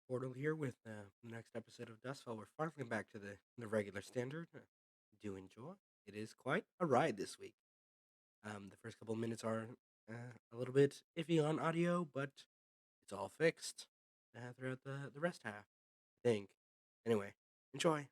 Portal here with the next episode of Duskfall. We're finally back to the regular standard. Do enjoy. It is quite a ride this week. The first couple of minutes are a little bit iffy on audio, but it's all fixed throughout the rest half, I think. Anyway, enjoy.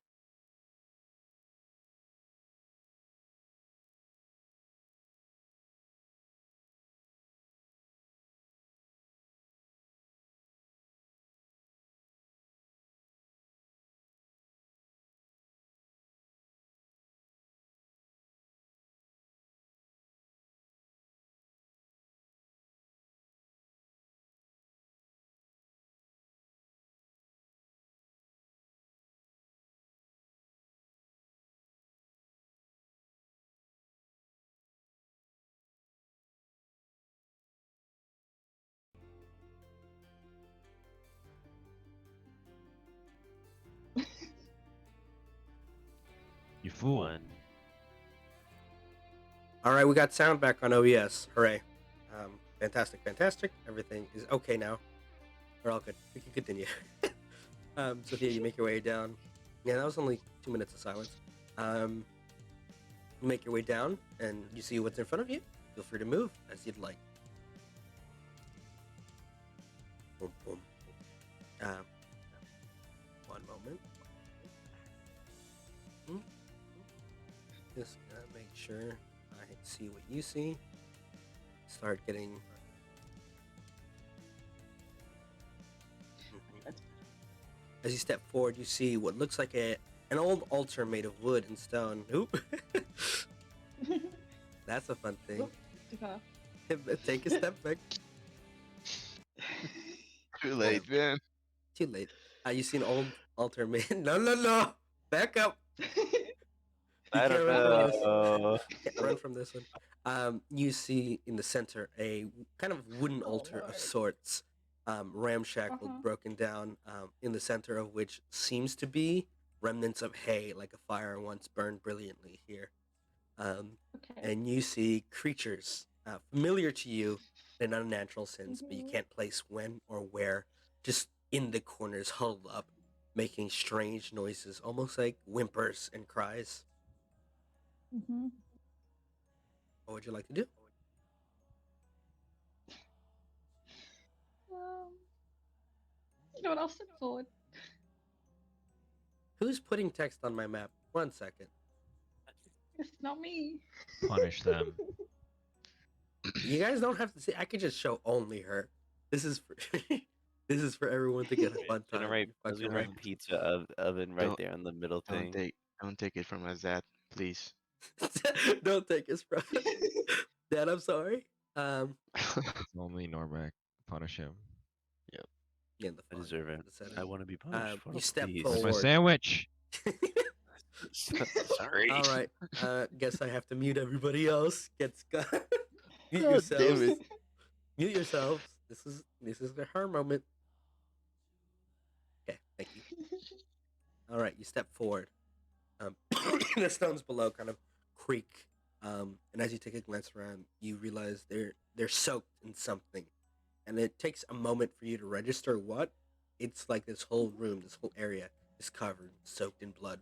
You fool. One. All right, we got sound back on OBS. Hooray. Fantastic. Everything is okay now. We're all good. We can continue. So Thia, you make your way down. Yeah, that was only 2 minutes of silence. You make your way down, and you see what's in front of you. Feel free to move as you'd like. Boom, boom. One moment. Just gotta make sure I see what you see. Start getting. As you step forward, you see what looks like an old altar made of wood and stone. Oop. That's a fun thing. Take a step back. Too late, man. Too late. You see an old altar made. No. Back up. You I can't don't run from this. know. Can't run from this one. You see in the center a kind of wooden altar of sorts, ramshackled, broken down, in the center of which seems to be remnants of hay, like a fire once burned brilliantly here. And you see creatures familiar to you in an unnatural sense, but you can't place when or where, just in the corners, huddled up, making strange noises, almost like whimpers and cries. What would you like to do? You know what? I'll step forward. Who's putting text on my map? 1 second. It's not me. Punish them. You guys don't have to see. I could just show only her. This is for this is for everyone to get a fun time. I was gonna write pizza oven right there on the middle thing. Don't take it from us, Dad, please. Don't take us from Dad. I'm sorry. It's only Normac. Punish him. Yeah, I deserve it. I want to be punished. You step please. forward. Where's my sandwich? Sorry. All right. Guess I have to mute everybody else. Get Scott. Mute God yourselves. damn it. Mute yourselves. This is the her moment. Okay, thank you. All right, you step forward. The stones below kind of creak, and as you take a glance around, you realize they're soaked in something, and it takes a moment for you to register what. It's like this whole room, this whole area is covered, soaked in blood.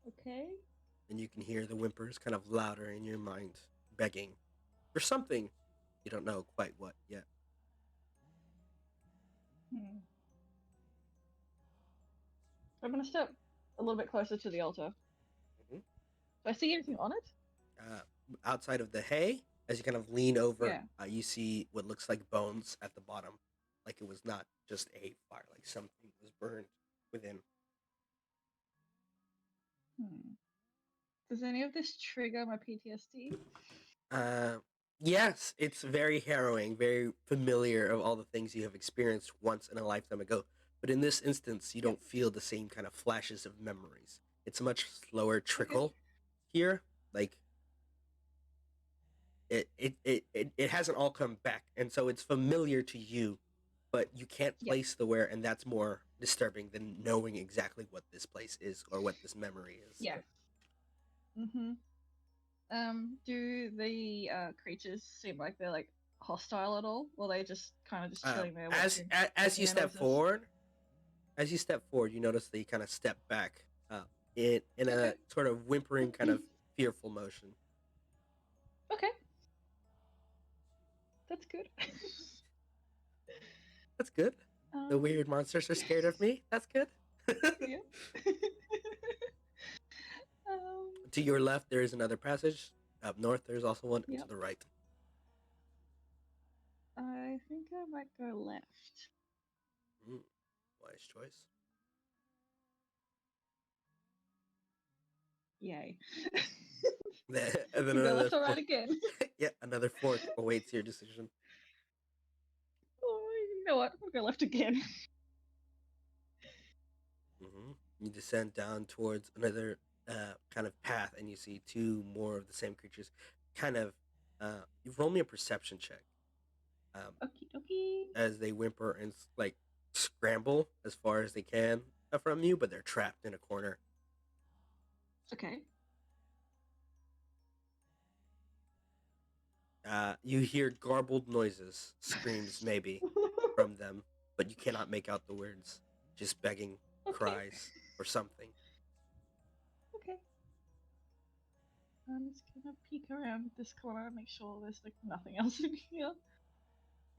Okay. And you can hear the whimpers kind of louder in your mind, begging for something. You don't know quite what yet. I'm gonna step a little bit closer to the altar. Mhm. Do I see anything on it? Outside of the hay, as you kind of lean over, Yeah. you see what looks like bones at the bottom. Like it was not just a fire, like something was burned within. Does any of this trigger my PTSD? Yes, it's very harrowing, very familiar of all the things you have experienced once in a lifetime ago. But in this instance, you don't feel the same kind of flashes of memories. It's a much slower trickle here. Like it hasn't all come back, and so it's familiar to you, but you can't place the where, and that's more disturbing than knowing exactly what this place is or what this memory is. Yeah. Do the creatures seem like they're like hostile at all, or they just kind of just chilling there? As watching, as you taking step notice? forward, you notice that you kind of step back in a Okay. sort of whimpering, kind of fearful motion. Okay. That's good. That's good. The weird monsters are scared of me. That's good. Yeah. To your left, there is another passage. Up north, there's also one. And Yep. to the right. I think I might go left. Wise choice. Yay. And then You go another left or right again. yeah, another fork awaits your decision. Oh, you know what? I'll go left again. You descend down towards another kind of path, and you see two more of the same creatures. Kind of, you roll me a perception check. Okie dokie. As they whimper and like scramble as far as they can from you, but they're trapped in a corner. Okay. You hear garbled noises, screams maybe from them, but you cannot make out the words. Just begging, Okay. cries, or something. Okay. I'm just gonna peek around this corner and make sure there's like nothing else in here.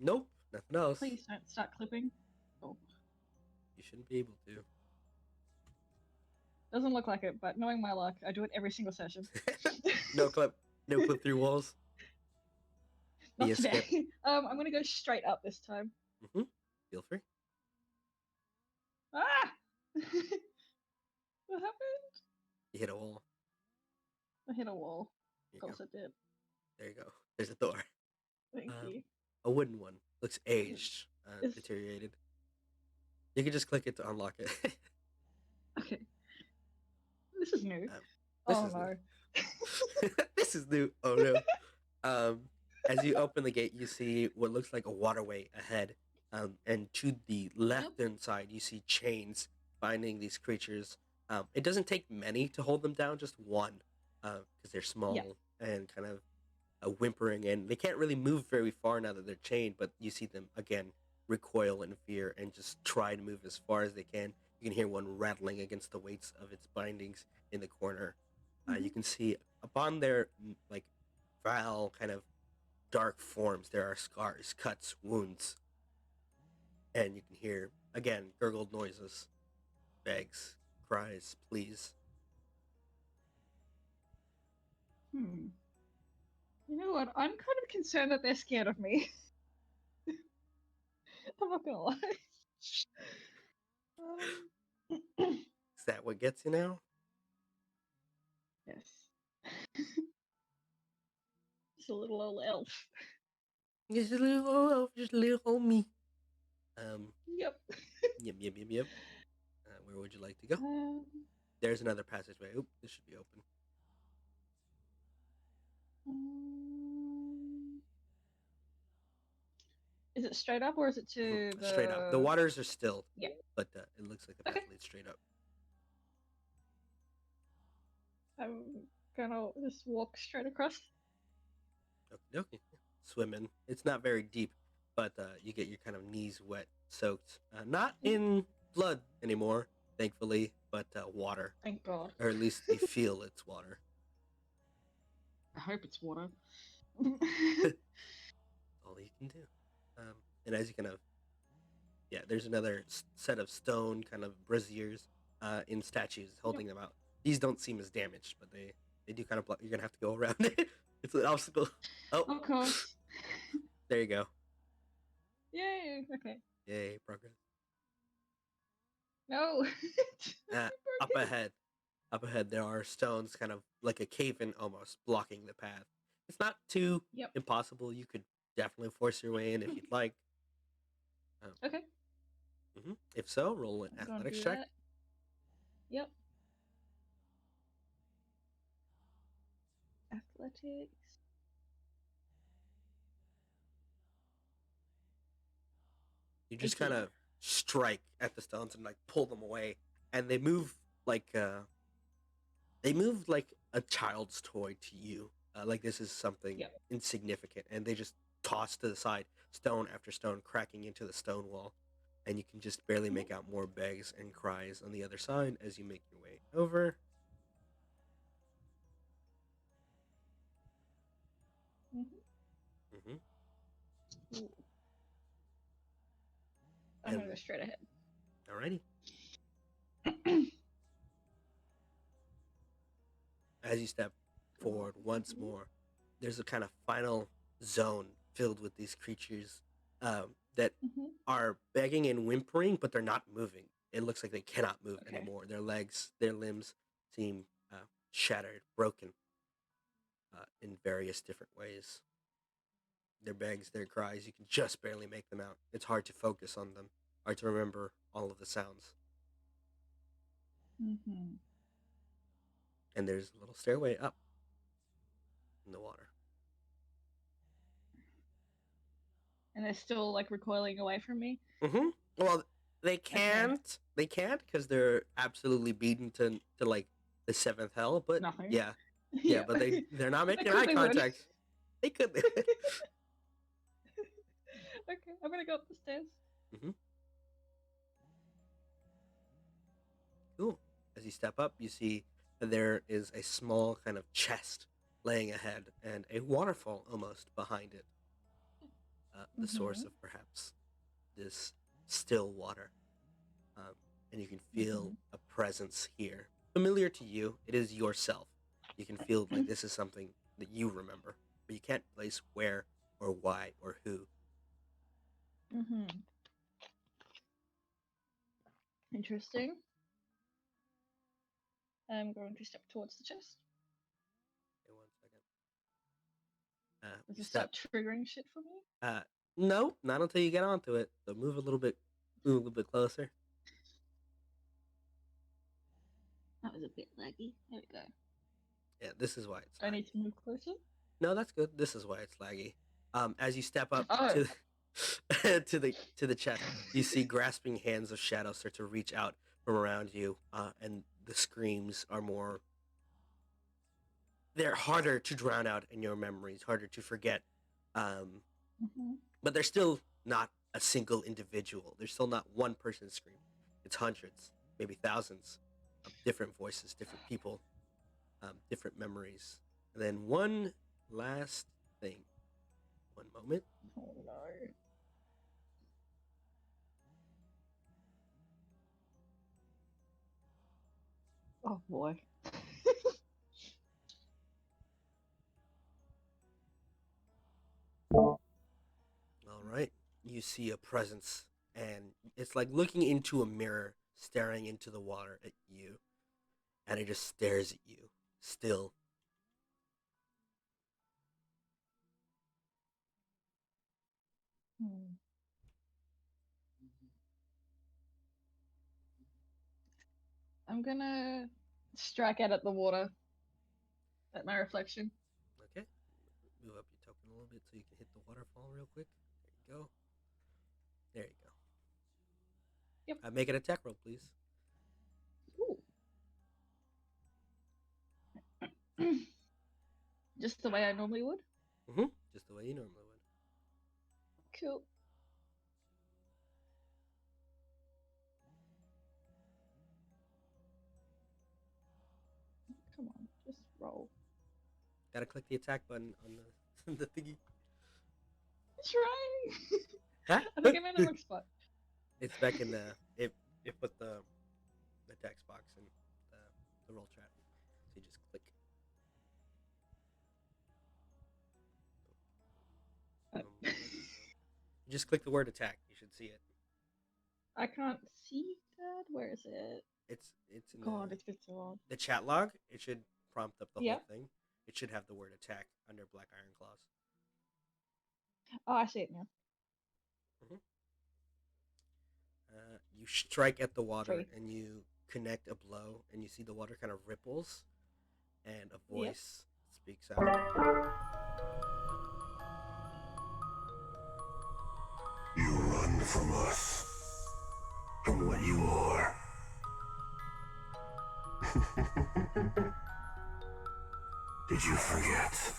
Nope, nothing else. Please don't start clipping. Oh. You shouldn't be able to. Doesn't look like it, but knowing my luck, I do it every single session. No clip through walls. Not Be a skip. today. I'm gonna go straight up this time. Feel free. Ah! What happened? You hit a wall. I hit a wall. There Of you course go. I did. There you go. There's a door. Thank you. A wooden one. Looks aged, Is- deteriorated. You can just click it to unlock it. Okay. This is new. This Oh is no. new. This is new. Oh no. As you open the gate, you see what looks like a waterway ahead. And to the left hand side, you see chains binding these creatures. It doesn't take many to hold them down, just one, because they're small and kind of whimpering, and they can't really move very far now that they're chained. But you see them again recoil in fear and just try to move as far as they can. You can hear one rattling against the weights of its bindings in the corner. You can see upon their like foul kind of dark forms there are scars, cuts, wounds, and you can hear again gurgled noises, begs, cries, pleas. You know what? I'm kind of concerned that they're scared of me. I'm not gonna lie. Is that what gets you now? Yes. Just a little old elf. Just a little old elf, just a little old me. Yep. Yep. Where would you like to go? There's another passageway. Oop, this should be open. Is it straight up or is it to the... Straight up. The waters are still. Yeah. But it looks like the path Okay. leads straight up. I'm gonna just walk straight across. Okay. Swimming. It's not very deep, but you get your kind of knees wet, soaked. Not in blood anymore, thankfully, but water. Thank God. Or at least you feel it's water. I hope it's water. All you can do. And as you kind of, there's another set of stone kind of braziers in statues holding them out. These don't seem as damaged, but they do kind of block. You're gonna have to go around it. It's an obstacle. Oh, Of course. there you go. Yay. Okay. Yay, progress. No. Up ahead, there are stones, kind of like a cave-in almost, blocking the path. It's not too impossible. You could definitely force your way in if you'd like. Okay. If so, roll an athletics check. That. Yep. Athletics. You just kind of strike at the stones and like pull them away, and they move like a child's toy to you. Like this is something insignificant, and they just tossed to the side, stone after stone cracking into the stone wall, and you can just barely make out more begs and cries on the other side as you make your way over. Mm-hmm. hmm I'm And gonna go straight ahead. alrighty, as you step forward once more, there's a kind of final zone filled with these creatures that Mm-hmm. are begging and whimpering, but they're not moving. It looks like they cannot move Okay. anymore. Their legs, their limbs seem shattered, broken in various different ways. Their begs, their cries, you can just barely make them out. It's hard to focus on them, hard to remember all of the sounds. Mm-hmm. And there's a little stairway up in the water. And they're still like recoiling away from me. Mm-hmm. Well, they can't. They can't because they're absolutely beaten to like the seventh hell. But Nothing. yeah. But they're not making could, eye they would. contact. They could. Okay, I'm gonna go up the stairs. mm-hmm. Cool. As you step up, you see that there is a small kind of chest laying ahead and a waterfall almost behind it. The source of perhaps this still water. And you can feel a presence here. Familiar to you, it is yourself. You can feel like this is something that you remember, but you can't place where or why or who. Mm-hmm. Interesting. I'm going to step towards the chest. Okay, 1 second. Does You this step. start triggering shit for me? No, not until you get onto it. So move a little bit closer. That was a bit laggy. There we go. Yeah, this is why it's. I need to move closer. No, that's good. This is why it's laggy. As you step up Oh. to the chest, you see grasping hands of shadow start to reach out from around you, and the screams are more. They're harder to drown out in your memories, harder to forget. But they're still not a single individual. There's still not one person screaming. It's hundreds, maybe thousands of different voices, different people, different memories. And then one last thing. One moment. Oh no. Oh boy. All right. You see a presence, and it's like looking into a mirror, staring into the water at you, and it just stares at you, still. I'm gonna strike out at the water. At my reflection. Okay. Move up your token a little bit so you can hit the waterfall real quick. There you go. There you go. Yep. Make an attack roll, please. Ooh. Just the way I normally would? Mm-hmm. Just the way you normally would. Cool. Come on, just roll. Gotta click the attack button on the thingy. Trying. Huh? I think I'm in the wrong spot. It's back in the it put the text box in the roll chat. So you just click. You just click the word attack. You should see it. I can't see that. Where is it? It's in God, it's been so long. the chat log. It should prompt up the Yeah. whole thing. It should have the word attack under Black Iron Claws. Oh, I see it now. You strike at the water 3. and you connect a blow, and you see the water kind of ripples, and a voice speaks out. You run from us, from what you are. Did you forget?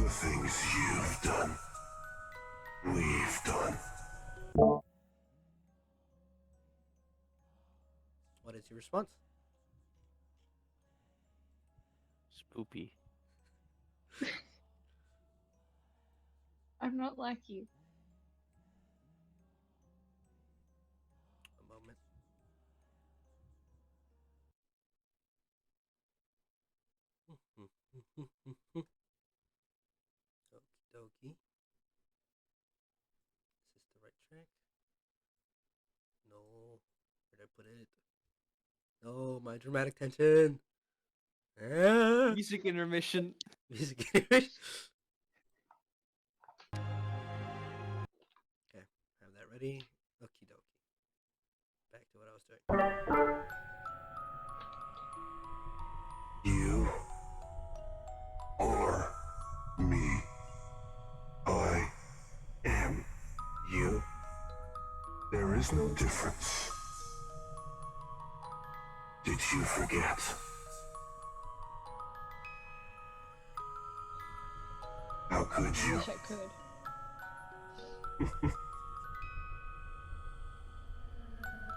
the things you've done, we've done. What is your response? Spoopy. I'm not like you. A moment. Okie dokie. Is this the right track? No. Where'd I put it? No, my dramatic tension. Ah. Music intermission. Music. Okay, have that ready. Okie dokie. Back to what I was doing. You are me. I am you. There is no difference. Did you forget? How could I you? wish I could.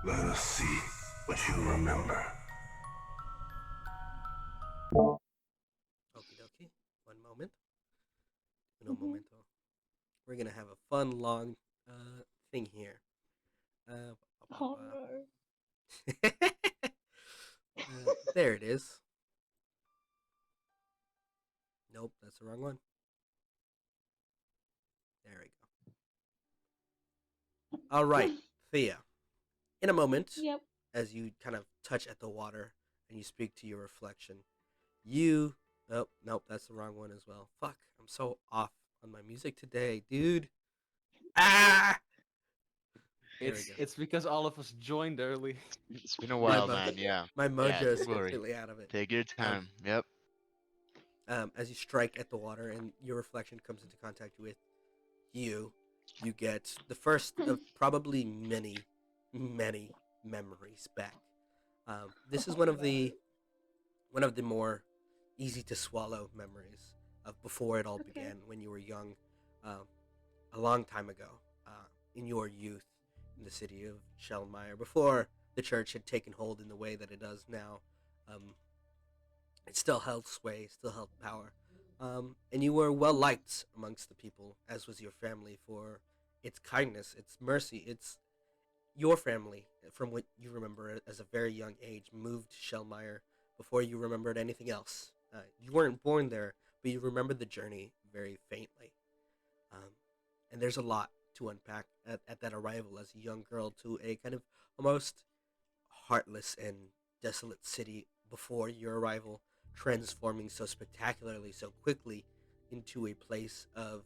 Let us see what you remember. Okie dokie. One moment. Uno momento. We're gonna have a fun, long thing here. Oh no. There it is. Nope, that's the wrong one. There we go. All right, Thea. In a moment, Yep. as you kind of touch at the water and you speak to your reflection, you. Oh, nope, that's the wrong one as well. Fuck, I'm so off on my music today, dude. Ah! There we go. It's because all of us joined early. It's been a My while, mo- man. Yeah. My Yeah, mojo is don't worry. completely out of it. Take your time. Yep. As you strike at the water and your reflection comes into contact with you, you get the first of probably many, many memories back. This is one of the more easy to swallow memories of before it all Okay. began when you were young, a long time ago, in your youth in the city of Shellmeyer, before the church had taken hold in the way that it does now. It still held sway, still held power. And you were well liked amongst the people, as was your family, for its kindness, its mercy. It's your family, from what you remember as a very young age, moved to Shellmeyer before you remembered anything else. You weren't born there, but you remember the journey very faintly. And there's a lot to unpack at that arrival as a young girl to a kind of almost heartless and desolate city before your arrival, transforming so spectacularly, so quickly into a place of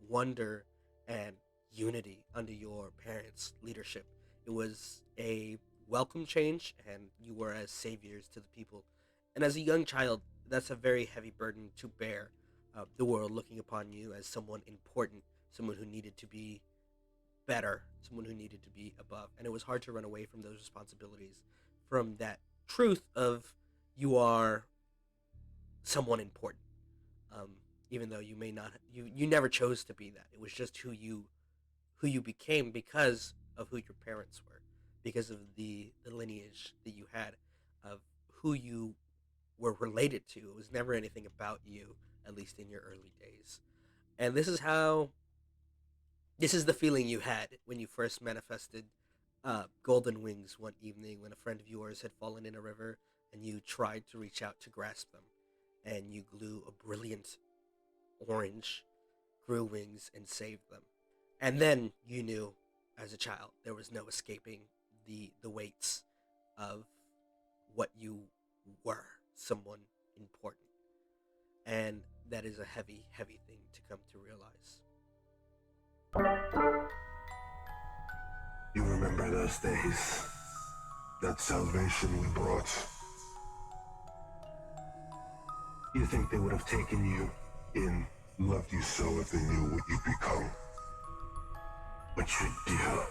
wonder and unity under your parents' leadership. It was a welcome change, and you were as saviors to the people. And as a young child, that's a very heavy burden to bear. The world looking upon you as someone important, someone who needed to be better, someone who needed to be above. And it was hard to run away from those responsibilities, from that truth of you are someone important. Even though you may not, you never chose to be that. It was just who you became because of who your parents were, because of the lineage that you had, of who you were related to. It was never anything about you, at least in your early days. And this is the feeling you had when you first manifested golden wings one evening when a friend of yours had fallen in a river and you tried to reach out to grasp them, and you glue a brilliant orange, grew wings, and saved them. And then you knew, as a child, there was no escaping the weights of what you were, someone important. And that is a heavy, heavy thing to come to realize. You remember those days? That salvation we brought? You think they would have taken you in, loved you so if they knew what you'd become? What you'd do?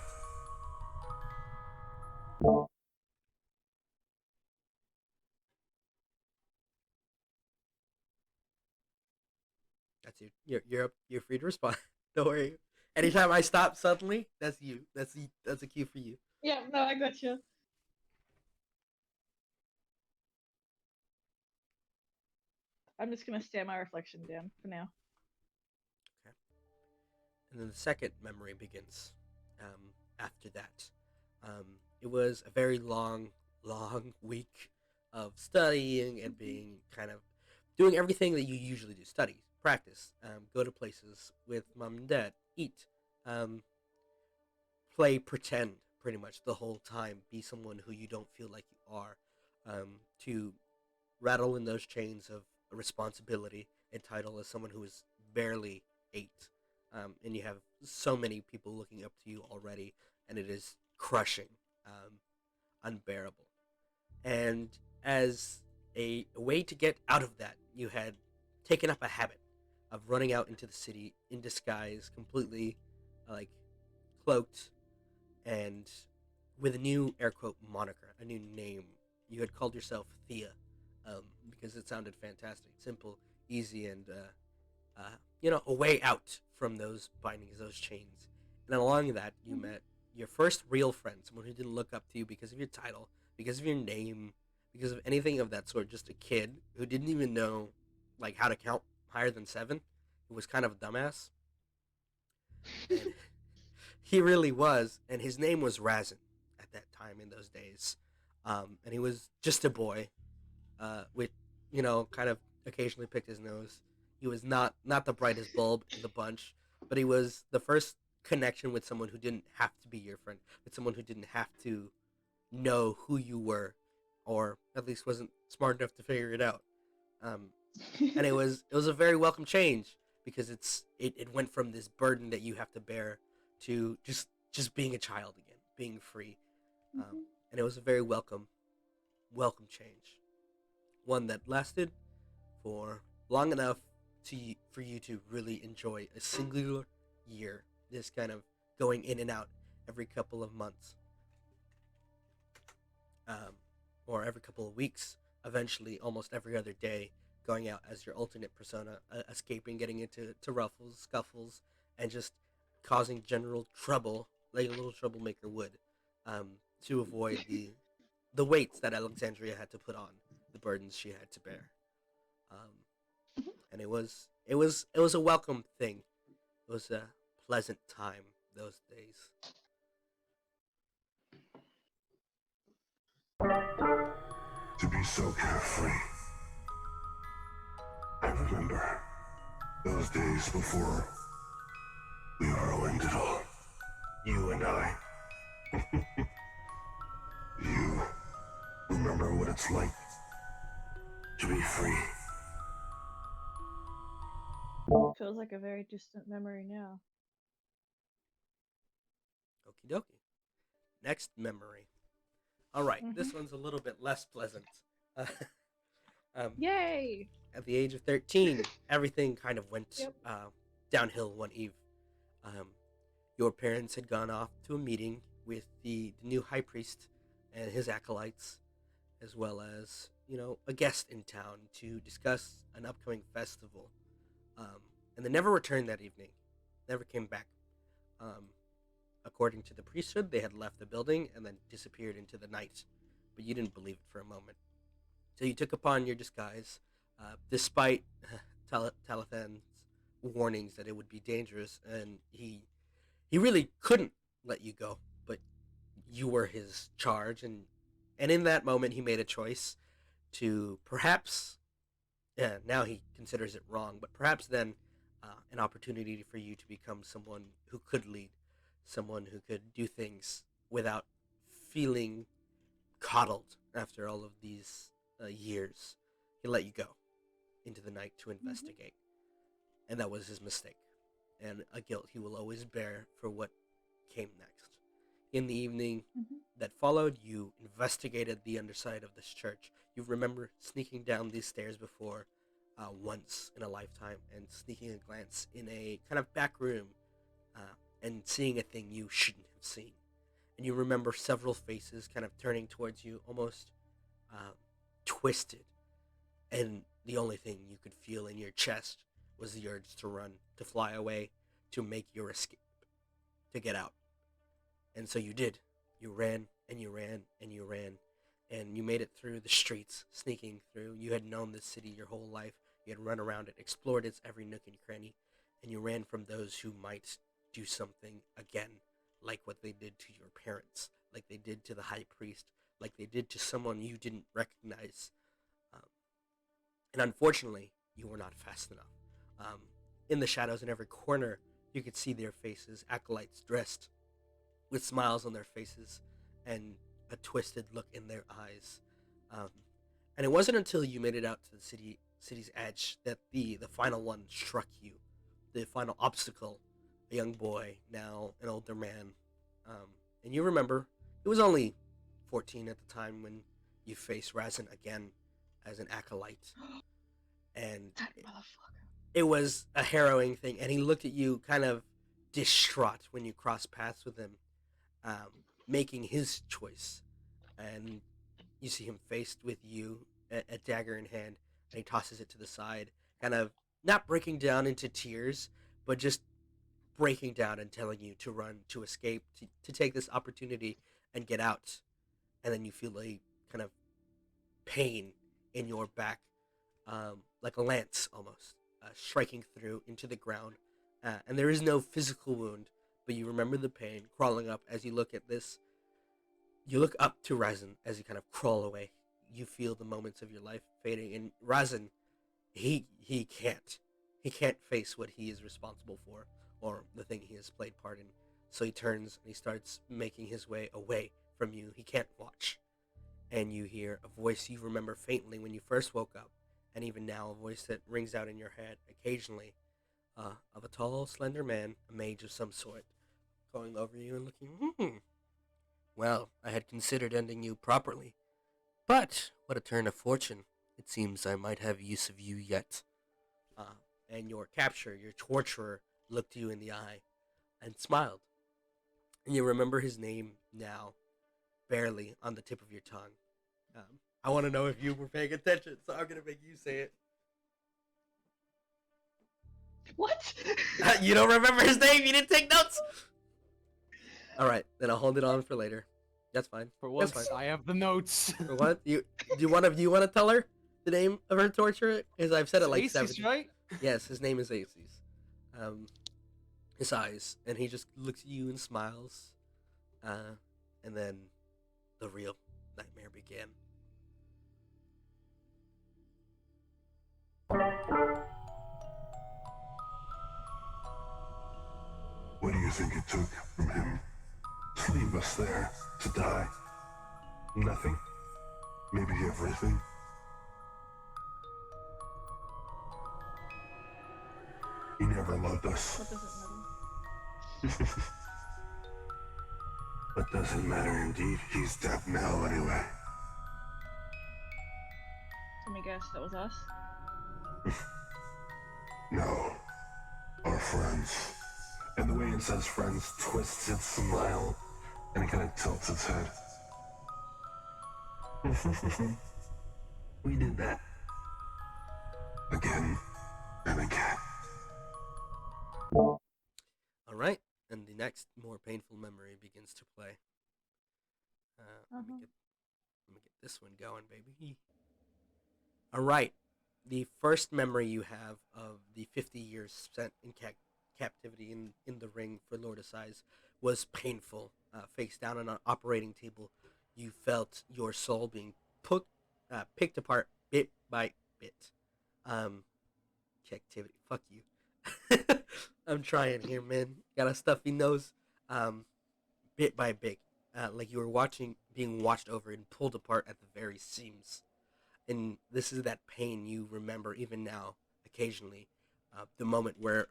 That's to. You're free to respond. Don't worry. Anytime I stop suddenly, that's you. That's a cue for you. Yeah, no, I got you. I'm just gonna stare my reflection down for now. And then the second memory begins. After that, it was a very long, long week of studying and being kind of doing everything that you usually do: study, practice, go to places with mom and dad, eat, um, play pretend pretty much the whole time, be someone who you don't feel like you are, to rattle in those chains of responsibility and title as someone who is barely 8. And you have so many people looking up to you already, and it is crushing, unbearable. And as a way to get out of that, you had taken up a habit of running out into the city in disguise, completely like cloaked, and with a new air quote moniker, a new name. You had called yourself Thia, because it sounded fantastic, simple, easy, and a way out from those bindings, those chains. And along that, you met your first real friend, someone who didn't look up to you because of your title, because of your name, because of anything of that sort. Just a kid who didn't even know like how to count higher than 7, who was kind of a dumbass. And he really was, and his name was Razin at that time in those days. And he was just a boy, with kind of occasionally picked his nose. He was not the brightest bulb in the bunch, but he was the first connection with someone who didn't have to be your friend, with someone who didn't have to know who you were, or at least wasn't smart enough to figure it out. And it was a very welcome change, because it went from this burden that you have to bear to just being a child again, being free. And it was a very welcome change, one that lasted for long enough for you to really enjoy a singular year. This kind of going in and out every couple of months, or every couple of weeks. Eventually, almost every other day, going out as your alternate persona, escaping, getting into ruffles, scuffles, and just causing general trouble, like a little troublemaker would, to avoid the weights that Alexandria had to put on, the burdens she had to bear. And it was a welcome thing. It was a pleasant time those days. To be so carefree. I remember those days before we ruined it all. You and I. You remember what it's like to be free. Feels like a very distant memory now. Okie dokie. Next memory. All right, this one's a little bit less pleasant. Yay! At the age of 13, everything kind of went Yep. downhill one eve. Your parents had gone off to a meeting with the new high priest and his acolytes, as well as, a guest in town to discuss an upcoming festival. And they never returned that evening, never came back. According to the priesthood, they had left the building and then disappeared into the night, but you didn't believe it for a moment. So you took upon your disguise, despite Talathan's warnings that it would be dangerous, and he really couldn't let you go, but you were his charge, and in that moment he made a choice to perhaps, now he considers it wrong, but perhaps then an opportunity for you to become someone who could lead, someone who could do things without feeling coddled after all of these years. He let you go into the night to investigate, and that was his mistake, and a guilt he will always bear for what came next. In the evening that followed, you investigated the underside of this church. You remember sneaking down these stairs before, once in a lifetime, and sneaking a glance in a kind of back room, and seeing a thing you shouldn't have seen. And you remember several faces kind of turning towards you, almost twisted, and the only thing you could feel in your chest was the urge to run, to fly away, to make your escape, to get out. And so you did. You ran and you ran and you ran, and you made it through the streets, sneaking through. You had known this city your whole life. You had run around it, explored its every nook and cranny, and you ran from those who might do something again, like what they did to your parents, like they did to the high priest, like they did to someone you didn't recognize. Um, and unfortunately, you were not fast enough. In the shadows in every corner, you could see their faces, acolytes dressed with smiles on their faces and a twisted look in their eyes. And it wasn't until you made it out to the city's edge that the final one struck you, the final obstacle. A young boy, now an older man. And you remember, it was only 14 at the time when you faced Razin again as an acolyte. And That motherfucker. it was a harrowing thing, and he looked at you kind of distraught when you crossed paths with him, making his choice. And you see him faced with you, a dagger in hand, and he tosses it to the side, kind of not breaking down into tears, but just breaking down and telling you to run, to escape, to take this opportunity and get out. And then you feel a kind of pain in your back, like a lance almost, striking through into the ground. And there is no physical wound, but you remember the pain crawling up as you look at this. You look up to Razin as you kind of crawl away. You feel the moments of your life fading, and Razin, he can't face what he is responsible for, or the thing he has played part in. So he turns and he starts making his way away from you. He can't watch. And you hear a voice you remember faintly when you first woke up, and even now a voice that rings out in your head occasionally, of a tall, slender man, a mage of some sort, going over you and looking, Well, I had considered ending you properly. But what a turn of fortune. It seems I might have use of you yet. And your capture, your torturer, looked you in the eye and smiled. And you remember his name now, barely on the tip of your tongue. I want to know if you were paying attention, so I'm going to make you say it. What? You don't remember his name? You didn't take notes? Alright, then I'll hold it on for later. That's fine. For That's once, fine. I have the notes. For what? Do you want to tell her the name of her torturer? Because I've said it like Aces, 70. right? Yes, his name is Aces. His eyes, and he just looks at you and smiles. And then the real nightmare began. What do you think it took from him to leave us there to die? Nothing. Maybe everything. He never loved us. What does it matter? But doesn't matter indeed. He's dead now anyway. Let me guess, that was us? No. Our friends. And the way it says friends twists its smile, and it kind of tilts its head. We did that. Again and again. Alright, and the next more painful memory begins to play. Let me get this one going, baby. Alright, the first memory you have of the 50 years spent in captivity in the ring for Lord Asai's was painful. Face down on an operating table, you felt your soul being picked apart bit by bit. Captivity, fuck you. I'm trying here, man. Got a stuffy nose. Bit by bit, like you were being watched over and pulled apart at the very seams. And this is that pain you remember even now, occasionally. The moment where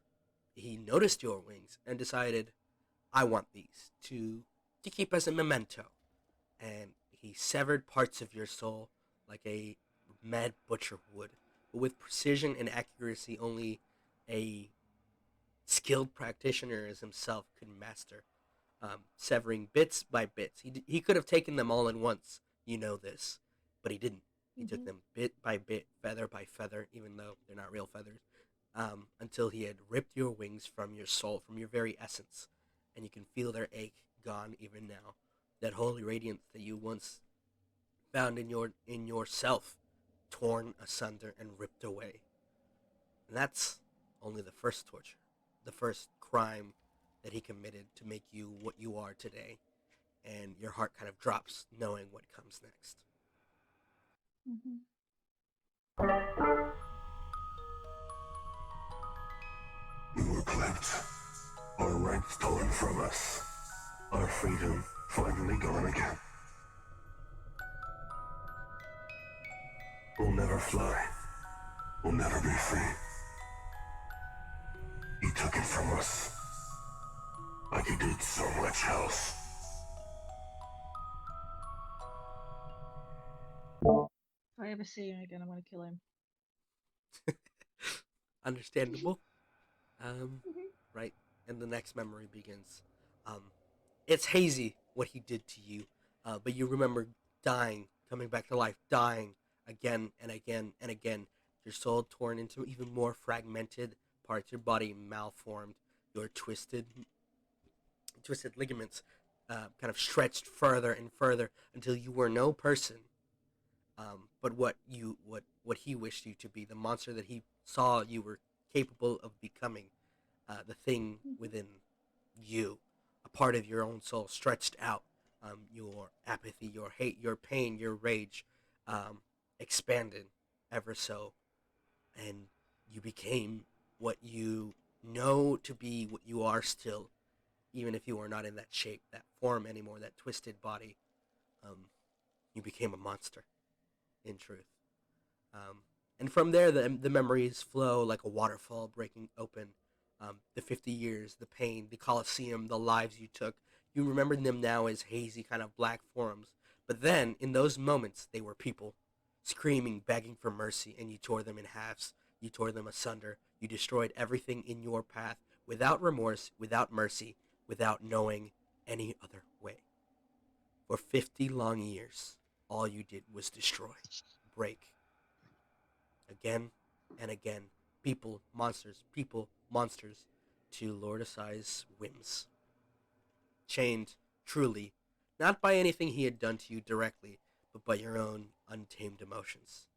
he noticed your wings and decided, I want these to keep as a memento. And he severed parts of your soul like a mad butcher would, but with precision and accuracy only a skilled practitioner as himself could master. Severing bits by bits. He could have taken them all at once, you know this, but he didn't. He took them bit by bit, feather by feather, even though they're not real feathers. until he had ripped your wings from your soul, from your very essence, and you can feel their ache gone even now. That holy radiance that you once found in yourself, torn asunder and ripped away. And that's only the first torture, the first crime that he committed to make you what you are today. And your heart kind of drops knowing what comes next. Mm-hmm. We were clipped, our rights torn from us, our freedom finally gone again. We'll never fly, we'll never be free. He took it from us, like he did so much else. If I ever see him again, I'm gonna kill him. Understandable. Right? And the next memory begins. It's hazy what he did to you, but you remember dying, coming back to life, dying again and again and again. Your soul torn into even more fragmented parts, your body malformed, your twisted ligaments kind of stretched further and further until you were no person, but what he wished you to be, the monster that he saw you were capable of becoming, the thing within you, a part of your own soul stretched out. Your apathy, your hate, your pain, your rage expanded ever so, and you became what you know to be, what you are still, even if you are not in that shape, that form anymore, that twisted body. You became a monster, in truth. And from there, the memories flow like a waterfall breaking open. The 50 years, the pain, the Colosseum, the lives you took. You remember them now as hazy, kind of black forms. But then, in those moments, they were people, screaming, begging for mercy, and you tore them in halves. You tore them asunder. You destroyed everything in your path without remorse, without mercy, without knowing any other way. For 50 long years, all you did was destroy, break, again and again. People, monsters, to Lord Asai's whims. Chained, truly, not by anything he had done to you directly, but by your own untamed emotions.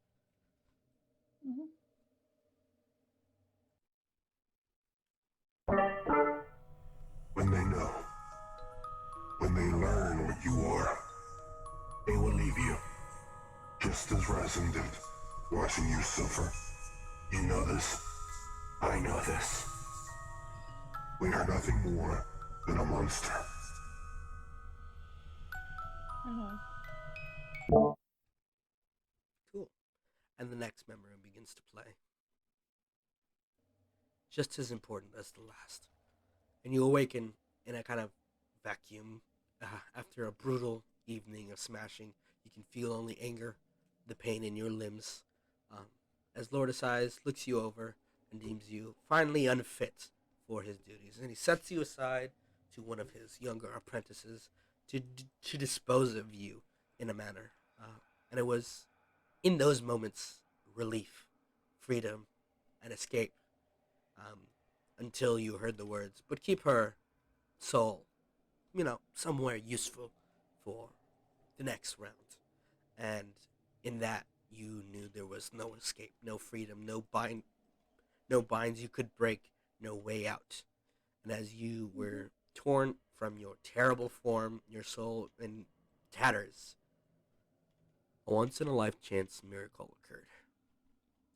Mm-hmm. When they know, when they learn what you are, they will leave you, just as Razin did, watching you suffer. You know this. I know this. We are nothing more than a monster. Uh-huh. Cool. And the next memory begins to play. Just as important as the last. And you awaken in a kind of vacuum after a brutal evening of smashing. You can feel only anger, the pain in your limbs, um, as Lord Asais looks you over and deems you finally unfit for his duties. And he sets you aside to one of his younger apprentices to dispose of you in a manner. And it was in those moments relief, freedom, and escape, um, until you heard the words, but keep her soul, somewhere useful for the next round. And in that, you knew there was no escape, no freedom, no binds you could break, no way out. And as you were torn from your terrible form, your soul in tatters, a once-in-a-life chance miracle occurred.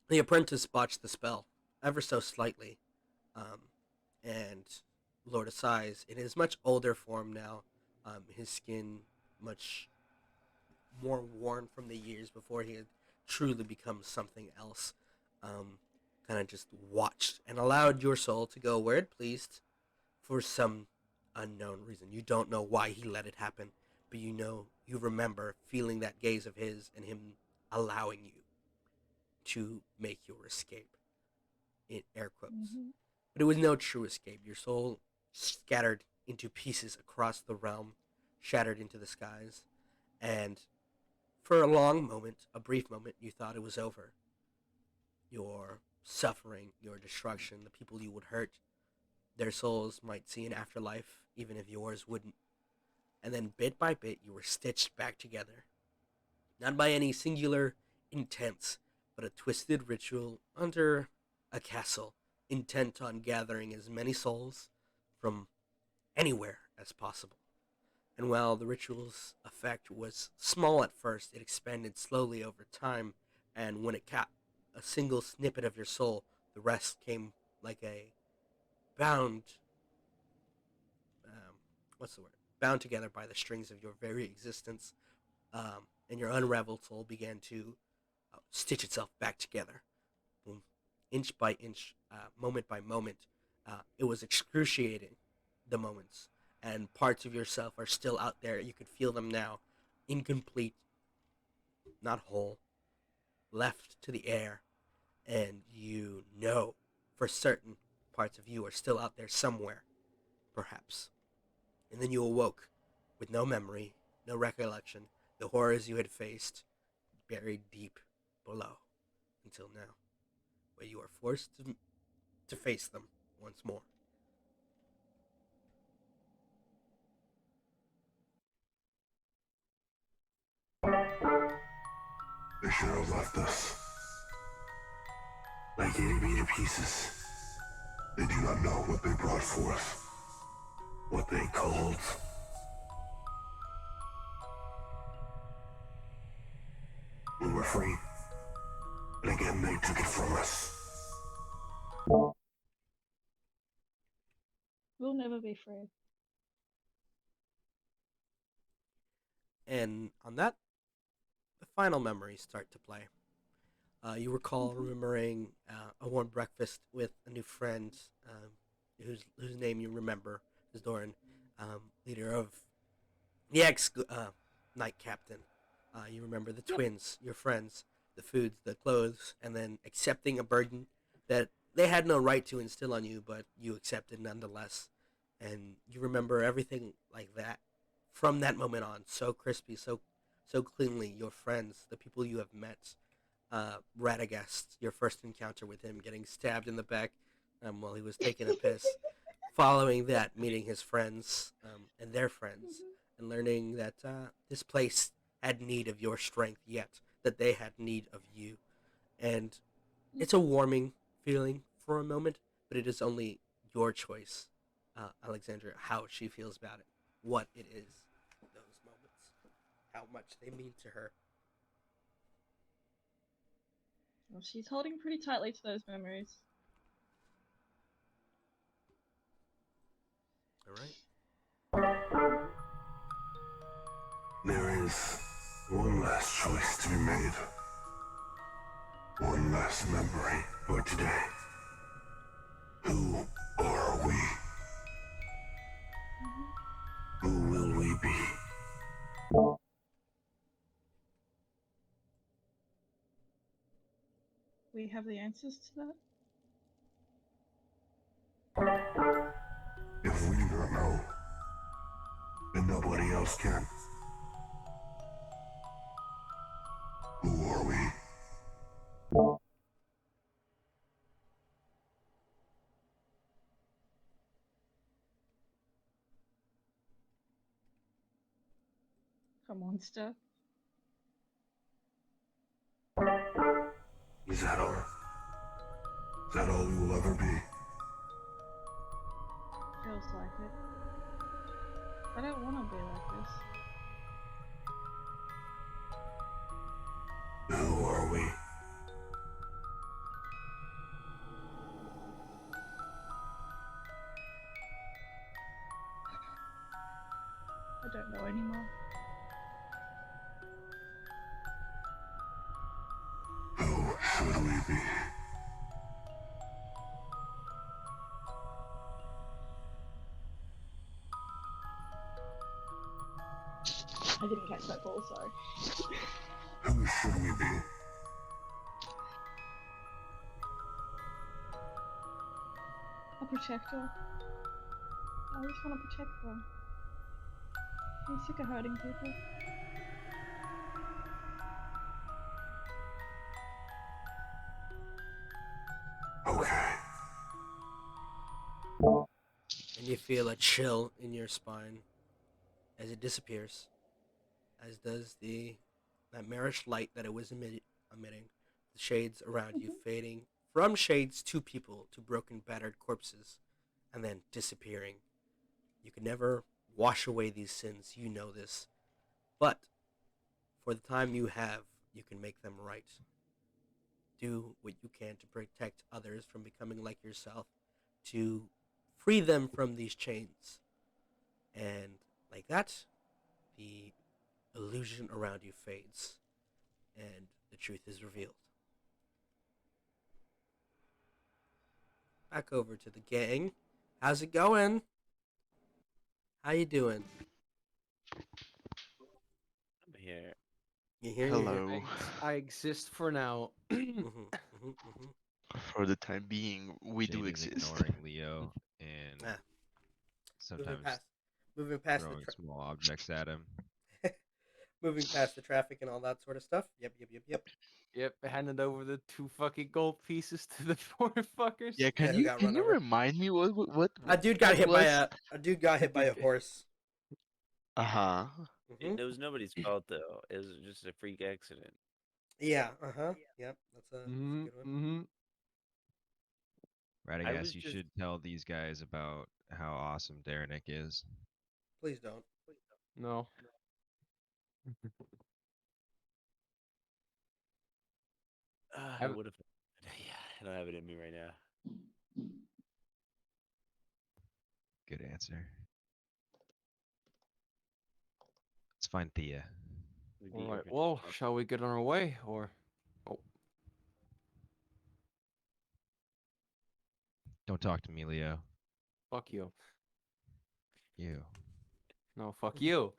The apprentice botched the spell, ever so slightly, and Lord Asai's, in his much older form now, his skin much more worn from the years before he had truly become something else, kind of just watched and allowed your soul to go where it pleased for some unknown reason. You don't know why he let it happen, but you remember feeling that gaze of his and him allowing you to make your escape, in air quotes. Mm-hmm. But it was no true escape. Your soul scattered into pieces across the realm, shattered into the skies, and for a long moment, a brief moment, you thought it was over. Your suffering, your destruction, the people you would hurt, their souls might see an afterlife, even if yours wouldn't. And then bit by bit, you were stitched back together. Not by any singular intents, but a twisted ritual under a castle, intent on gathering as many souls from anywhere as possible. And while the ritual's effect was small at first, it expanded slowly over time, and when it caught a single snippet of your soul, the rest came like a bound, what's the word? Bound together by the strings of your very existence, and your unraveled soul began to stitch itself back together, boom, inch by inch, moment by moment. It was excruciating, the moments, and parts of yourself are still out there. You could feel them now, incomplete, not whole, left to the air, and you know for certain parts of you are still out there somewhere, perhaps. And then you awoke with no memory, no recollection, the horrors you had faced buried deep below until now, where you are forced to face them once more. They should have left us. Like itty bitty pieces. They do not know what they brought forth. What they called. We were free. And again they took it from us. We'll never be free. And on that, the final memories start to play. You recall remembering a warm breakfast with a new friend, whose name you remember is Doran, leader of the ex knight captain. You remember the twins, your friends, the foods, the clothes, and then accepting a burden that they had no right to instill on you, but you accepted nonetheless. And you remember everything like that from that moment on, so crispy, so cleanly. Your friends, the people you have met, Radagast, your first encounter with him, getting stabbed in the back while he was taking a piss. Following that, meeting his friends and their friends, and learning that this place had need of your strength, yet that they had need of you. And it's a warming feeling for a moment, but it is only your choice, Alexandria, how she feels about it, what it is, those moments, how much they mean to her. Well, she's holding pretty tightly to those memories. All right. There is one last choice to be made. One last memory for today. Who are we? Who will we be? We have the answers to that. If we do not know, then nobody else can. Who are we? Come on, Steph. Is that all? Is that all we will ever be? Feels like it. I don't want to be like this. Who are we? I don't know anymore. Who should we be? I didn't catch that ball, sorry. Who should we be? A protector. I just want to protect them. I'm sick of hurting people. and you feel a chill in your spine as it disappears, as does that marish light that it was emitting. The shades around you fading from shades to people to broken, battered corpses, and then disappearing. You can never wash away these sins, you know this, but for the time you have, you can make them right. Do what you can to protect others from becoming like yourself, to free them from these chains. And like that, the illusion around you fades, and the truth is revealed. Back over to the gang. How's it going? How you doing? I'm here. You hear? Hello. I exist for now. For the time being, we do Jamie's exist. ignoring Leo and Ah. sometimes Moving past throwing small objects at him. moving past the traffic and all that sort of stuff. Yep. Yep, handed over the 2 fucking gold pieces to the poor fuckers. Yeah, Yeah, who got can run you over? remind me what A dude got that hit by was? a dude got hit by a horse. Uh-huh. Mhm. It was nobody's fault though. It was just a freak accident. Yeah. Yep. That's a Mm-hmm. good one. Mm-hmm. I Radagast, was you just- should tell these guys about how awesome Darenick is. Please don't. No. I Haven't- would have. Yeah, I don't have it in me right now. Good answer. Let's find Thea. We beat All your right. friend. Well, shall we get on our way, or? Oh, Don't talk to me, Leo. fuck you. You. No, fuck you.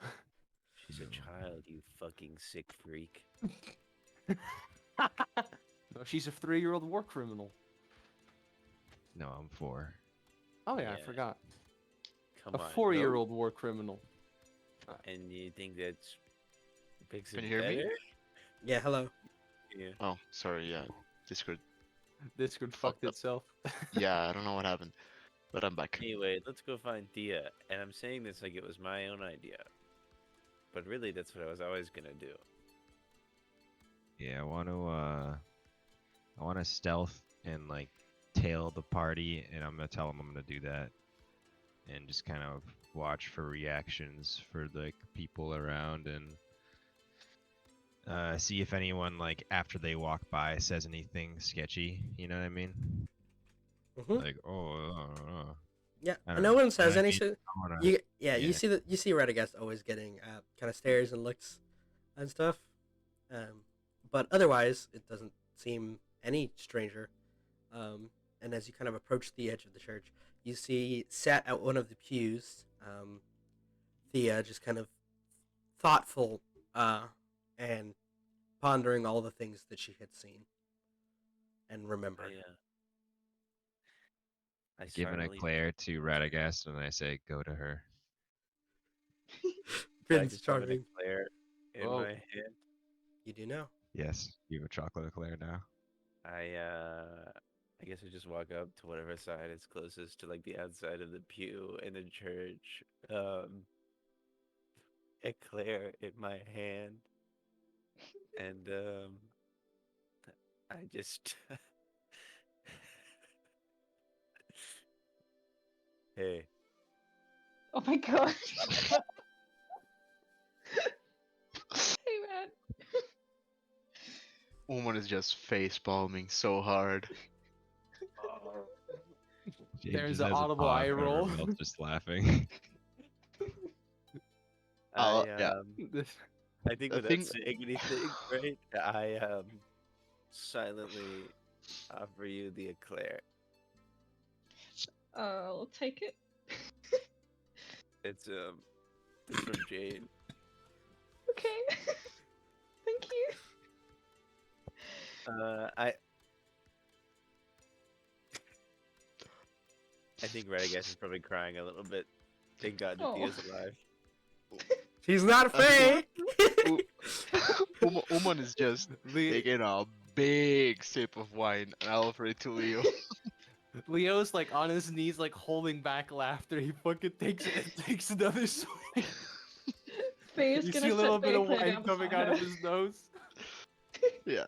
She's a child, you fucking sick freak. No, she's a 3-year-old war criminal. No, I'm 4. Oh yeah, I Yeah. forgot. Come A on. 4-year-old war criminal. And you think that's makes Can it you hear me? better? Yeah. Hello. Yeah. Oh, sorry, yeah. Discord. Discord Fucked fucked up. itself. Yeah, I don't know what happened. But I'm back. Anyway, let's go find Thea. And I'm saying this like it was my own idea. But really, that's what I was always gonna do. Yeah, I want to stealth and like tail the party, and I'm gonna tell them I'm gonna do that, and just kind of watch for reactions for like people around, and see if anyone like after they walk by says anything sketchy. You know what I mean? Mhm. Like, Yeah. I don't No know. one says I any. mean, I wanna- You yeah. you see Radagast always getting kind of stares and looks and stuff, but otherwise it doesn't seem any stranger. And as you kind of approach the edge of the church, you see sat at one of the pews, Thea, just kind of thoughtful and pondering all the things that she had seen and remembered. I Give an silently- eclair to Radagast, and I say, go to her. I Prince just have an Charming, eclair in Whoa. my hand. you do know. Yes, you have a chocolate eclair now. I guess I just walk up to whatever side is closest to like the outside of the pew in the church. Eclair in my hand. And I just Hey. Oh my god. Hey man. Umon is just face palming so hard. James There's just an has a audible paw eye in front of her roll. mouth just laughing. This- I think I without think- saying anything, right? I silently offer you the eclair. I'll take it. It's from Jane. Okay. Thank you. I think Radagast is probably crying a little bit. Thank God that Oh. Thea's alive. She's not fake. Umon is just the taking a big sip of wine, and I'll offer it to Leo. Leo's like on his knees, like holding back laughter. He fucking takes another swing. Thea's You gonna see a little set bit the of eclair wine down coming beside out her. of his nose. Yeah.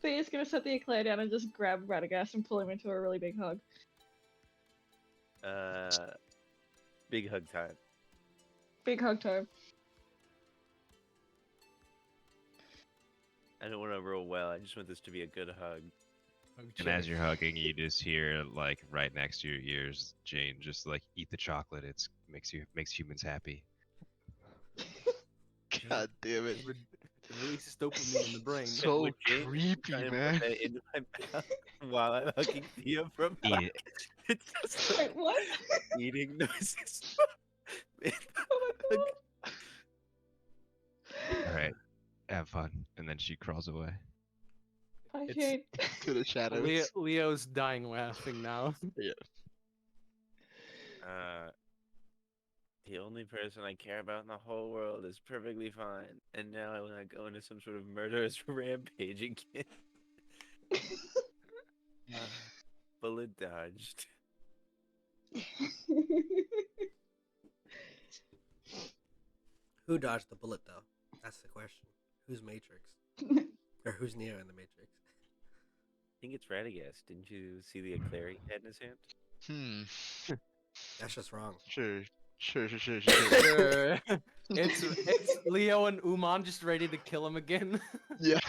Thea's gonna set the eclair down and just grab Radagast and pull him into a really big hug. Big hug time. Big hug time. I don't want to roll well. I just want this to be a good hug. And as you're hugging, you just hear like right next to your ears, Jane, just like eat the chocolate. It's makes humans happy. God damn it. It releases dopamine in the brain. So Would Jane creepy, try and man. Put that in my mouth while I'm hugging Thea from Eat it. It's just like Wait, what? eating noises. Oh my god. All right, have fun. And then she crawls away. Bye, It's- Jade. To the shadows. Leo's dying laughing now. The only person I care about in the whole world is perfectly fine, and now I want to go into some sort of murderous rampage again. Bullet dodged. Who dodged the bullet, though? That's the question. Who's Matrix? Or who's Neo in the Matrix? I think it's Radagast. Didn't you see the eclair he had in his hand? That's just wrong. Sure. Sure. It's Leo and Umon just ready to kill him again. Yeah.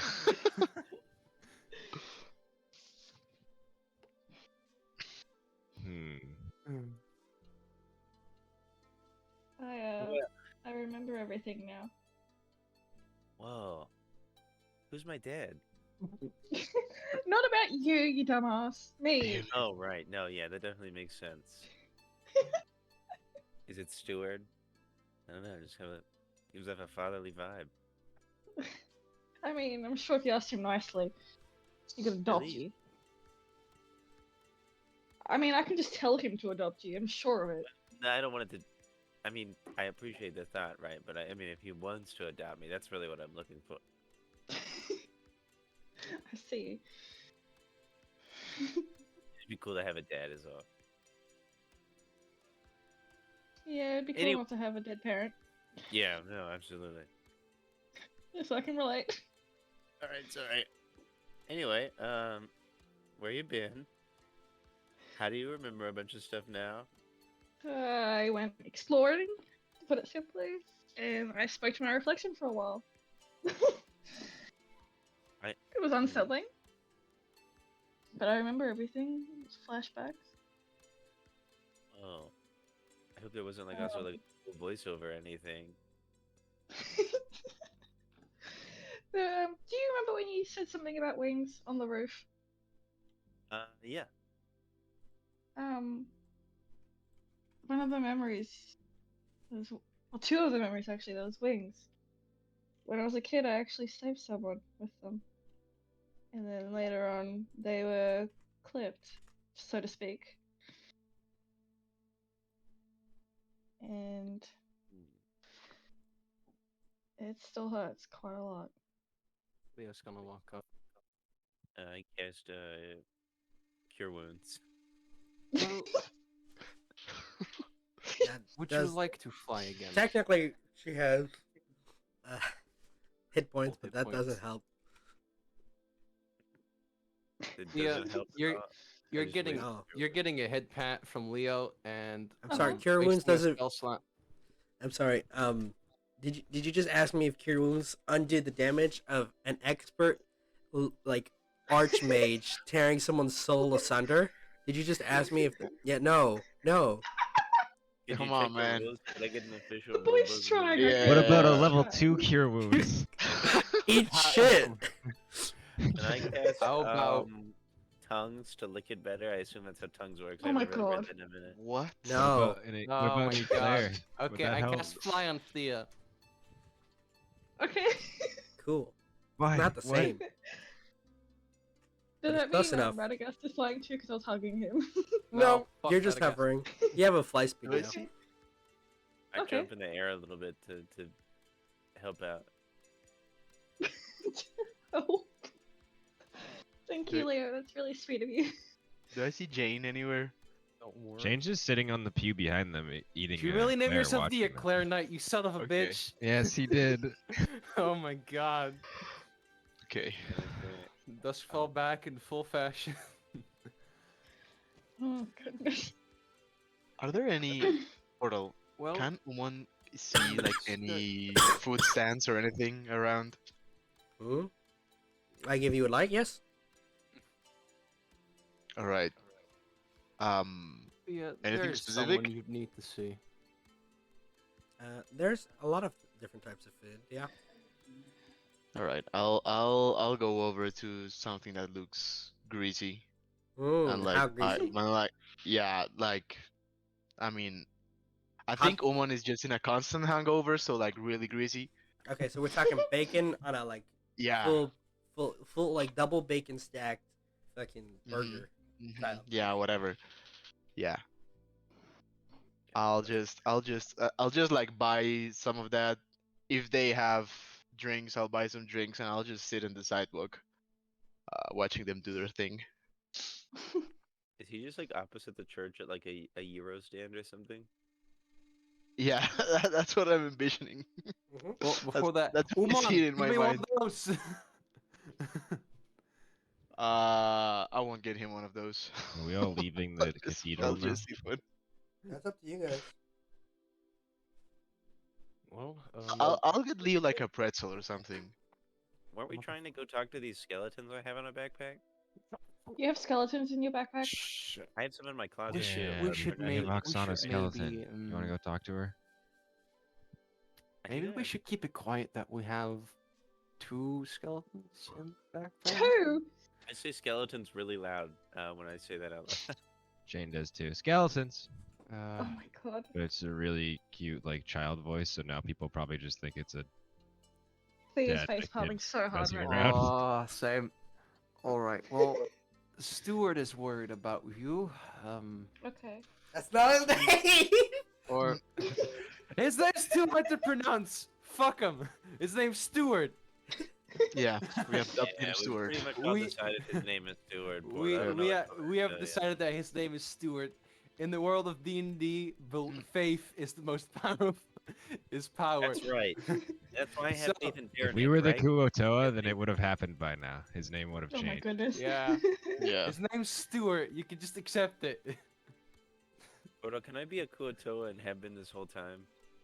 I remember everything now. Whoa. Who's my dad? Not about you, you dumbass. Me. Oh, right. No, yeah, that definitely makes sense. Is it Steward? I don't know. Just have a. Gives off a fatherly vibe. I mean, I'm sure if you asked him nicely, he could adopt Really? you. I mean, I can just tell him to adopt you. I'm sure of it. No, I don't want it to. I mean, I appreciate the thought, right? But I mean, if he wants to adopt me, that's really what I'm looking for. I see. It'd be cool to have a dad as well. Yeah, it'd be cool Any- not to have a dead parent. Yeah, no, absolutely. So I can relate. All right, it's all right. Anyway, where you been? How do you remember a bunch of stuff now? I went exploring, to put it simply, and I spoke to my reflection for a while. It was unsettling, but I remember everything. It was flashbacks. Oh, I hope there wasn't like also like a voiceover or anything. Do you remember when you said something about wings on the roof? Yeah. One of the memories was, well, two of the memories actually, those wings. When I was a kid, I actually saved someone with them. And then later on, they were clipped, so to speak. And it still hurts quite a lot. Leo's gonna walk up. I cast Cure Wounds. Well, That would does- you like to fly again? Technically, she has hit points, Full but hit that doesn't points. help. It Yeah, doesn't help. you're- I You're just getting wait. Oh. you're getting a head pat from Leo, and I'm sorry, Uh-huh. Cure Wounds wasting a doesn't. spell slot. I'm sorry. Did you just ask me if Cure Wounds undid the damage of an expert, like archmage tearing someone's soul asunder? Did you just ask me if? Yeah, no. Can you Come check on, the man. rules? Can I get an official rule Please book try, review? okay? What about a Yeah. level 2 cure wounds? Eat How- shit. Can I cast How about- tongues to lick it better? I assume that's how tongues works. Oh I've my never read God. that in a minute. What? No. What Oh about my an god. eclair? Would Okay, that I help? cast fly on Thea. Okay. Cool. Why? Not the What? same. Does But that it's close mean enough. Radagast is flying too? Because I was hugging him. No, fuck you're just Radagast. hovering. You have a fly speed now. Okay. I Okay. jump in the air a little bit to help out. Oh. Thank you, Leo. That's really sweet of you. Do I see Jane anywhere? Don't worry. Jane's just sitting on the pew behind them, eating. Did you really name Eclair, yourself the watching them. Eclair Knight, you son of a Okay. bitch? Yes, he did. Oh my god. Okay. Duskfall back in full fashion. Oh goodness. Are there any portal? Well, Can Umon see like any food stands or anything around? Hmm? I give you a light, yes? All right. yeah, Anything there's specific? someone you'd need to see. There's a lot of different types of food, yeah. All right. I'll go over to something that looks greasy and like How greasy? yeah, like I mean, I Hot- think Umon is just in a constant hangover, so like really greasy. Okay, so we're talking bacon on a like Yeah. full like double bacon stacked fucking burger. Style. Yeah, whatever. Yeah. I'll just like buy some of that. If they have drinks, I'll buy some drinks and I'll just sit in the sidewalk, watching them do their thing. Is he just like opposite the church at like a Euro stand or something? Yeah, that's what I'm envisioning. Well, before that's that, what I Umon, see it in give my me one mind. of those. I won't get him one of those. Are we all leaving the cathedral I'll now? just see one. That's up to you guys. well, I'll get Leo like a pretzel or something. Weren't we trying to go talk to these skeletons I have in a backpack? You have skeletons in your backpack? shh. I had some in my closet. We too, should- but we should they're not make- here. Oksana skeleton. maybe, You want to go talk to her? Maybe we Yeah. should keep it quiet that we have 2 skeletons in the backpack. 2! I say skeletons really loud when I say that out loud. Jane does too. Skeletons. Oh my god. But it's a really cute like child voice, so now people probably just think it's a. Thea's Yeah, face the palming kid so hard messing right around. now. Oh, same. Alright, well, Stuart is worried about you. Okay. That's not his name. Or His name's too hard to pronounce. Fuck him. His name's Stuart. yeah, we have dubbed Yeah, him we Stewart. pretty much all We- decided his name is Stewart. but We I don't know what we have to tell ya. decided that his name is Stuart. In the world of D&D, faith is the most powerful. Is power. That's right. That's why I have So, faith in If Darren. we were the right? Kuotoa, then it would have happened by now. His name would have Oh my changed. goodness. Yeah. Yeah. His name's Stuart. You can just accept it. Odo, can I be a Kuotoa and have been this whole time?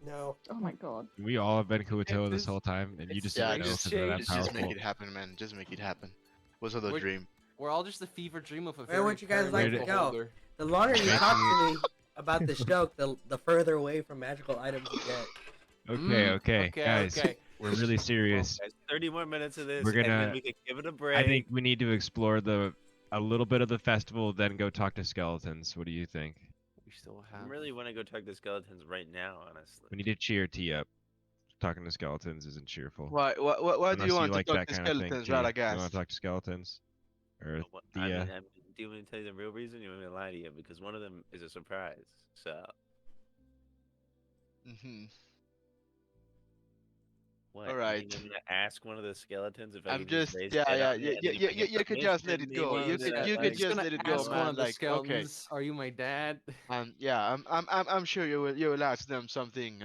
No. Oh my god. We all have been Kuotoa this It's- whole time, and you it's just Yeah, didn't know just because we're that changed. Just make powerful. it happen, man. Just make it happen. Was a We're- dream. We're all just the fever dream of a Where very would you guys like paranoid to go? beholder. The longer you talk to me about this joke, the further away from magical items you get. Okay, okay, Okay, guys, okay. we're really serious. Guys, 30 more minutes of this, We're and then gonna- we can give it a break. I think we need to explore a little bit of the festival, then go talk to skeletons. What do you think? We still I have. really want to go talk to skeletons right now, honestly. We need to cheer Thea up. Talking to skeletons isn't cheerful. Why do Unless you want like to talk that to kind of thing, skeletons, T. You want Radagast? to talk to skeletons? Or What- Thea? do you want me to tell you the real reason? You want me to lie to you? Because one of them is a surprise. So, Mm-hmm. what? Alright. You think I'm gonna ask one of the skeletons if I I'm can just raise yeah it yeah on me, yeah and yeah then yeah if I yeah. get You could just let permission, it go. maybe You that could I, you like, could He's just gonna let it go, ask one man. of the Like okay. skeletons, "Are you my dad?" Yeah, I'm sure you will ask them something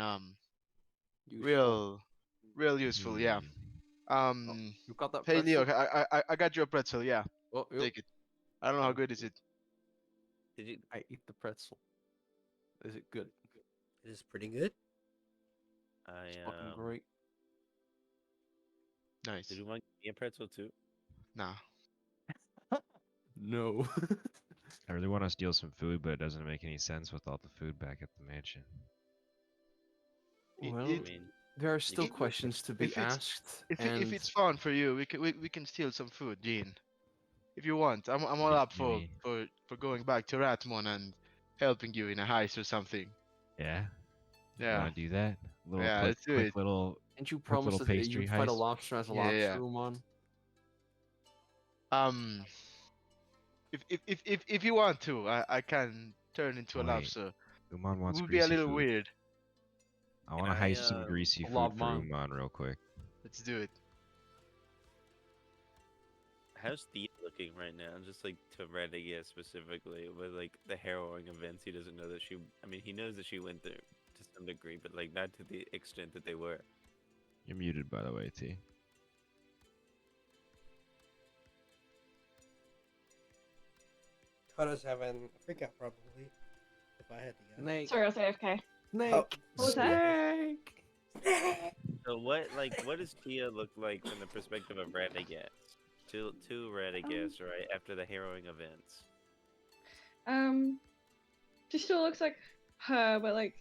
Useful. real useful. Yeah. Hmm. You got that Hey Leo, pretzel? I got you a pretzel. Yeah, Oh, yep. take it. I don't know how good is it. Did you? I eat the pretzel. Is it good? It is pretty good. It's I fucking great. Nice. Did you want me a pretzel too? Nah. No. I really want to steal some food, but it doesn't make any sense with all the food back at the mansion. Well, I mean, there are still if- questions to be if it's- asked, If and it's fun for you, we can steal some food, Gene. If you want, I'm all up for Maybe. for going back to Ratmon and helping you in a heist or something. Yeah. Yeah. Want to do that? Little Yeah, quick, let's do quick it. little. didn't you quick promise little that pastry you'd fight a heist? lobster as a Yeah, lobster, yeah. Umon? If you want to, I can turn into a Wait, lobster. Umon It wants would be a greasy little food. weird. I want to Can I, heist some greasy food for Lobmon. Umon real quick. Let's do it. How's Thea looking right now? Just like to Radagast specifically, with like the harrowing events. He doesn't know that she. I mean, he knows that she went through to some degree, but like not to the extent that they were. You're muted, by the way, T. Tana's having a freak out probably. If I had to guess. Snake. Sorry, I was AFK. Snake. Oh, What was that? Snake. So what does Thea look like from the perspective of Radagast? To Radagast, right after the harrowing events. She still looks like her, but like,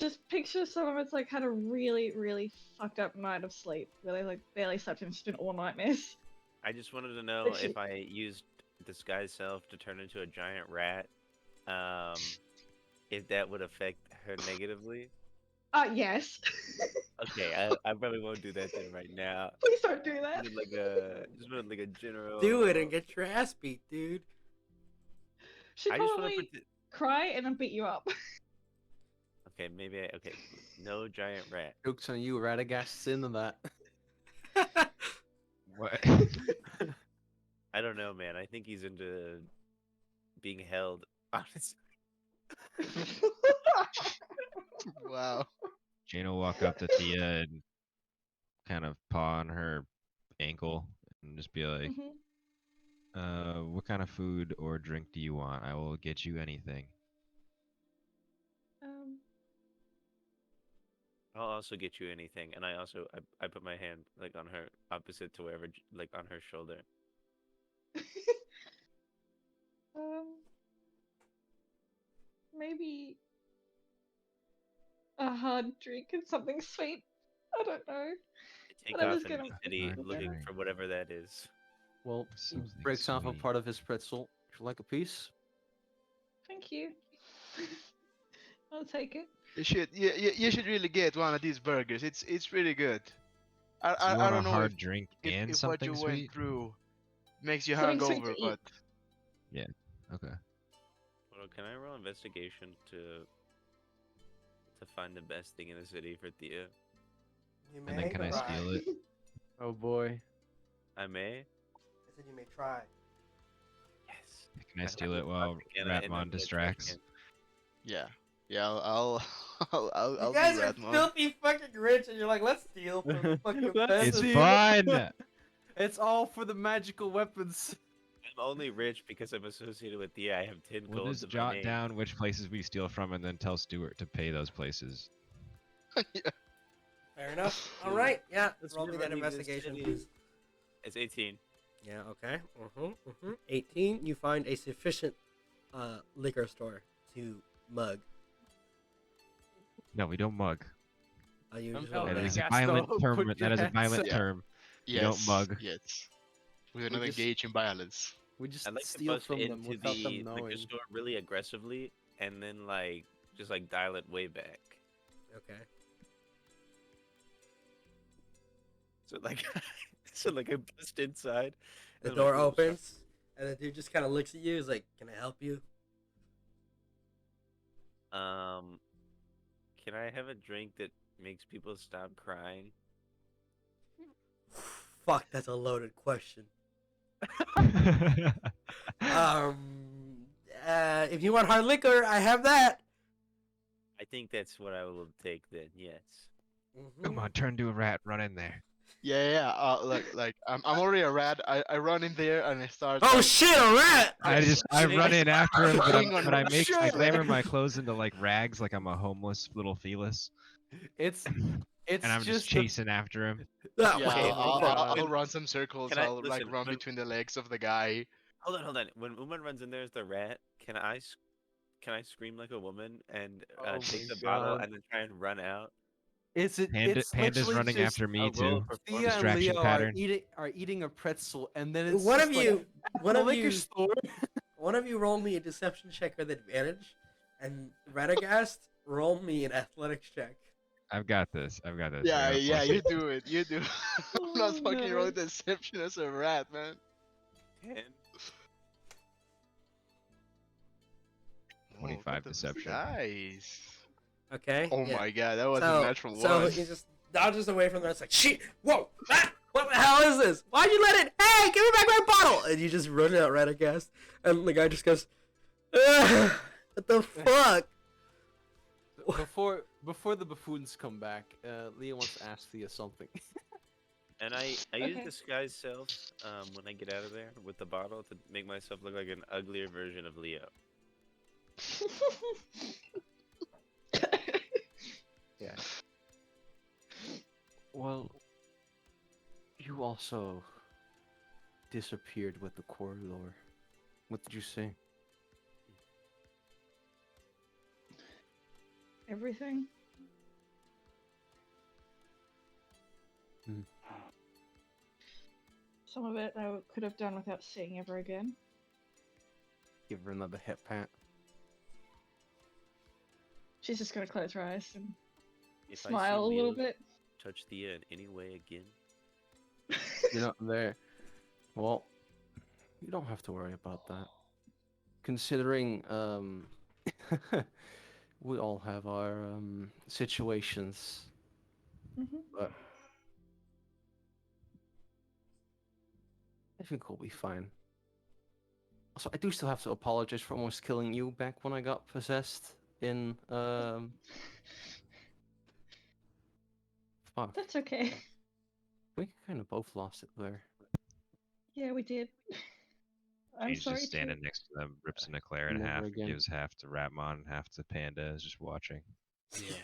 just picture someone that's like had a really, really fucked up night of sleep, where they like barely slept and just been all nightmares. I just wanted to know But she- if I used disguise self to turn into a giant rat, if that would affect her negatively. Yes. Okay, I probably won't do that then right now. Please don't do that. Just wanted like a general. Do it and get your ass beat, dude. She'd I just want probably to cry and then beat you up. Okay, maybe okay. No giant rat. Jokes on you, Radagast's into that. What? I don't know, man. I think he's into being held. Honestly, Wow. Jane will walk up to Thea and kind of paw on her ankle and just be like, Mhm. what kind of food or drink do you want? I will get you anything. I'll also get you anything, and I put my hand like on her opposite to wherever like on her shoulder. Maybe a hard drink and something sweet. I don't know. I take But I was off into gonna- the city Hard looking drink. for whatever that is. Well, he Something breaks off a sweet. part of his pretzel. Would you like a piece? Thank you. I'll take it. You should really get one of these burgers. It's really good. Do you I want don't a know hard drink if and what something you sweet? went through makes you Something sweet hungover, to but eat. Okay. Well, can I roll investigation to find the best thing in the city for Thea? You And then can I try. steal it? Oh boy. I may. I said you may try. Yes. Can I steal it while Again, I end up Ratmon with distracts? again. yeah, I'll You guys do are Ratmon. filthy fucking rich, and you're like, let's steal from the fucking Let's best. It's steal. fun! It's all for the magical weapons. I'm only rich because I'm associated with Thea. I have 10 We'll gold just to my jot name. down which places we steal from and then tell Stuart to pay those places. Fair enough. All right, yeah. Let's Roll me never that leave this investigation, city. please. It's 18. Yeah. Okay. 18. You find a sufficient liquor store to mug. No, we don't mug. You I'm just telling roll That you, that. is a Gasto, violent term. put your That is a hands violent up. term. You don't mug. Yes. We do not just- engage in violence. We just I'd like to steal bust from them into without the them liquor knowing. store really aggressively, and then like just like dial it way back. Okay. So like, so like I bust inside. The and I'm door like, "Oh, sorry." opens, and the dude just kind of looks at you. He's like, "Can I help you?" Can I have a drink that makes people stop crying? Fuck, that's a loaded question. If you want hard liquor, I have that. I think that's what I will take then. Yes. Come on, turn to a rat. Run in there. Yeah. Like I'm already a rat. I run in there and I start. Oh like, shit, a rat! I run in after him, Hang on, but I shit. glamour my clothes into like rags, like I'm a homeless little felis, It's and I'm just a- chasing after him. Ah, Yeah, Okay, I'll, hold on. I'll When- run some circles. Can I- I'll like listen, run when- between the legs of the guy. Hold on. When Umon runs in there as the rat, can I scream like a woman and Oh take my the bottle God. and then try and run out? It's Panda's literally running just after me I'll roll too. for Thea and Distraction Leo pattern. are eating a pretzel, and then it's One just of like, you, at one the of liquor you, store. one of you roll me a deception check with advantage, and Radagast roll me an athletics check. I've got this. I Yeah, got yeah, plus. you do it. You do. I'm not Oh, fucking no. rolling deception as a rat, man. 10. 25 what the deception. Nice. Okay. Oh yeah. my god, that was so, a natural so one. he just dodges away from there. It's like shit. Whoa! Ah! What the hell is this? Why'd you let it? Hey, give me back my bottle! And you just run out Radagast, and the guy just goes, "Ugh, what the fuck?" Before the buffoons come back, Leah wants to ask Thea something. And I use Okay. disguise self when I get out of there with the bottle to make myself look like an uglier version of Leo. Yeah. Well, you also disappeared with the corridor. What did you say? Everything. Hmm. Some of it I could have done without seeing ever again. Give her another hip pat. She's just gonna close her eyes and If I see smile a little Leo bit. touch Thea in any way again, You're not there. Well, you don't have to worry about that. Considering, we all have our situations, Hmm. but I think we'll be fine. Also, I do still have to apologize for almost killing you back when I got possessed in fuck. That's okay. We kind of both lost it there. Yeah, we did. I'm He's sorry just too. standing next to them, rips an eclair in Never half, again. gives half to Ratmon, half to Panda, is just watching. Yeah.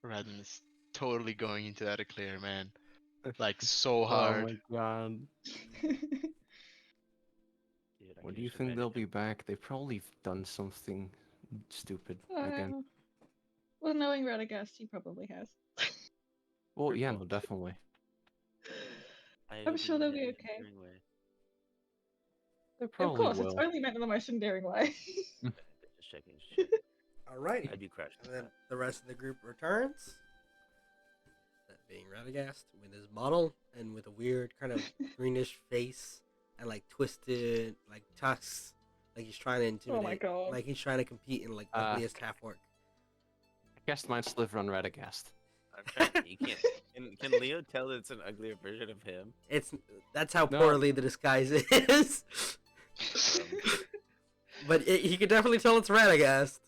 Radin is totally going into that eclair, man. Like so Oh hard. my god. dude, I When can do you just think they'll imagine be back? They've probably done something stupid again. Well, knowing Radagast, he probably has. Well, yeah, no, definitely. I I'm hope sure he they'll did be it in a okay. endearing way. They Of probably course, it's will. only meant in the most endearing way. Just checking. Just checking. Alrighty. I'd be crushed. And then the rest of the group returns. That being Radagast with his bottle and with a weird kind of greenish face and like twisted like tusks, like he's trying to intimidate. Oh my god. Like he's trying to compete in like ugliest half orc. I guess mine sliver on Radagast. I'm trying. You can't. Can Leo tell it's an uglier version of him? That's how No. poorly the disguise is. But he could definitely tell it's Radagast.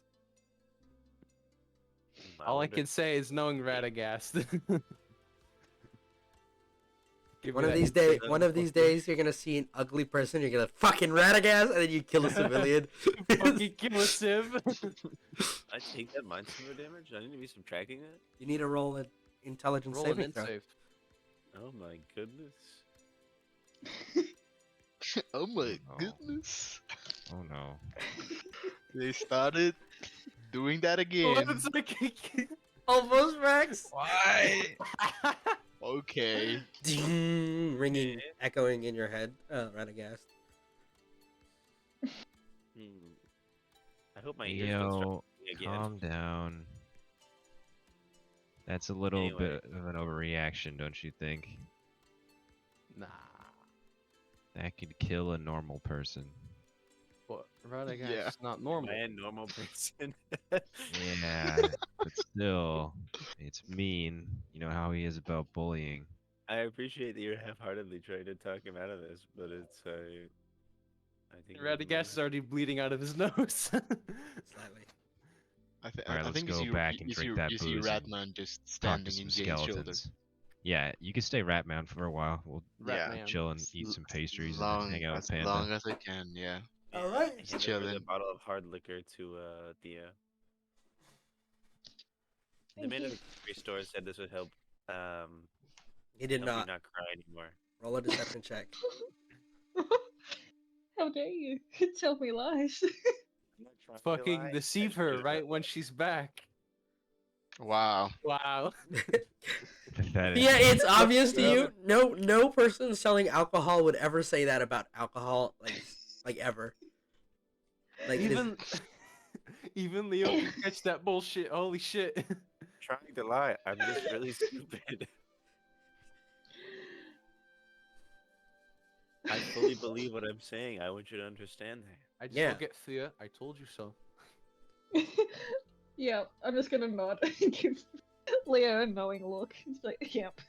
All I can say is knowing Radagast. Give me One of that these instant days, one of these days, you're gonna see an ugly person. You're gonna fucking Radagast, and then you kill a civilian. fucking kill a civ. I take that mind silver damage. I need to be subtracting that. You need to roll an intelligence Roll an saving throw. save. Oh my goodness. Oh my Oh. goodness. Oh no. They started doing that Oh, again. it's like Almost max. Why? Okay. Ding, ringing, echoing in your head. Radagast. I hope my ears don't start Leo, ringing again. calm down. That's a little Anyway. bit of an overreaction, don't you think? Nah. That could kill a normal person. But Radagast's Yeah. not normal. Am I a normal person? Yeah, but still, it's mean. You know how he is about bullying. I appreciate that you're half-heartedly trying to talk him out of this, but it's I think Radagast is already bleeding out of his nose. Slightly. Alright, I let's think you go see, back and you drink see, that you see booze and Ratman just talk to standing some in Jane's shoulder. skeletons. Yeah, you can stay Ratman for a while. We'll Yeah. Ratman. chill and eat some pastries and hang out with As Panda. long as I can, yeah. All right. I hand over the chilling. bottle of hard liquor to Thea. The Thank man at you. the grocery store said this would help. He did help me not. not cry anymore. Roll a deception check. How dare you tell me lies? I'm not trying to Fucking lie. deceive her right when she's back. Wow. Wow. Pathetic. Yeah, it's obvious to you. No person selling alcohol would ever say that about alcohol, like ever. Like it is. Even even Leo can catch that bullshit. Holy shit. Trying to lie. I'm just really stupid. I fully believe what I'm saying. I want you to understand that. I just Yeah. look at Thea. I told you so. Yeah, I'm just gonna nod and give Leo a knowing look. He's like, yep.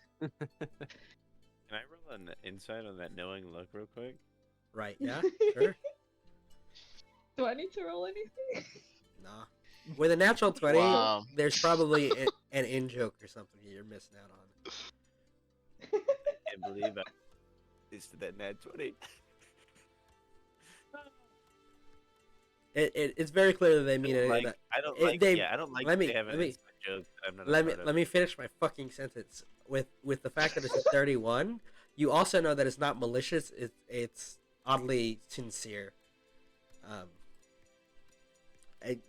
Can I roll an insight on that knowing look real quick? Right? Yeah. Sure. Do I need to roll anything? Nah. With a natural 20, Wow. there's probably an in joke or something you're missing out on. I can't believe I it's that nat 20. It's very clear that they mean it. Like, I don't like. I don't like. Let they me have an let me inside joke that I'm not a let me part of. let me finish my fucking sentence. With the fact that it's a 31, you also know that it's not malicious. It's oddly sincere.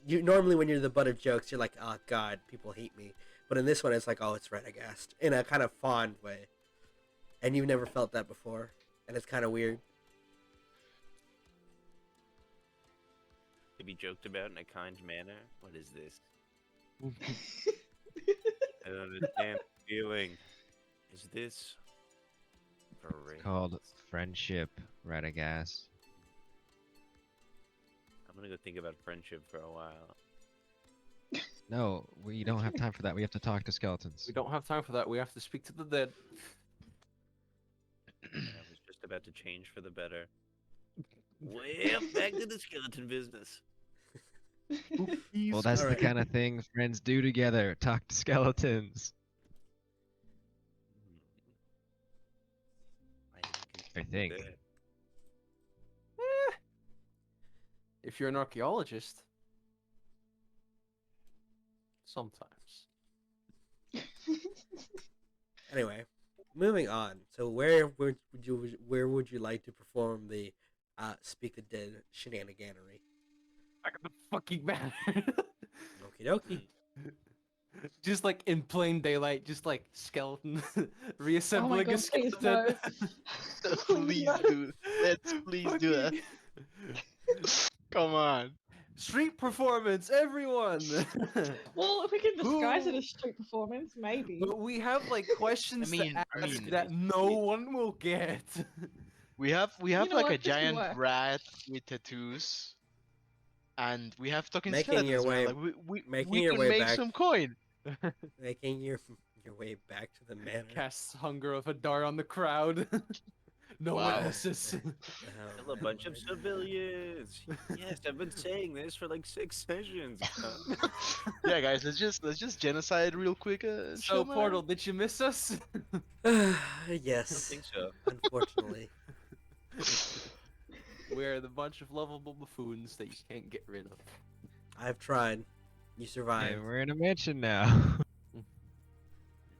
You normally when you're the butt of jokes, you're like, oh god, people hate me. But in this one, it's like, oh, it's Radagast in a kind of fond way, and you've never felt that before, and it's kind of weird. To be joked about in a kind manner. What is this? I don't understand the feeling. Is this for real? Called friendship, Radagast. I'm gonna go think about friendship for a while. No, we don't have time for that. We have to talk to skeletons. We don't have time for that. We have to speak to the dead. I was just about to change for the better. Well, back to the skeleton business. Well, that's the Alright. kind of thing friends do together. Talk to skeletons. I think. If you're an archaeologist, sometimes. Anyway, moving on. So where would you like to perform the speak the dead shenaniganery? Back in the fucking banner. Okie dokie. Just like in plain daylight, just like skeleton Oh my reassembling a god, please skeleton. no. Please do. Let's please do that. Come on. Street performance, everyone. Well, if we can disguise it Who- as street performance, maybe. But we have like questions mean- to I ask mean, that no one will get. We have You know like what? a This could giant work. rat with tattoos, and we have talking Making your skeletons. Man. way- Like making we your could way make back. some coin. Making your way back to the manor. Casts hunger of a dart on the crowd. No Wow. witnesses. Kill a bunch of civilians. Yes, I've been saying this for like 6 sessions. Yeah, guys, let's just genocide real quick. So chill, man. Portal, did you miss us? I don't Yes, think so. unfortunately. We're the bunch of lovable buffoons that you can't get rid of. I've tried. You survived. And we're in a mansion now.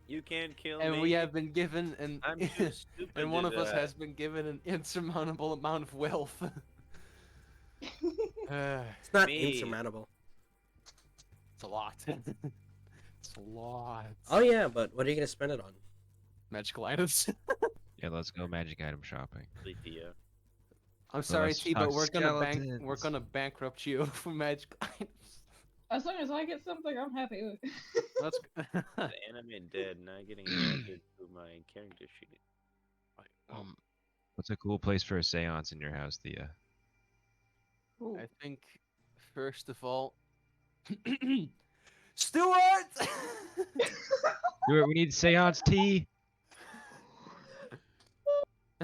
You can't kill And me. we have been given an I'm too stupid. and one to of us die. has been given an insurmountable amount of wealth. It's not Me. insurmountable. It's a lot. It's a lot. Oh yeah, but what are you gonna spend it on? Magical items. Yeah, let's go magic item shopping. Thea. I'm sorry, let's T, but talk we're skeletons. gonna bankrupt you for magical items. As long as I get something, I'm happy with it. That's The anime dead, not getting added to my character sheet. What's a cool place for a seance in your house, Thea? Ooh. I think first of all, Stuart. Stuart, we need seance tea.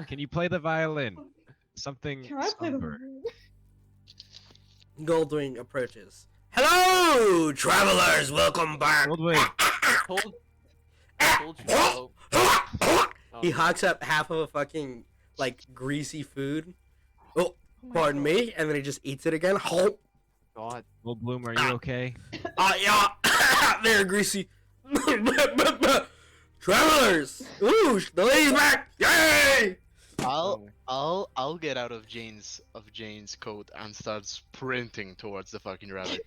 Can you play the violin? Something Can I play the somber. Goldwing approaches. Hello, travelers. Welcome back. Goldwing. told you so. He Oh, hawks up half of a fucking like greasy food. Oh, Oh my pardon God. me, and then he just eats it again. Oh, God. Goldblum, are you okay? yeah, they're greasy. Travelers, ooh, the lady's back! Yay! I'll get out of Jane's coat and start sprinting towards the fucking rabbit.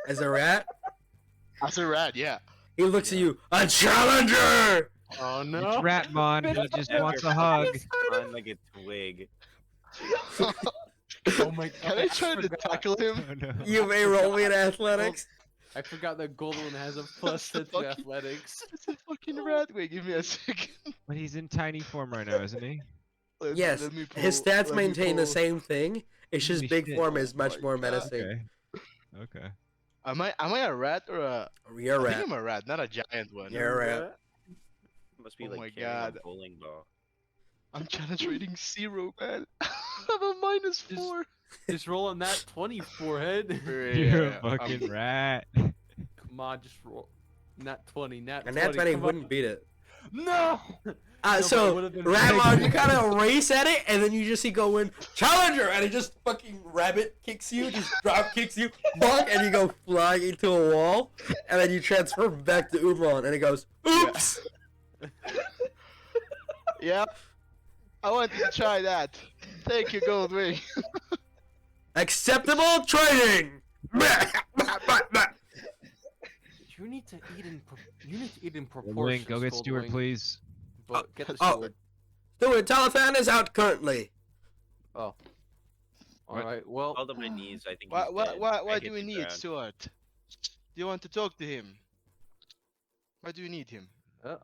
As a rat, As a rat, yeah. he looks at you. A challenger! Oh It's no. Ratmon. He just Have wants your a hug. On like a twig. Oh my God. Can I try to forgot. tackle him? Oh, no. You may roll me in athletics. I forgot that Goldwyn has a plus the 2 fucking- athletics. It's a fucking rat. Wait, give me a second. But he's in tiny form right now, isn't he? Yes, Let me his pull- stats let me maintain the pull- same thing. It's just Holy big shit. form is Oh much my more God. menacing. Okay. Okay. Am I a rat or a? You're a I rat. think I'm a rat, not a giant one. You're a rat. Must be Oh like my carrying God. a bowling ball. I'm challenge rating 0, man. I'm a -4. Just rolling that 20 forehead. You're a Yeah, fucking rat. Come on, just roll. Nat 20, nat And 20. that 20 come wouldn't on. beat it. No! So, would've been Ramon, you big. kind of race at it, and then you just see go in, Challenger! And he just fucking rabbit kicks you, just drop kicks you, bonk, and you go flying into a wall, and then you transfer back to Umon, and he goes, oops! Yeah. I wanted to try that. Thank you, Goldwing. Acceptable training! You need to eat in Wing, proportions. go get Stuart, Goldwing. please. But get the Oh. sword. Stuart, Talathan is out currently. Oh. What? Alright, well. Fall to my knees. I think. What he's what dead. what I what hit do we the need, ground. Stuart? Do you want to talk to him? Why do you need him?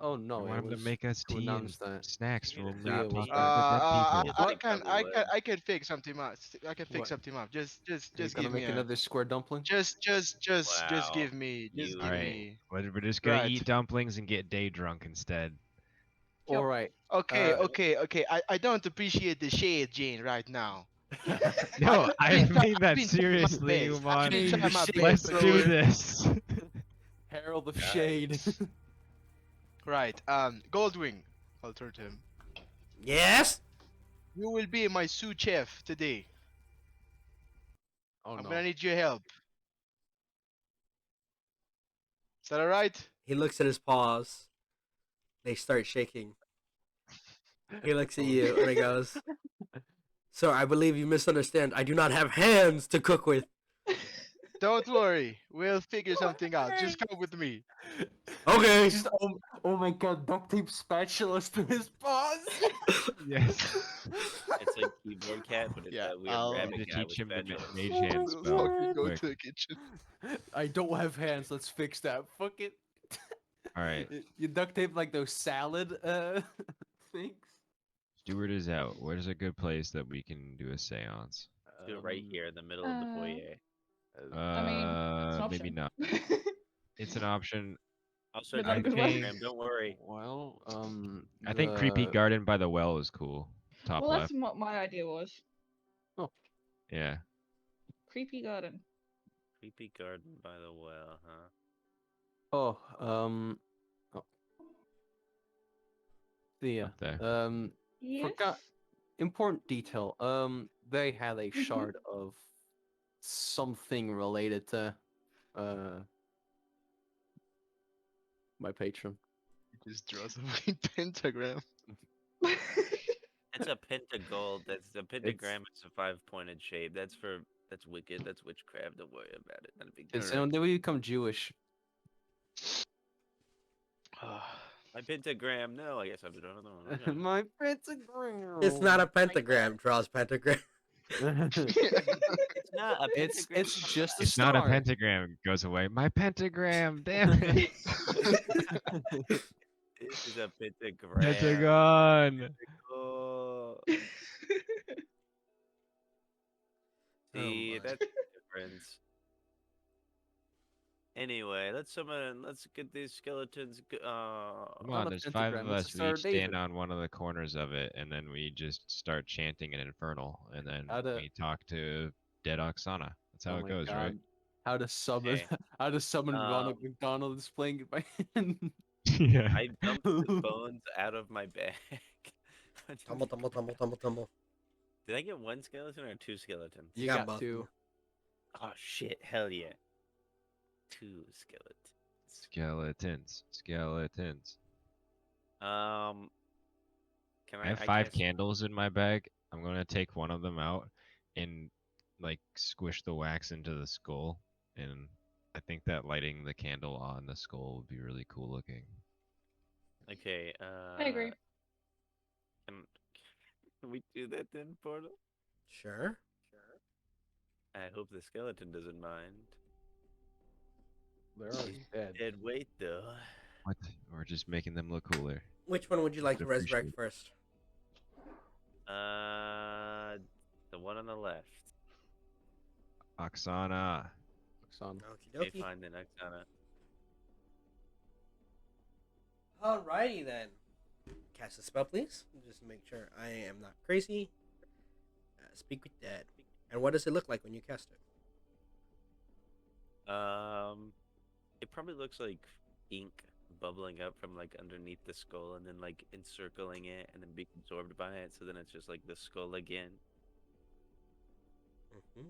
Oh no, I want it him to was make us to tea and announce that. snacks for Yeah, when we Thea talk was to gonna- the dead people. Yes, I they can probably would. I can fix something up. I can fix What? something up. Just You just gonna give make me a another square dumpling? just Wow. give me just You- give Alright. me. We're just gonna Right. eat dumplings and get day drunk instead. Yep. Alright. Okay, Uh, okay. I don't appreciate the shade, Jane, right now. No, I been try- mean that been trying my seriously, best. Umon. I've been Shade, trying my shade, best, Let's thrower. do Lord. this. Herald of Nice. Shade. Right. Goldwing. I'll turn to him. Yes? You will be my sous chef today. Oh I'm no. gonna need your help. Is that alright? He looks at his paws. They start shaking. He looks at you, and he goes, Sir, I believe you misunderstand. I do not have hands to cook with. Don't worry. We'll figure something out. Just come with me. Okay. Just oh my god, duct tape spatulas to his paws. Yes. It's like keyboard cat, but it's Yeah, that weird I'll- I rabbit need to guy teach with him the spatulas. mage hand We'll spell. fucking go quick. to the kitchen. I don't have hands. Let's fix that. Fuck it. Alright. You duct tape like those salad things. Stuart is out. Where's a good place that we can do a seance? Do it right here in the middle of the foyer. I mean, it's an Maybe option. not. It's an option. I'll start But not doing a the good way. program. Don't worry. Well, I think Creepy Garden by the Well is cool. Top Well, left. that's what my idea was. Yeah. Creepy garden. Creepy garden by the well, huh? Oh, Thea. Up there. Yes. Forgot important detail. They had a shard of something related to my patron. He just draws a fucking pentagram. It's a pentagold. That's a pentagram. It's a 5-pointed shape. That's wicked. That's witchcraft. Don't worry about it. Not a big deal. And then we become Jewish. My pentagram. No, I guess I have to draw another one. Okay. My pentagram. It's not a pentagram. Draws pentagram. It's not a It's pentagram. just a It's star. not a pentagram. Goes away. My pentagram. Damn it. This is a pentagram. Pentagon. Oh. See, my. that's the difference. Anyway, let's get these skeletons. Come not on, a there's 5 pentagram, of it's us. a We Star each of stand David. on one of the corners of it, and then we just start chanting an infernal, and then How to- we talk to dead Oksana. That's how Oh it my goes, right? God. How to summon? Okay. How to summon Ronald Um, McDonald is playing it by hand. Yeah. I dumped the bones out of my bag. Tumble, tumble, tumble, tumble, tumble. Did I get one skeleton or 2 skeletons? You got got both. two. Oh shit! Hell yeah! 2 skeletons. Skeletons. Can I have 5 guess- candles in my bag. I'm gonna take one of them out and like squish the wax into the skull, and I think that lighting the candle on the skull would be really cool looking. Okay. I agree. Can we do that then, Portal? Sure. I hope the skeleton doesn't mind. They're already dead. Dead weight though. What? We're just making them look cooler. Which one would you like to resurrect Appreciate first? The one on the left. Oksana. Son. Okie Okay, dokie. fine then, Oksana. Alrighty then. cast a spell, please. Just to make sure I am not crazy. Speak with dead. And what does it look like when you cast it? It probably looks like ink bubbling up from like underneath the skull and then like encircling it and then being absorbed by it. So then it's just like the skull again. Mm-hmm.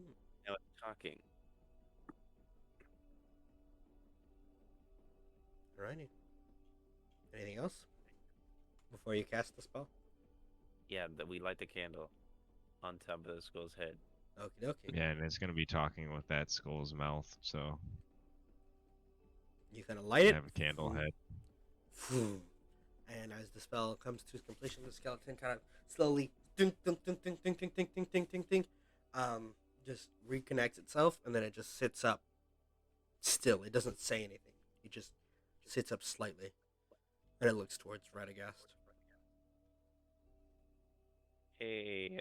Now it's talking. Alrighty. Anything else before you cast the spell? Yeah, that we light the candle on top of the skull's head. Okie dokie. Yeah, and it's gonna be talking with that skull's mouth, so You kind of light it. have a candle head. And as the spell comes to completion, the skeleton kind of slowly ding, ding, ding, ding, ding, ding, ding, ding, ding, ding, ding, just reconnects itself, and then it just sits up still. It doesn't say anything. It just sits up slightly, and it looks towards Radagast. Hey,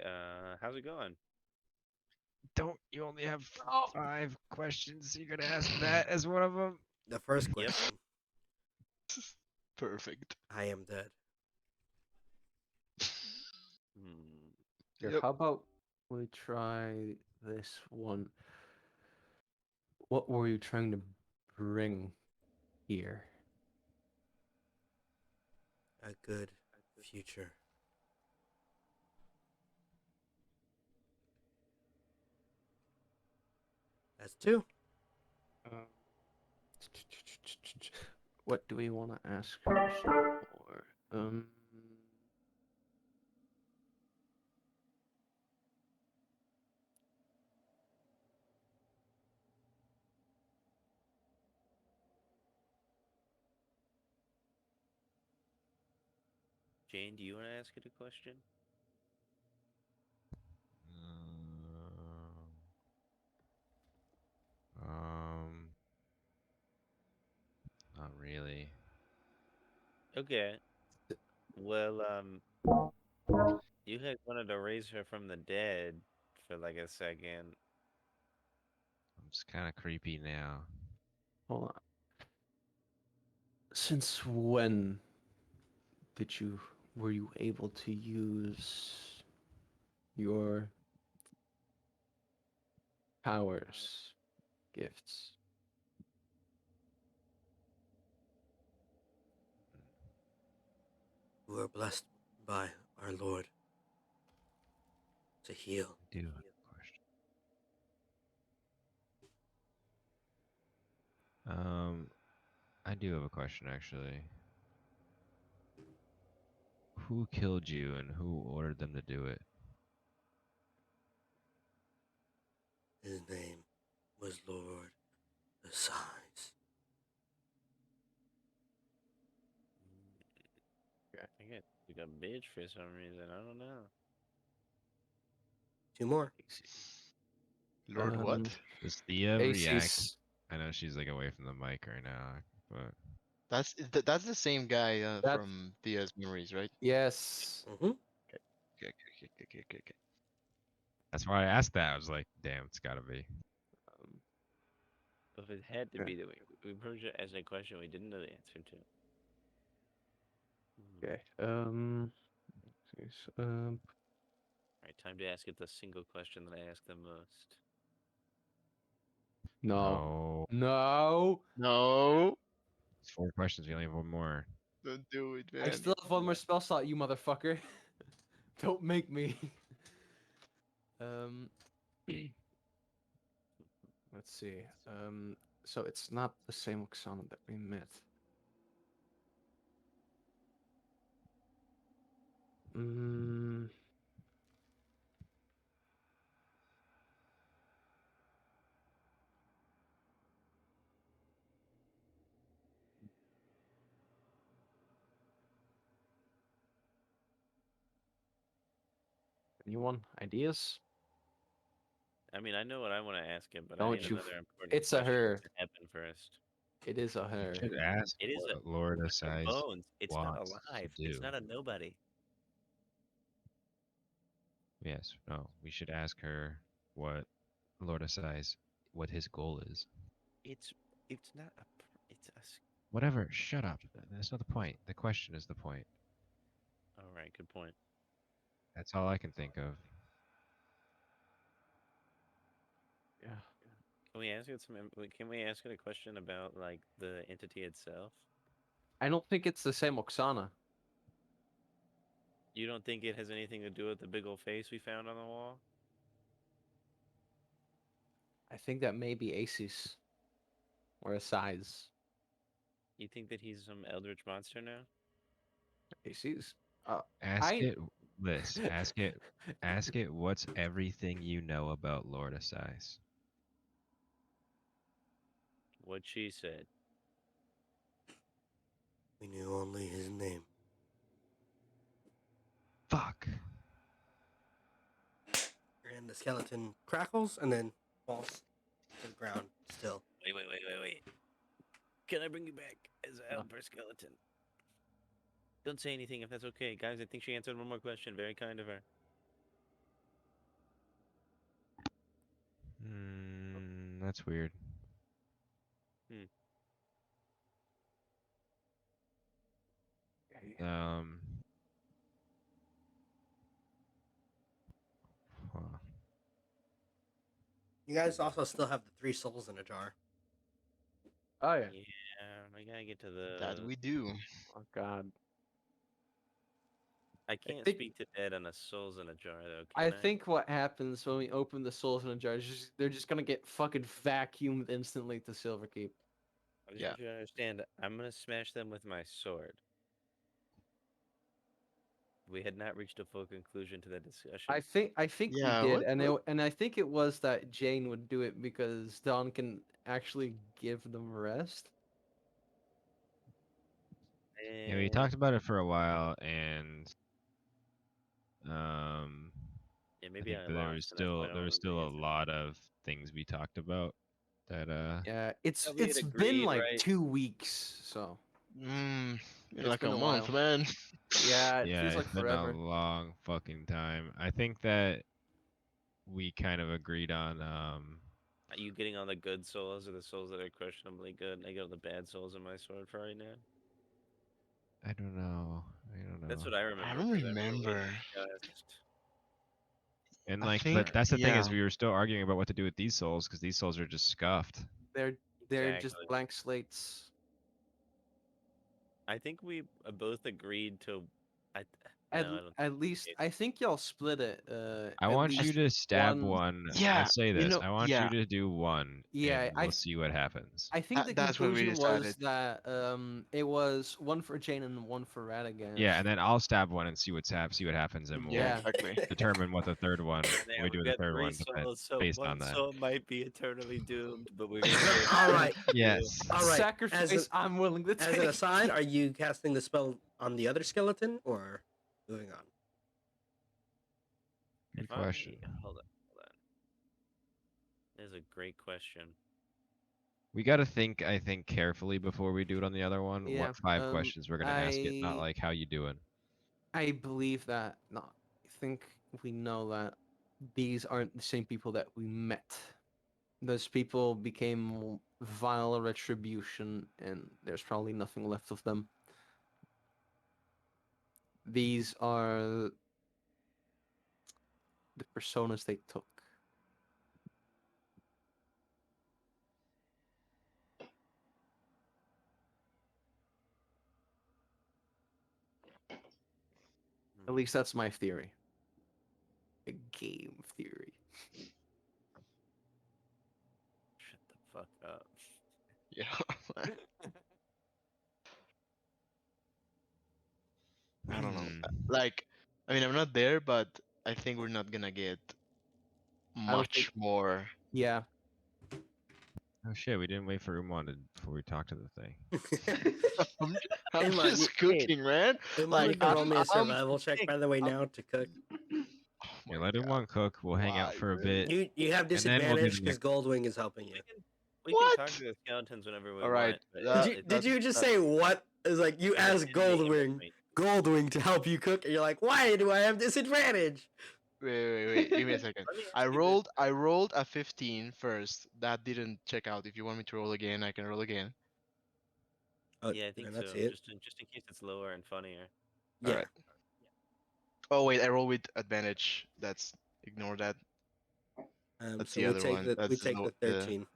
how's it going? Don't you only have 5 questions? You're gonna ask that as one of them? The first Yep. question. Perfect. I am dead. Here, Yep. how about we try this one? What were you trying to bring here? A good future. That's 2. What do we want to ask her for? Jane, do you want to ask it a question? Not really. Okay. Well, you had wanted to raise her from the dead for like a second. It's kind of creepy now. Hold on. Since when were you able to use your powers, gifts? We are blessed by our Lord to heal. I do have a question. I do have a question actually. Who killed you and who ordered them to do it? His name was Lord the Size. I think I took a bitch for some reason. I don't know. 2 more. Lord, what? Does Thea react? AC's I know she's like away from the mic right now, but That's the same guy That's- from Thia's memories, right? yes. Mm-hmm. Okay. that's why I asked that. I was like, damn, it's gotta be. If it had to Okay. be that we approached it as a question we didn't know the answer to. Okay. Alright, time to ask it the single question that I ask the most. No. No. No. No, It's 4 questions. We only have one more. don't do it, man. I still have one more spell slot, you motherfucker. Don't make me. Let's see. So it's not the same Oksana that we met. Anyone? Ideas? I mean, I know what I want to ask it, but I Don't need you another important it's a question her. to happen first. It is a her. Should ask It is what Lord a Asai's bones. It's not wants alive. to It's do. not a nobody. Yes. No. We should ask her what Lord Asai's what his goal is. It's not a. It's a. Whatever. Shut up. That's not the point. The question is the point. All right, good point. That's all I can think of. Yeah. Can we ask it some? Can we ask it a question about like the entity itself? I don't think it's the same Oksana. You don't think it has anything to do with the big old face we found on the wall? I think that may be Aces. Or a size. You think that he's some eldritch monster now? Aces. Ask I it, Liz. Ask it. Ask it. What's everything you know about Lord Assize? What she said. We knew only his name. Fuck. And the skeleton crackles and then falls to the ground still. Wait. Can I bring you back as a helper skeleton? Don't say anything if that's okay. Guys, I think she answered one more question. Very kind of her. That's weird. Um. Huh. You guys also still have the 3 souls in a jar. Oh yeah. Yeah, I gotta get to the. That we do. Oh god. I can't think- speak to dead on a souls in a jar though. I Can I think what happens when we open the souls in a jar is they're just gonna get fucking vacuumed instantly to Silverkeep. I just Yeah. want you to understand. I'm gonna smash them with my sword. We had not reached a full conclusion to that discussion. I think Yeah, we did, what- and what- and I think it was that Jane would do it because Dawn can actually give them rest. Yeah, we talked about it for a while, and Yeah, I maybe think I that there was lost, and that's why I still don't remember the a answer. lot of things we talked about that Yeah, it's Yeah, we had been agreed, like right? 2 weeks, so been it's like been a a month, while. man. Yeah, it yeah, feels it's like been forever. a long fucking time. I think that we kind of agreed on Are you getting all the good souls or the souls that are questionably good? And I get all the bad souls in my sword for right now. I don't know. That's what I remember. I don't 'Cause remember we remember. discussed- And I like, think, but that's the thing is yeah. we were still arguing about what to do with these souls because these souls are just scuffed. They're just Exactly. blank slates. I think we both agreed to. I At, no, I don't. at least I think y'all split it. I At want you least to stab one. one. Yeah, I'll say you this. know, I want yeah. you to do one, Yeah, and we'll see what happens. I think the That's what we conclusion was decided. that it was one for Jane and one for Radagast. Yeah, and then I'll stab one and see what happens, and we'll Yeah, exactly. determine what the third one. Now We do we've the got third 3 one souls, so based one on that. soul might be eternally doomed, but we're gonna. All right. Yes. All right. Sacrifice I'm willing to take. As an aside, are you casting the spell on the other skeleton or moving on? Good If I- question. Hold on. That is a great question. We got to think, I think, carefully before we do it on the other one. Yeah, What 5 questions we're gonna ask it, not I- like how you doing. I believe that. No, I think we know that these aren't the same people that we met. Those people became vile retribution, and there's probably nothing left of them. These are the personas they took. At least that's my theory. A game theory. Shut the fuck up. Yeah. I don't know. Like, I mean, I'm not there, but I think we're not gonna get I don't think- much more. Yeah. Oh shit, we didn't wait for Umon before we talked to the thing. I'm Umon, just you- cooking, man. Umon, Like, you can roll me a I'm- survival check, by the way, now to cook. Oh Yeah, my let God. Umon cook. We'll hang out Why, for a man? bit. You have And then we'll do disadvantage the because next- Goldwing is helping you. We What? can talk to the skeletons whenever we All right, want. that- Did you just say what? It's like you asked Goldwing to help you cook, and you're like, why do I have disadvantage? Wait. Give me a second. Let me ask I you this. rolled a 15 first. That didn't check out. If you want me to roll again, I can roll again. Oh, Yeah, I think did so. not see it? Just in case it's lower and funnier. Yeah. Alright. Oh wait, I roll with advantage. That's ignore that. That's So the we other take one. the That's the 13.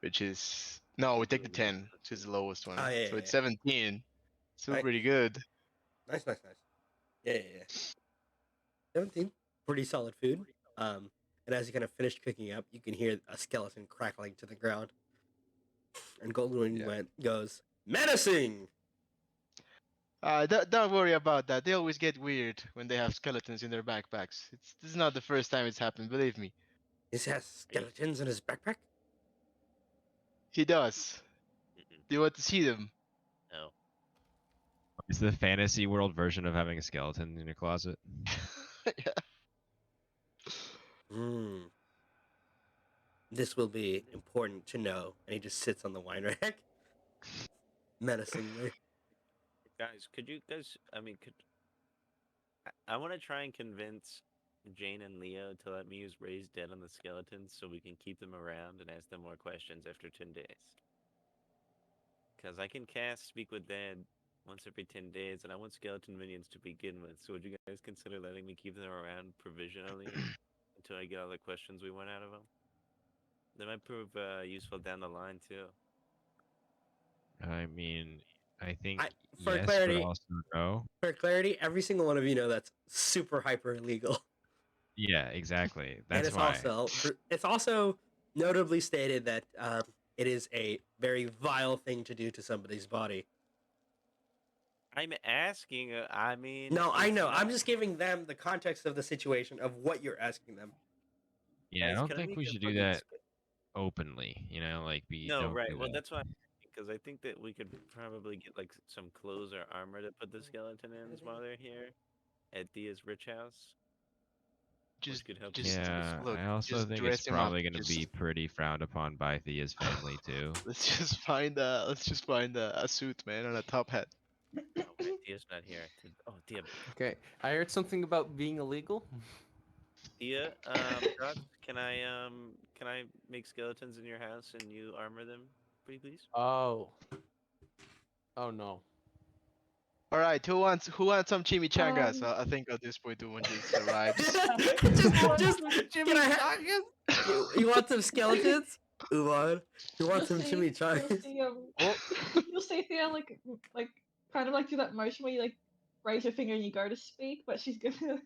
which is no, we take the 10, which is the lowest one. Oh yeah, So yeah, it's yeah. 17. Still Right. pretty good. Nice. Yeah, yeah, yeah. 17. Pretty solid food. And as you kind of finish cooking up, you can hear a skeleton crackling to the ground. And Golden Yeah. goes, menacing! Don't worry about that. They always get weird when they have skeletons in their backpacks. This is not the first time it's happened, believe me. He has skeletons in his backpack? He does. Mm-mm. Do you want to see them? No. It's the fantasy world version of having a skeleton in your closet. Yeah. Hmm. This will be important to know. And he just sits on the wine rack. Menacingly. Guys, could you guys? I mean, could I want to try and convince Jane and Leo to let me use Raise Dead on the skeletons so we can keep them around and ask them more questions after 10 days. Because I can cast Speak with Dead once every 10 days, and I want skeleton minions to begin with. So would you guys consider letting me keep them around provisionally until I get all the questions we want out of them? They might prove useful down the line too. I mean, I think For yes, clarity- but also no. For clarity, every single one of you know that's super hyper illegal. Yeah, exactly. And That's it's why. it's also notably stated that it is a very vile thing to do to somebody's body. I'm asking. I mean. No, I it's know. not- I'm just giving them the context of the situation of what you're asking them. Yeah, I Guys, don't can think make we a should do fucking that sk- openly. Like we No, don't right. do Well, that. that's why. Because I think that we could probably get like some clothes or armor to put the skeleton in while they're here at Thia's rich house. Just, could help just Yeah, look. I also Just think it's dress him up. probably going to Just be pretty frowned upon by Thea's family too. let's just find a suit, man, and a top hat. Oh, right. Thia's not here. Oh, Thia. Okay, I heard something about being illegal. Thia, Dots, can I make skeletons in your house and you armor them, pretty please? Oh. Oh no. All right, who wants some chimichangas? I think at this point Umon just arrives. Can I you want some skeletons? Umon, you want some chimichangas? You'll see Thea like kind of like do that motion where you like raise your finger and you go to speak, but she's gonna.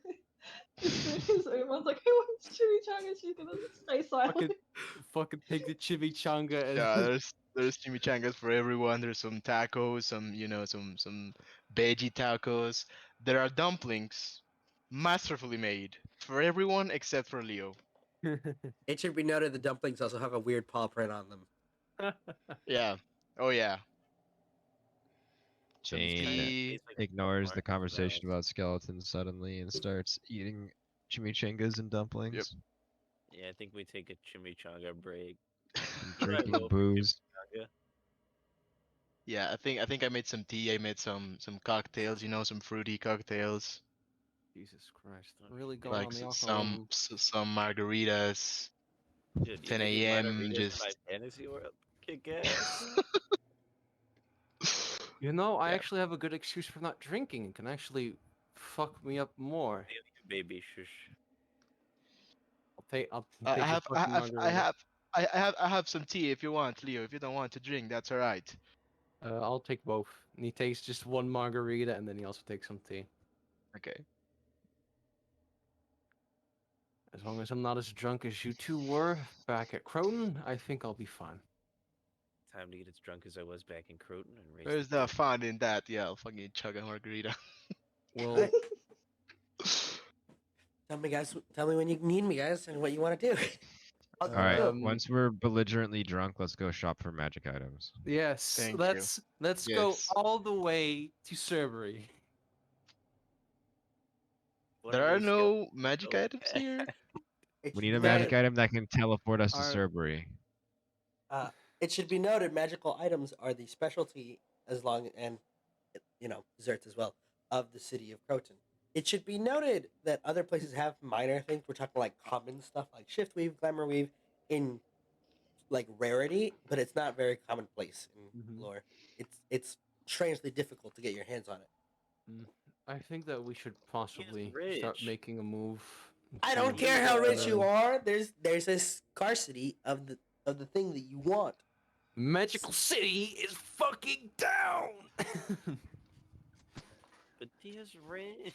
As soon as Umon's like, "Who wants chimichangas?" She's gonna stay silent. Fucking take the chimichanga and Yeah, there's chimichangas for everyone. There's some tacos, some veggie tacos. There are dumplings, masterfully made for everyone except for Leo. It should be noted the dumplings also have a weird paw print on them. Yeah. Oh yeah. Some Jane tea. Tastes like ignores Mark the conversation Bell's. about skeletons suddenly and starts eating chimichangas and dumplings, Yeah, I think we take a chimichanga break. and Try drinking roll for booze. chimichanga. Yeah, I think I made some tea. I made some cocktails. Some fruity cocktails. Jesus Christ, really going Like on the some alcoholism. some margaritas. Dude, you 10 thinking a.m. margaritas in Just my fantasy world? Kick ass. You know, I Yeah. actually have a good excuse for not drinking. It can actually fuck me up more. Baby shush. I'll I take your have fucking margarita. I have some tea if you want, Leo. If you don't want to drink, that's all right. I'll take both. And he takes just one margarita, and then he also takes some tea. Okay. As long as I'm not as drunk as you two were back at Croton, I think I'll be fine. Time to get as drunk as I was back in Croton and race. Where's the fun in that? Yeah, I'll fucking chug a margarita. Well, Tell me when you need me, guys, and what you want to do. All right, Um, once we're belligerently drunk, let's go shop for magic items. yes, Thank you. let's go Yes. all the way to Cerberus. There are no magic Oh, items here. It We should need a be magic noted- item that can teleport us to Are- Cerberus. It should be noted magical items are the specialty and desserts as well of the city of Croton. It should be noted that other places have minor things. We're talking like common stuff like shift weave, glamour weave in like rarity, but it's not very commonplace in Mhm. lore. It's strangely difficult to get your hands on it. I think that we should possibly start rich. making a move. I don't to, care how rich you uh, are. There's a scarcity of the thing that you want. Magical City is fucking down. But Thia's rich.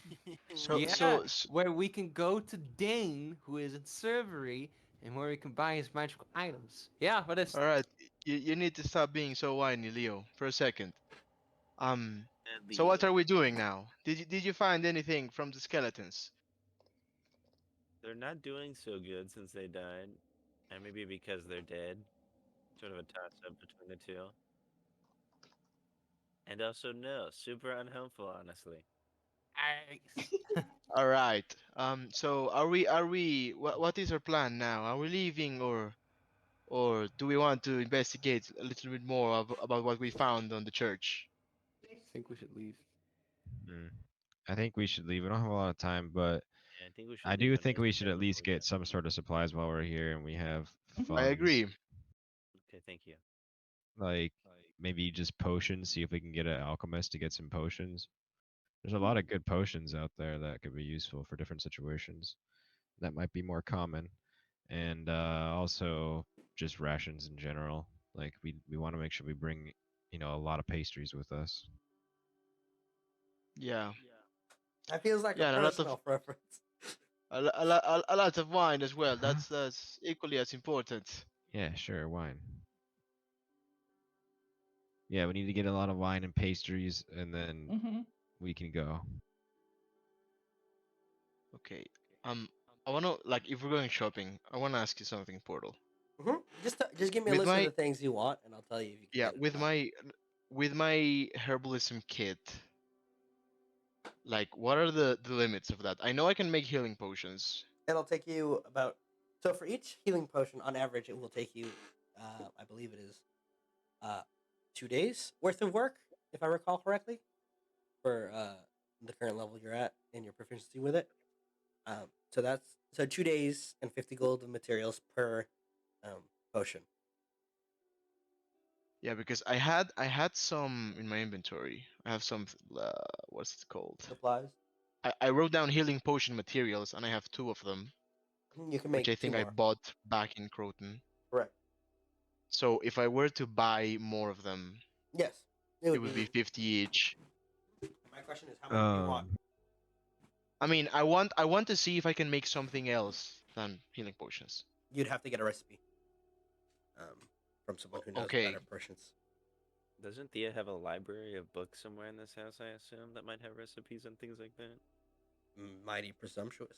So Yeah, so, so where we can go to Dane, who is in Servery, and where we can buy his magical items. Yeah, but it's all right, you need to stop being so whiny, Leo, for a second. Um, so what Leo. are we doing now? Did you find anything from the skeletons? They're not doing so good since they died. And maybe because they're dead. Sort of a toss up between the two. And also, no, super unhelpful, honestly. ice. All right. So are we what is our plan now? Are we leaving, or do we want to investigate a little bit more about what we found on the church? I think we should leave. Mm. I think we should leave. We don't have a lot of time, but Yeah, I think we should I leave do and think we should investigate at least before we get go. some sort of supplies while we're here and we have I funds. agree. Okay, thank you. Like maybe just potions, see if we can get an alchemist to get some potions. There's a lot of good potions out there that could be useful for different situations. That might be more common. And also just rations in general. Like we want to make sure we bring, a lot of pastries with us. Yeah. That feels like a Yeah, and personal preference. a lot of wine as well. That's equally as important. Yeah, sure, wine. Yeah, we need to get a lot of wine and pastries and then Mm-hmm. we can go. Okay. Um, I wanna like if we're going shopping, I wanna ask you something, Portal. Just give me a With list of my the things you want, and I'll tell you if you can yeah, get it or not. with my herbalism kit, like what are the limits of that? I know I can make healing potions. It'll take you about so for each healing potion, on average, it will take you, I believe it is, uh, 2 days worth of work, if I recall correctly, for the current level you're at and your proficiency with it. So 2 days and 50 gold of materials per potion. Yeah, because I had some in my inventory. I have some what's it called? Supplies. I wrote down healing potion materials and I have two of them, You can which make I two think I more. bought back in Croton. Correct. So if I were to buy more of them, Yes, it it would would be be. 50 each. My question is, how many do you want? I mean, I want to see if I can make something else than healing potions. You'd have to get a recipe from someone who knows Okay. better potions. Doesn't Thea have a library of books somewhere in this house, I assume, that might have recipes and things like that? Mighty presumptuous.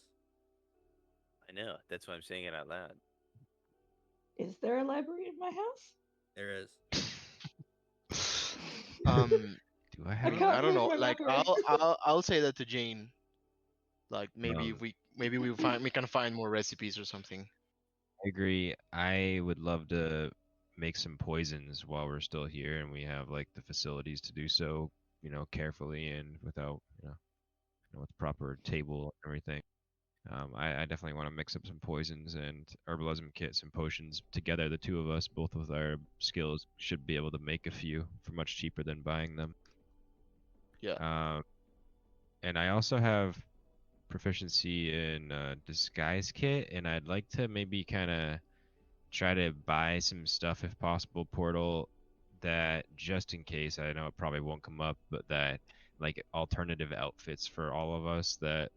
I know, that's why I'm saying it out loud. Is there a library in my house? There is. Do I I have? can't I don't move know. my Like memory. I'll say that to Jane. Like maybe Um, we can find more recipes or something. I agree. I would love to make some poisons while we're still here and we have like the facilities to do so, carefully and without, with proper table and everything. I definitely want to mix up some poisons and herbalism kits and potions together. The two of us, both with our skills, should be able to make a few for much cheaper than buying them. Yeah. And I also have proficiency in disguise kit, and I'd like to maybe kind of try to buy some stuff if possible, Portal, that just in case, I know it probably won't come up, but that like alternative outfits for all of us that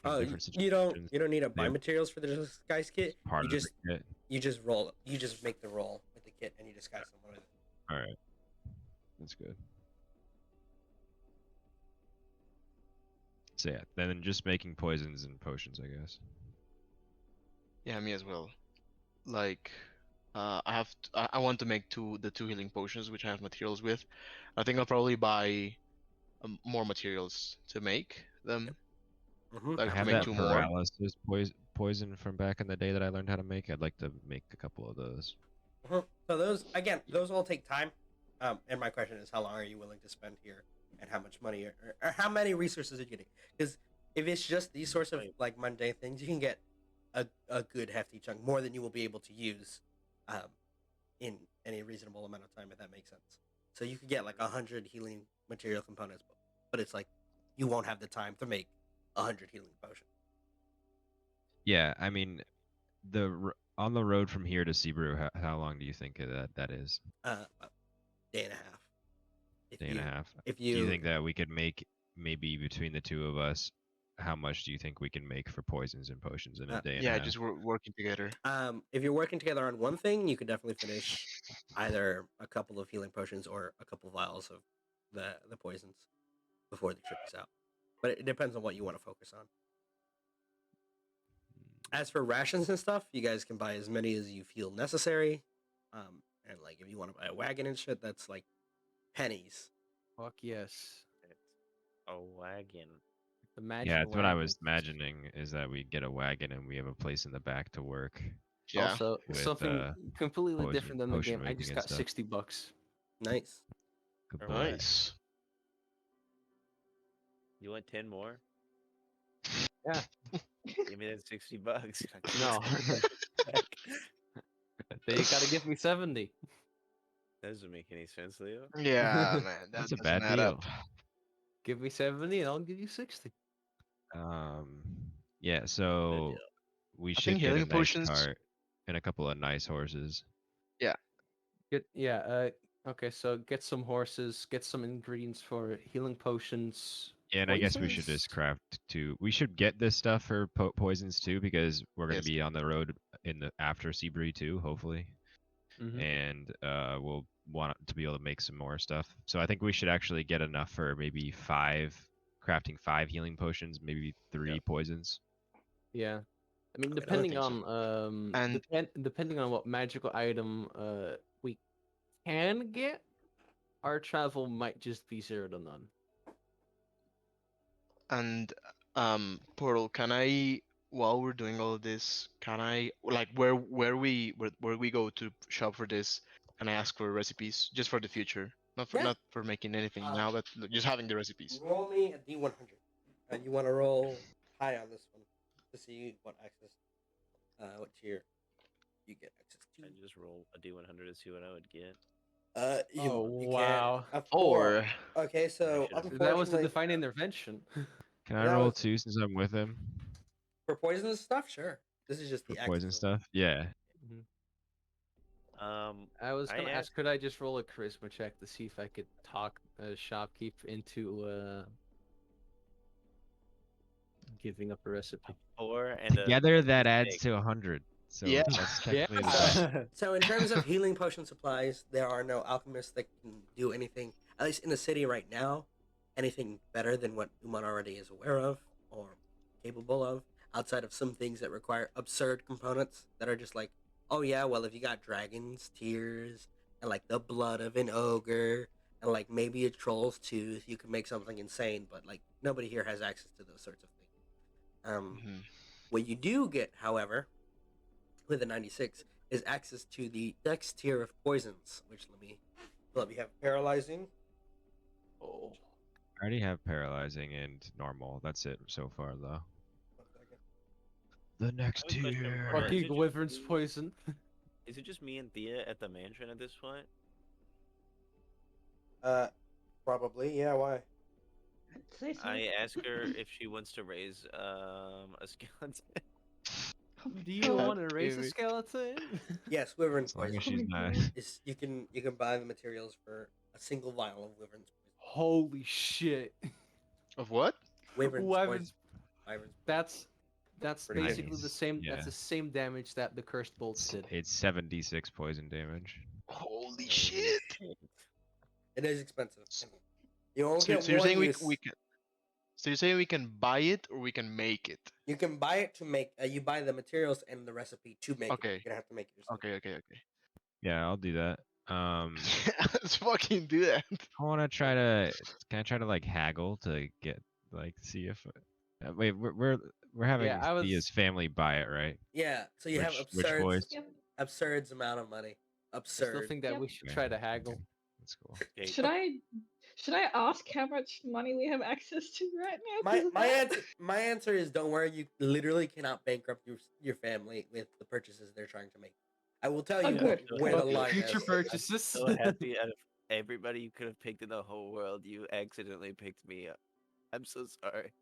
in Oh, different you don't situations. you don't need to they buy materials for the disguise kit. part You of just the kit. you just roll. You just make the roll with the kit and you disguise someone with it. All right, that's good. So yeah, then just making poisons and potions, I guess. Yeah, me as well. Like I want to make the two healing potions which I have materials with. I think I'll probably buy more materials to make them. Mm-hmm. I Like to have make that two more. paralysis poison from back in the day that I learned how to make. I'd like to make a couple of those. So those all take time. And my question is, how long are you willing to spend here, and how much money or how many resources are you getting? Because if it's just these sorts of like mundane things, you can get a good hefty chunk, more than you will be able to use, in any reasonable amount of time, if that makes sense. So you could get like 100 healing material components, but it's like you won't have the time to make 100 healing potions. Yeah, I mean, on the road from here to Sebrew, how long do you think that is? About a day and a half. Day and a half. If Do you think that we could make, maybe between the two of us, how much do you think we can make for poisons and potions in a day and a Yeah, half? just working together. If you're working together on one thing, you could definitely finish either a couple of healing potions or a couple vials of the poisons before the trip is out. But it depends on what you want to focus on. As for rations and stuff, you guys can buy as many as you feel necessary. And like if you want to buy a wagon and shit, that's like pennies. Fuck yes. A wagon. The magic. Yeah, that's what I was imagining, is that we get a wagon and we have a place in the back to work. Yeah. Also, with, something completely potion- different than the potion game. I making just and got stuff. $60. Nice. Good Or boy. what? Nice. You want 10 more? Yeah. Give me that $60. No. Then you gotta give me 70. That doesn't make any sense, Leo. Yeah, man. That That's a doesn't bad add deal. up. Give me 70 and I'll give you 60. Yeah, Good so deal. we I should think get a healing nice potions- cart and a couple of nice horses. Okay, so get some horses, get some ingredients for healing potions. Yeah, and I guess we should just poisons. craft two. We should get this stuff for poisons too, because we're going to Yes. be on the road in the after Seabury too, hopefully, Mhm. and we'll want to be able to make some more stuff. So I think we should actually get enough for maybe crafting 5 healing potions, maybe 3 poisons. Yeah. I mean, Okay, depending I think on And- depending on what magical item we can get, our travel might just be 0 to none. And Portal, can I, while we're doing all of this, can I, like, where we go to shop for this, can I ask for recipes just for the future, Yeah. not for making anything now, but just having the recipes. Roll me a D100. You want to roll high on this one to see what tier you get access to. I just roll a D100 to see what I would get. You wow. can, a 4. 4. Okay, so That was That was the unfortunately, divine intervention. Can I That roll was- 2 since I'm with him for poisonous stuff, sure. This is just for the poison access. stuff? Yeah. I was I gonna ask, asked- could I just roll a charisma check to see if I could talk shopkeep into giving up a recipe? 4 and a Together that adds mistake. to 100. So Yeah. that's technically the best. So in terms of healing potion supplies, there are no alchemists that can do anything, at least in the city right now, anything better than what Umon already is aware of or capable of, outside of some things that require absurd components that are just like, oh yeah, well if you got dragons, tears, and like the blood of an ogre, and like maybe a troll's tooth, you can make something insane, but like nobody here has access to those sorts of things. Mhm. What you do get, however, with a 96 is access to the next tier of poisons, which let me have paralyzing. Oh. I already have paralyzing and normal. That's it so far, though. 1 second. The next I have a question tier. for you. Fucking Is it just wyvern's me- poison. Is it just me and Thea at the mansion at this point? Probably, yeah. Why? Say so. I ask her if she wants to raise a skeleton. Oh my Do you God. want to raise a David. skeleton? Yes, wyvern As long poison. as she's Oh my not. God. Is you can buy the materials for a single vial of wyvern's poison. Holy shit. Of what? Wyvern's Wyvern's- poison. Wyvern's That's Pretty good. basically the same. Yeah. That's the same damage that the cursed bolts did. It's 76 poison damage. Holy shit! It is expensive. You only So, get so you're one saying use. we can? So you're saying we can buy it or we can make it? You can buy it to make. You buy the materials and the recipe to make it. Okay. You're gonna have to make it yourself. Okay. Yeah, I'll do that. Let's fucking do that. I want to try to. Can I try to like haggle to get like see if? Wait, we're having Yeah, I was- Thea's family buy it, right? Yeah. So you have Which absurd, boys? Yep. absurd amount of money. I still Absurd. think that Yep. we should Okay, try to okay, haggle. That's cool. Okay, Should I ask how much money we have access to right now? 'cause of My that? my answer is don't worry. You literally cannot bankrupt your family with the purchases they're trying to make. I will tell Oh, you good. where the Okay. line Future is. purchases. so happy out of everybody you could have picked in the whole world, you accidentally picked me up. I'm so sorry.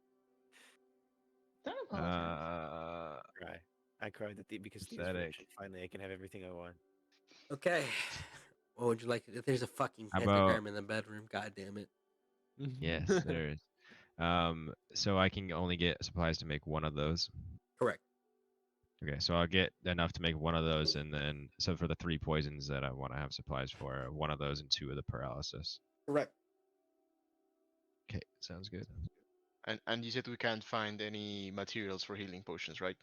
Don't apologize. Cry. I cried at the because Thea's Pathetic. rich and finally I can have everything I want. Okay. What would you like? There's a fucking How pentagram about- in the bedroom. God damn it. Yes, there is. So I can only get supplies to make one of those. Correct. Okay, so I'll get enough to make one of those, and then so for the 3 poisons that I want to have supplies for, one of those and 2 of the paralysis. Correct. Okay, sounds good. And you said we can't find any materials for healing potions, right?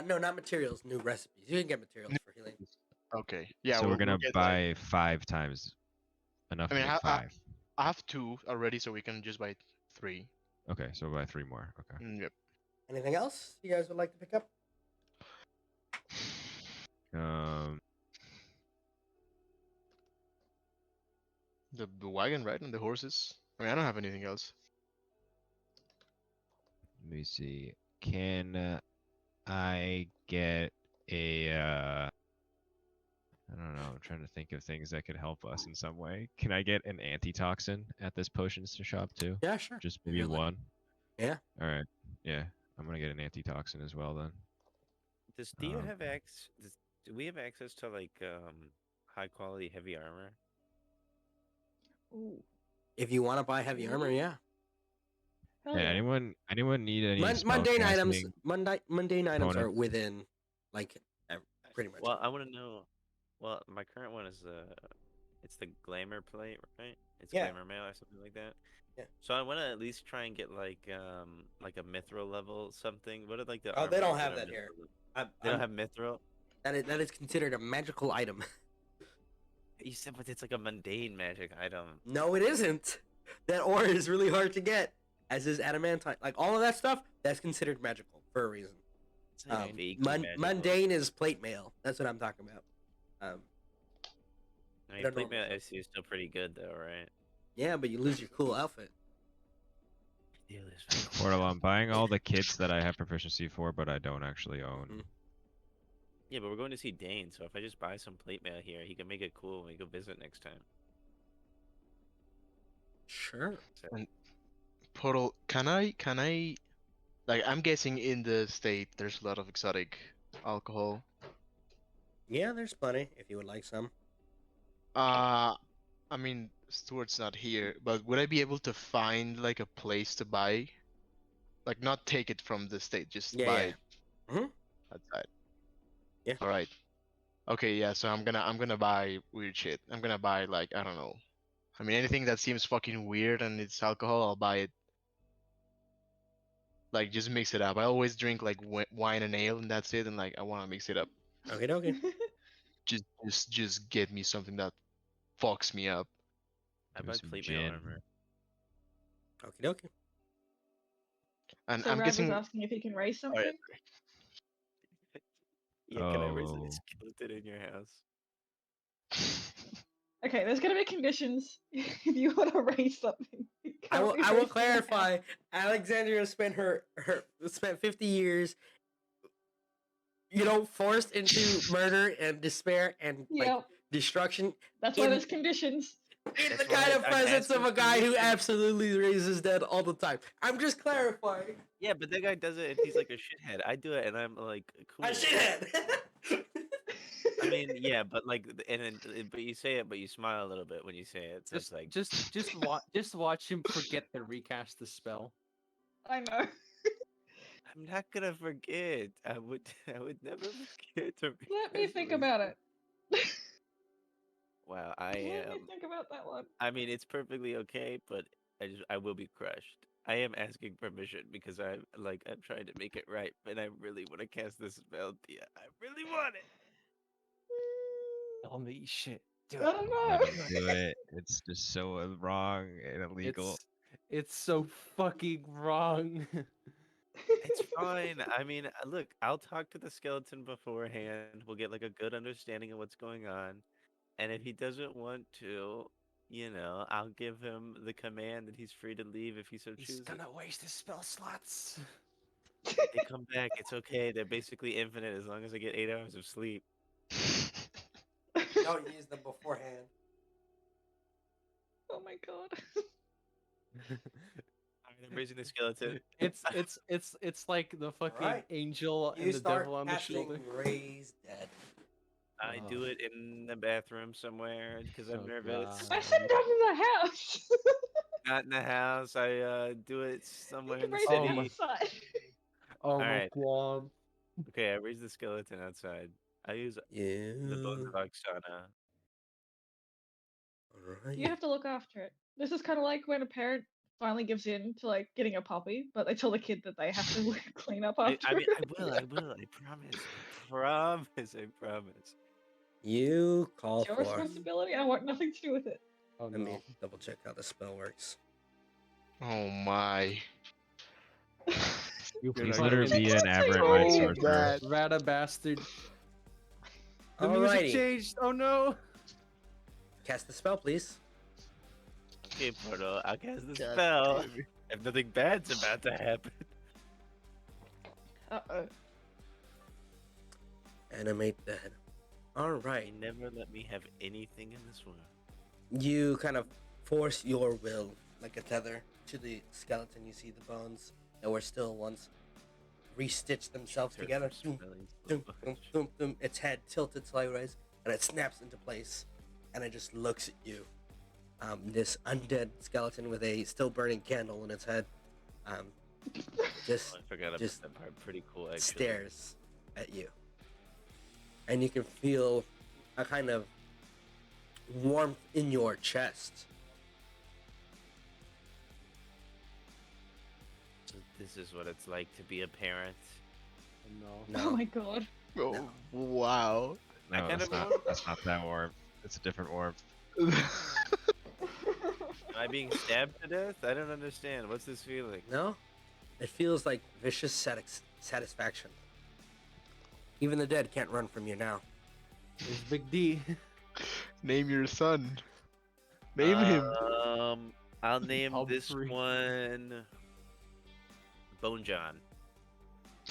No, not materials. New recipes. You can get materials for healing. Okay. Yeah. So we're we'll gonna get, buy 5 times enough I mean, to make 5. I have 2 already, so we can just buy 3. Okay, so we'll buy 3 more. Okay. Yep. Anything else you guys would like to pick up? The wagon, right, and the horses. I mean, I don't have anything else. Let me see. Can I get a? I don't know. I'm trying to think of things that could help us in some way. Can I get an antitoxin at this potions shop too? Yeah, sure. Just If maybe you'd like. one. Yeah. All right. Yeah, I'm gonna get an antitoxin as well then. Does Thea Um, have do we have access to like high quality heavy armor? Ooh. If you want to buy heavy armor, yeah. Hell Hey, yeah. anyone need any Mundane items. spellcasting Mundane items are components? within, like, pretty much. Well, I want to know. Well, my current one is it's the glamour plate, right? It's Yeah. glamour mail or something like that. Yeah. So I want to at least try and get like a mithril level something. What are like the? Oh, they don't armors have are that here. mithril? They don't have mithril. That is considered a magical item. You said, but it's like a mundane magic item. No, it isn't. That ore is really hard to get, as is adamantite. Like all of that stuff, that's considered magical for a reason. It's like vaguely magical. Mundane is plate mail. That's what I'm talking about. I mean, they're plate mail normal. I see is still pretty good though, right? Yeah, but you lose your cool outfit. Deal is Portal, I'm buying all the kits that I have proficiency for, but I don't actually own. Mhm. Yeah, but we're going to see Dane, so if I just buy some plate mail here, he can make it cool when we go visit next time. Sure. So, Portal, can I, like, I'm guessing in the state there's a lot of exotic alcohol. Yeah, there's plenty if you would like some. I mean, Stuart's not here, but would I be able to find like a place to buy? Like, not take it from the state, just Yeah, buy yeah. it Mhm. outside. Yeah. All right. Okay, yeah. So I'm gonna buy weird shit. I'm gonna buy like, I don't know. I mean, anything that seems fucking weird and it's alcohol, I'll buy it. Like, just mix it up. I always drink like wine and ale, and that's it. And like, I wanna mix it up. Okay, dokie. Just get me something that fucks me up. I Give me buy some plate mail gin. armor. Okie dokie. And So I'm Rad was guessing. asking if he can raise Oh, yeah. something. Yeah, can I raise a Oh. skeleton in your house? Okay, there's gonna be conditions if you want to raise something. You I can't will. be I will raising a house. clarify. Alexandria spent spent 50 years, forced into murder and despair and Yep, destruction that's why in- there's conditions. in That's the kind right, of I'm presence of asking a guy who permission. absolutely raises dead all the time. I'm just clarifying. Yeah, but that guy does it and he's like a shithead. I do it and I'm like cool. A shithead. I mean, yeah, but like, but you say it, but you smile a little bit when you say it. So it's like, Just watch him forget to recast the spell. I know. I'm not gonna forget. I would never forget to. Let me recast think the about it. Wow, I Let me am. think about that one. I mean, it's perfectly okay, but I will be crushed. I am asking permission because I'm trying to make it right, and I really want to cast this spell, Thea. I really want it. Tell me shit. Do I don't know. Let me do it. It's just so wrong and illegal. It's so fucking wrong. It's fine. I mean, look, I'll talk to the skeleton beforehand. We'll get like a good understanding of what's going on. And if he doesn't want to, I'll give him the command that he's free to leave if he so He's chooses. gonna waste his spell slots. They come back. It's okay. They're basically infinite as long as I get 8 hours of sleep. Don't use them beforehand. Oh my god. All right, I'm raising the skeleton. It's like the fucking Alright. angel You and the start devil on the casting shoulder. Raise Dead. I do it in the bathroom somewhere because I'm Oh, nervous. God. I said not in the house. Not in the house. I do it You somewhere can in the raise Oh it my- city. outside. Oh my Alright. god. Okay, I raise the skeleton outside. I use the bones of Yeah. Oksana. Alright. You have to look after it. This is kind of like when a parent finally gives in to like getting a puppy, but they tell the kid that they have to clean up I after. mean, I will. I promise. I promise. I promise. You call It's your for. responsibility. I want nothing to do with it. Oh Let me no. double check how the spell works. Oh my. You You're Please not let her gonna be It's an so aberrant bad. mind So sorcerer. bad. Rada bastard. The music Alrighty. changed. Oh no. Cast the spell, please. Okay, Portal. I'll cast the God spell. damn it. If nothing bad's about to happen. Uh-oh. Animate dead. They Alright. never let me have anything in this world. You kind of force your will, like a tether, to the skeleton. You see the bones that were still once restitch themselves Hurt together. from Doom, smelling so doom, much. doom, doom, doom. Its head tilted sideways, and it snaps into place, and it just looks at you. This undead skeleton with a still burning candle in its head, just Oh, I forgot about just that part. Pretty cool, actually. stares at you, and you can feel a kind of warmth in your chest. So this is what it's like to be a parent. Oh No. Oh my god. Oh, No. wow. I No, kind that's of not. want- That's not that warmth. It's a different warmth. Am I being stabbed to death? I don't understand. What's this feeling? No, it feels like vicious satisfaction. Even the dead can't run from you now. It's Big D. Name your son. Name him. I'll name this Humphrey. one Bone John.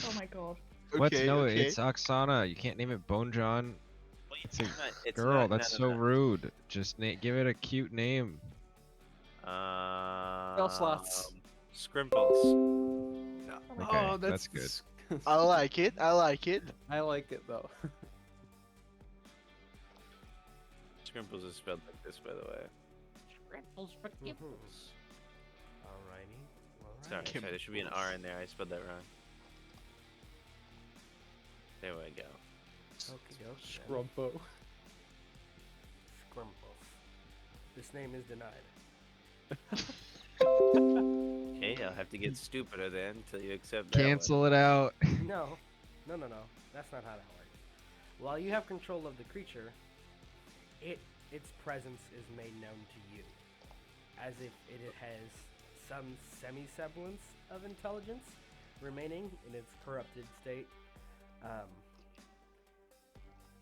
Oh my god. What? Okay, No, okay. it's Oksana. You can't name it Bone John. Well, It's a not- it's Girl, not- that's no, so no, no. rude. Just give it a cute name. slots. Scrimples. Okay, Oh, that's good. I like it. I like it. I like it though. Scrimples is spelled like this, by the way. Alrighty. Sorry, Kim- there should be an R in there. I spelled that wrong. There we go. Scrumpo. Scrumples. This name is denied. Okay, I'll have to get stupider then until you accept that one. Cancel it out. No. That's not how that works. While you have control of the creature, its presence is made known to you, as if it has some semi-semblance of intelligence remaining in its corrupted state.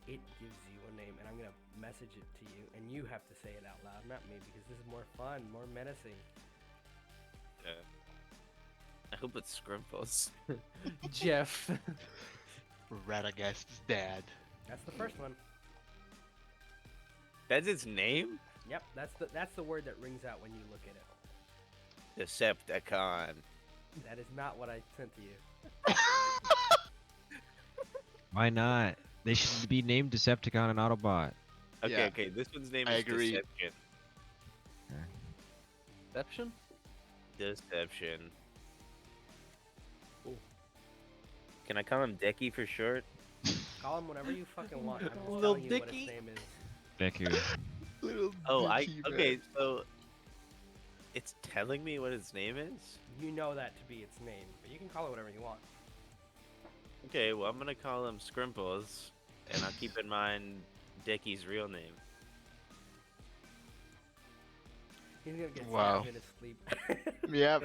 It gives you a name, and I'm gonna message it to you, and you have to say it out loud, not me, because this is more fun, more menacing. Yeah. I hope it's Scrimples. Jeff. Radagast's dad. That's the first one. That's its name? Yep, that's the word that rings out when you look at it. Decepticon. That is not what I sent to you. Why not? They should be named Decepticon and Autobot. Okay, Yeah. okay. This one's name I is agree. Deception. Deception? Deception. Can I call him Decky for short? Call him whatever you fucking want. I'm just Little telling you what Dicky? its name is. Deku. Little Oh, Dicky, man. okay, so it's telling me what its name is? You know that to be its name, but you can call it whatever you want. Okay, well, I'm gonna call him Scrimples, and I'll keep in mind Decky's real name. He's gonna get Wow. stabbed in his sleep. Yep.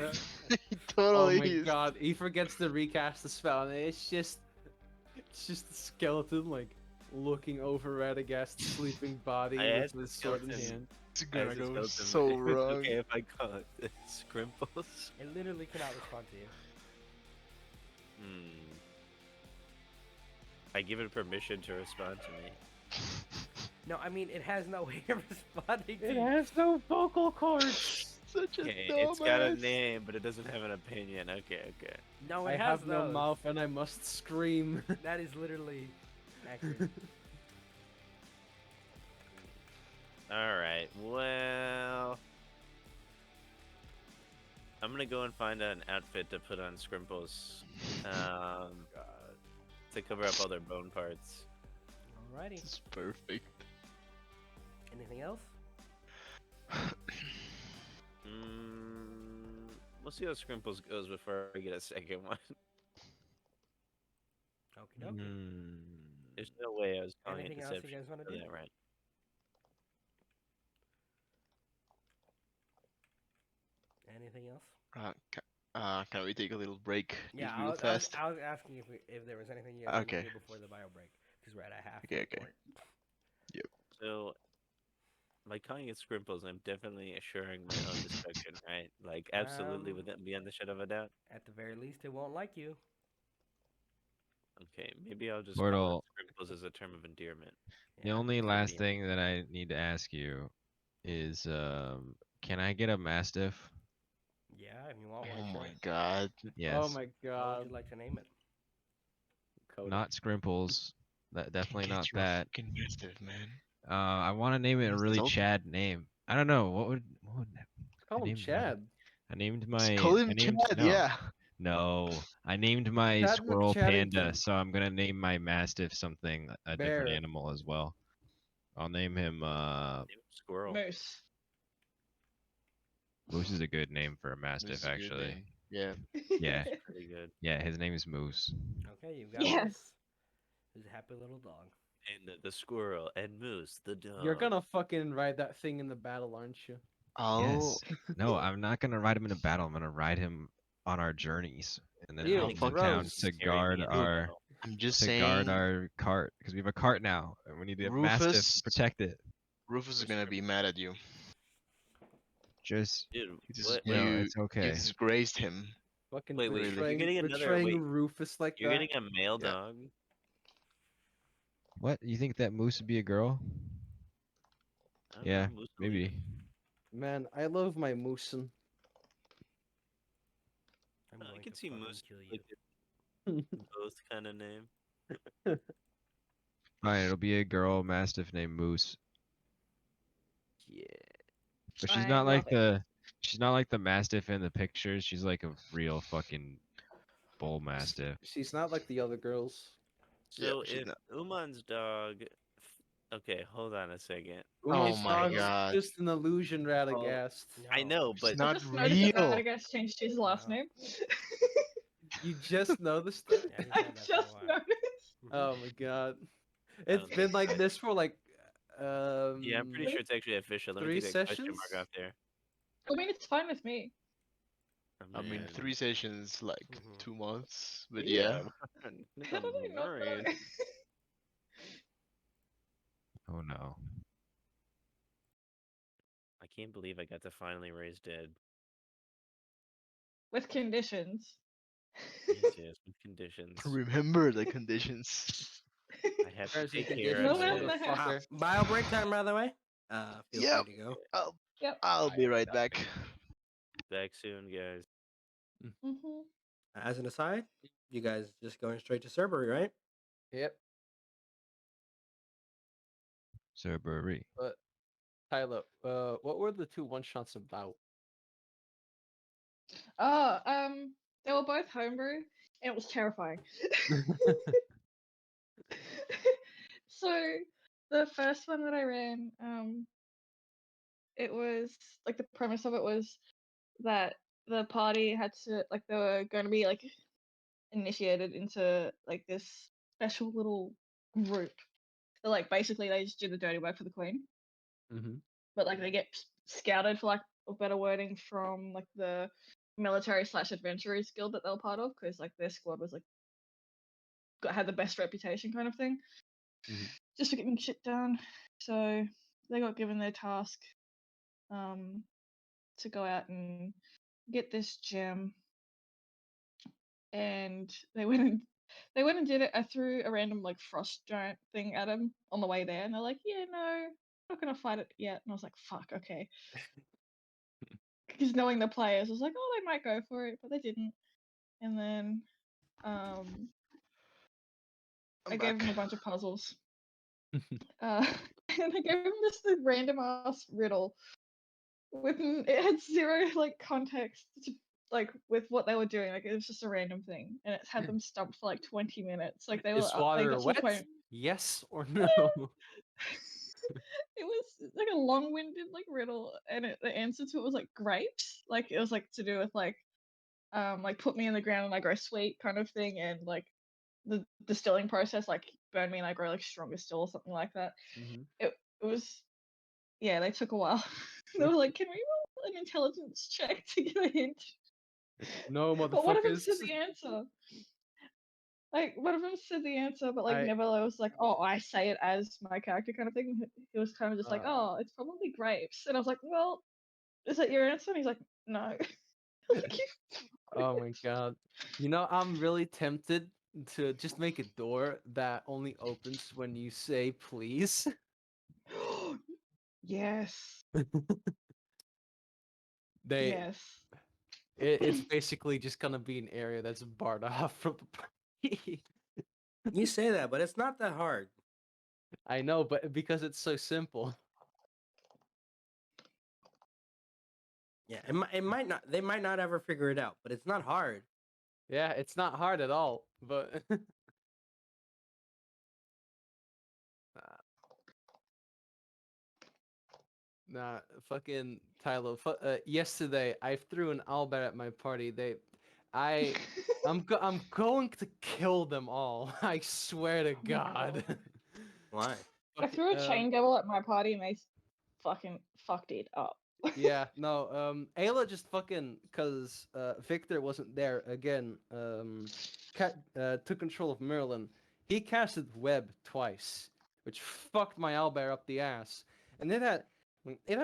He Oh totally my is. god, he forgets to recast the spell, and it's just the skeleton like looking over Radagast's sleeping body I with asked the his sword in skeleton. hand. It's I gonna just go told him so if it's wrong. okay if I call it Scrimples? It literally cannot respond to you. I give it permission to respond to me. No, I mean it has no way of responding to It you. has no vocal cords. Such a Okay, it's got a dumbass. name, but it doesn't have an opinion. Okay. No, I it has have no those. mouth and I must scream. That is literally accurate. All right. Well, I'm gonna go and find an outfit to put on Scrimples, to cover up all their bone parts. Alrighty. This is perfect. Anything else? We'll see how Scrimples goes before I get a second one. Okie dokie. There's no way I was calling it Anything else you deception. guys want to for do? that, right? Anything else? Can we take a little break? Yeah, Just I real was, fast. I was asking if there was anything you guys wanted to Okay. do before the bio break, because we're at a half Okay. point. So, by calling it Scrimples, I'm definitely assuring my own destruction, right? Like, absolutely, beyond the shadow of a doubt. At the very least, it won't like you. Okay, maybe I'll just call Portal. it Scrimples as a term of endearment. The Yeah. only for last me. thing that I need to ask you is, can I get a mastiff? Yeah, if you want Oh one, my sure. god. Yes. Oh my What god. would you like to name it? Coda. Not Scrimples. That definitely Get not you a that. fucking mastiff, man. I want to name it a really Stealth? Chad name. I don't know what would Call him named Chad. I named Just my call I him named Chad, no yeah. no I named my Chad squirrel Panda, McChaddington. so I'm gonna name my mastiff something a different Bear. animal as well. I'll name him Name him Squirrel. Moose. Moose is a good name for a This mastiff is a good actually. name. Yeah. Yeah, Pretty good. yeah, his name is Moose. Okay, you've got Yes. Moose. He's a happy little dog. And the squirrel and Moose, the dog. You're gonna fucking ride that thing in the battle, aren't you? I'll Yes. No, I'm not gonna ride him in a battle. I'm gonna ride him on our journeys and then Ew, bring him to fucking town gross. to Carry me guard in the our battle. I'm just to guard saying our cart because we have a cart now and we need a mastiff Rufus to protect it. Rufus is gonna be mad at you. Just Dude, Because what? no, you it's okay. disgraced him. Fucking Wait, you're betraying, getting another. betraying Wait, Rufus like you're that. getting a male Yeah. dog. What? You think that moose would be a girl? I don't Yeah, know, Moose will eat maybe. it. Man, I love my moosin. I'm I going can to see fucking Moose kill you. like both kind of name. Fine, it'll be a girl mastiff named Moose. Yeah. But she's I not like love it. she's not like the mastiff in the pictures. She's like a real fucking bull mastiff. She's not like the other girls. So she's if not. Uman's dog. Okay, hold on a second. Uman's my dog's God. just an illusion, Radagast. I know, It's but not I just noticed that real. Radagast changed his last No. name. You just noticed it? Yeah, he's I had that for a just while. noticed. Oh my god. I It's don't been think like so. this for like Yeah, I'm pretty sure it's actually official. Let me 3 take that question sessions? mark off there. I mean, it's fine with me. I mean, Man. 3 sessions, like Mhm. 2 months, but Yeah. yeah. How did I not know? Alright. Oh no. I can't believe I got to finally raise dead. With conditions. Yes, with conditions. Remember the conditions. I have to There's the take care No, of conditions, no, it. no. motherfucker. Bio break time, by the way. Feel Yep. free to go. Yep. I'll be right back. Back soon, guys. Mm-hmm. As an aside, you guys just going straight to Cerberus, right? Yep. Cerberus. But Tyler, what were the 2 one-shots about? Oh, they were both homebrew, and it was terrifying. So, the first one that I ran, it was like the premise of it was that the party had to like they were going to be like initiated into like this special little group. So like basically they just do the dirty work for the queen, Mm-hmm. but like they get scouted for like a better wording from like the military/adventurers guild that they were part of because like their squad was like had the best reputation kind of thing. Mhm. Just for getting shit done. So they got given their task to go out and get this gem, and they went and did it. I threw a random like frost giant thing at them on the way there, and they're like, "Yeah, no, not gonna fight it yet." And I was like, "Fuck, okay." because knowing the players, I was like, oh, they might go for it, but they didn't. And then I I'm gave back. him a bunch of puzzles. And I gave him this random ass riddle with it had zero like context to, like with what they were doing. Like it was just a random thing, and it had them stumped for like 20 minutes. Like they were Is they water got to the wet? point. Yes or no? It was like a long-winded like riddle, and the answer to it was like grapes. Like it was like to do with like put me in the ground and I grow sweet kind of thing, and like the distilling process, like burn me and I grow like stronger still or something like that. Mhm. It was yeah, they took a while. They were like, can we roll an intelligence check to get a hint? No, But one of them motherfuckers. said the answer. Like one of them said the answer, but like I never was like, oh, I say it as my character kind of thing. He was kind of just like, uh, oh, it's probably grapes, and I was like, well, is that your answer? And he's like, no. I was like, oh my god. You know, I'm really tempted to just make a door that only opens when you say please. yes, They yes. it's basically just gonna be an area that's barred off from the party. You say that, but it's not that hard. I know, but because it's so simple. Yeah, it might not. They might not ever figure it out, but it's not hard. Yeah, it's not hard at all, but nah, fucking Tyler. Yesterday I threw an owlbear at my party. I, I'm going to kill them all. I swear to Oh my God. God. Why? I Fucking, threw a chain devil at my party and they fucking fucked it up. yeah, no, Ayla just fucking, cause Victor wasn't there again. Took control of Merlin. He casted web twice, which fucked my owlbear up the ass. And it had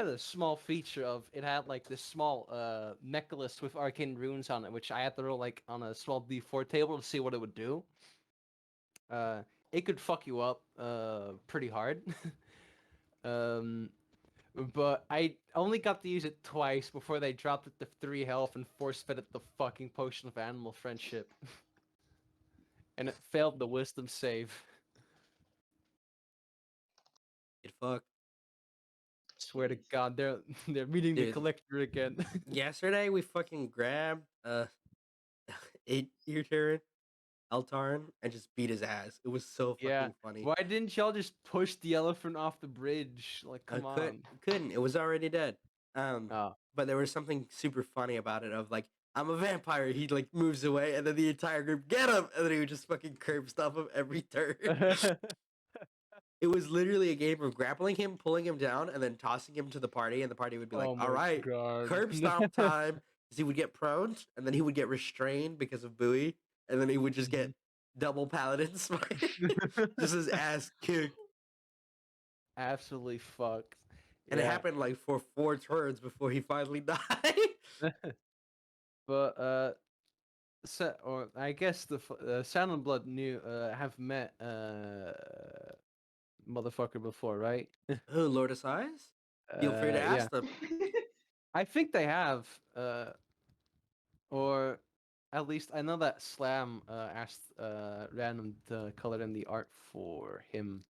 a small feature of it had like this small necklace with arcane runes on it, which I had to roll like on a small D4 table to see what it would do. It could fuck you up pretty hard. um, but I only got to use it twice before they dropped it to 3 health and force fed it the fucking potion of animal friendship. And it failed the wisdom save. It fuck. Swear to God, they're meeting the Dude. collector again. Yesterday we fucking grabbed 8-year Terran Altarin and just beat his ass. It was so Yeah. fucking funny. Why didn't y'all just push the elephant off the bridge? Like, come on. Couldn't. It was already dead. Oh. But there was something super funny about it. Of like, I'm a vampire. He like moves away, and then the entire group get him, and then he would just fucking curb stomp him every turn. It was literally a game of grappling him, pulling him down, and then tossing him to the party, and the party would be like, Oh "All my right, God. curb stomp time." Because he would get prone, and then he would get restrained because of buoy, and then he would just get double paladin smite. Just his ass kicked. Absolutely fucked. And it Yeah. happened like for 4 turns before he finally died. But or I guess the Sound and Blood knew have met motherfucker before, right? Oh, Lord of Size? Feel free to Yeah. ask them. I think they have, or at least I know that Slam asked Random to color in the art for him.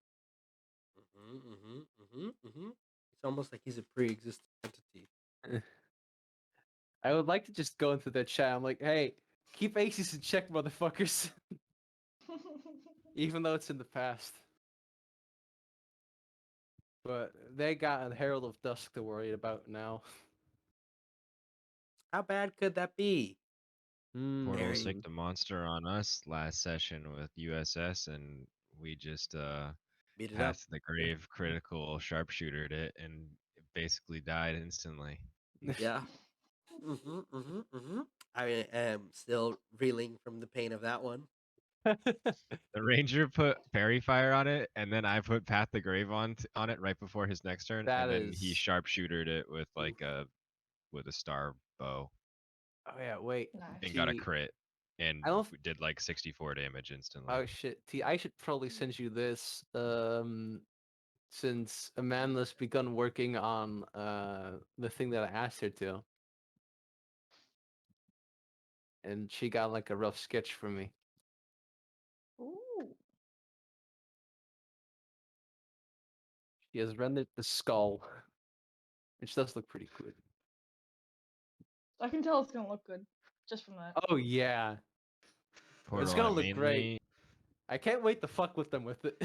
It's almost like he's a pre-existing entity. I would like to just go into their chat. I'm like, hey, keep aces in check, motherfuckers. Even though it's in the past. But they got a Herald of Dusk to worry about now. How bad could that be? Portal Very. sicked a monster on us last session with USS, and we just Beat it up. passed the grave critical sharpshootered it and it basically died instantly. Yeah. I am still reeling from the pain of that one. The ranger put fairy fire on it, and then I put Path the Grave on it right before his next turn, That and then he is- sharpshootered it with like a star bow Oh yeah, wait. and got a T, crit and I don't f- did like 64 damage instantly. Oh shit, T, I should probably send you this. Since Amanda's begun working on the thing that I asked her to. and she got like a rough sketch for me. Ooh. She has rendered the skull, which does look pretty good. I can tell it's gonna look good just from that. Oh yeah, Portal, gonna I look great. mainly, I can't wait to fuck with them with it.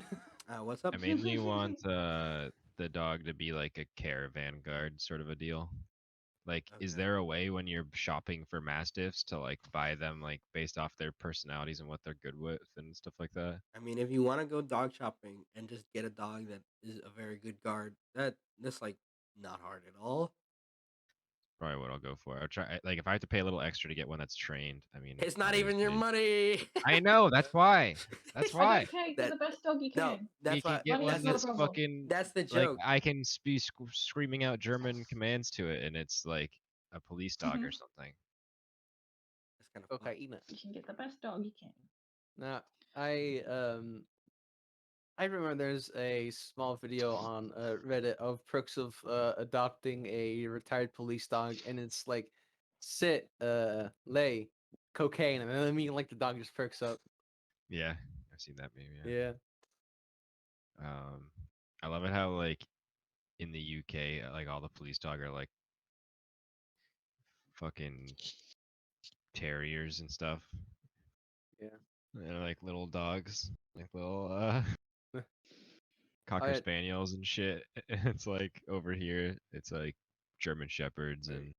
What's up? I mainly want the dog to be like a caravan guard sort of a deal. Like, is Okay. there a way when you're shopping for mastiffs to like buy them like based off their personalities and what they're good with and stuff like that? I mean, if you want to go dog shopping and just get a dog that is a very good guard, that's like not hard at all. Probably what I'll go for. I'll try like if I have to pay a little extra to get one that's trained. I mean, It's not even your obviously- money. I know. That's why. That's I why. don't care. Get That- the best dog you No, can. that's You can why. get Money one is not a that's problem. fucking That's the like joke. I can be screaming out German commands to it, and it's like a police dog or Mhm. something. That's kind of fun. Okay, Ina. You can get the best dog you can. Now, I remember there's a small video on Reddit of perks of adopting a retired police dog, and it's like sit, lay, cocaine, and then I mean like the dog just perks up. Yeah, I've seen that meme. Yeah. Yeah. I love it how like in the UK, like all the police dog are like fucking terriers and stuff. Yeah. They're like little dogs, like little cocker I- spaniels and shit. It's like over here, it's like German shepherds Wait. and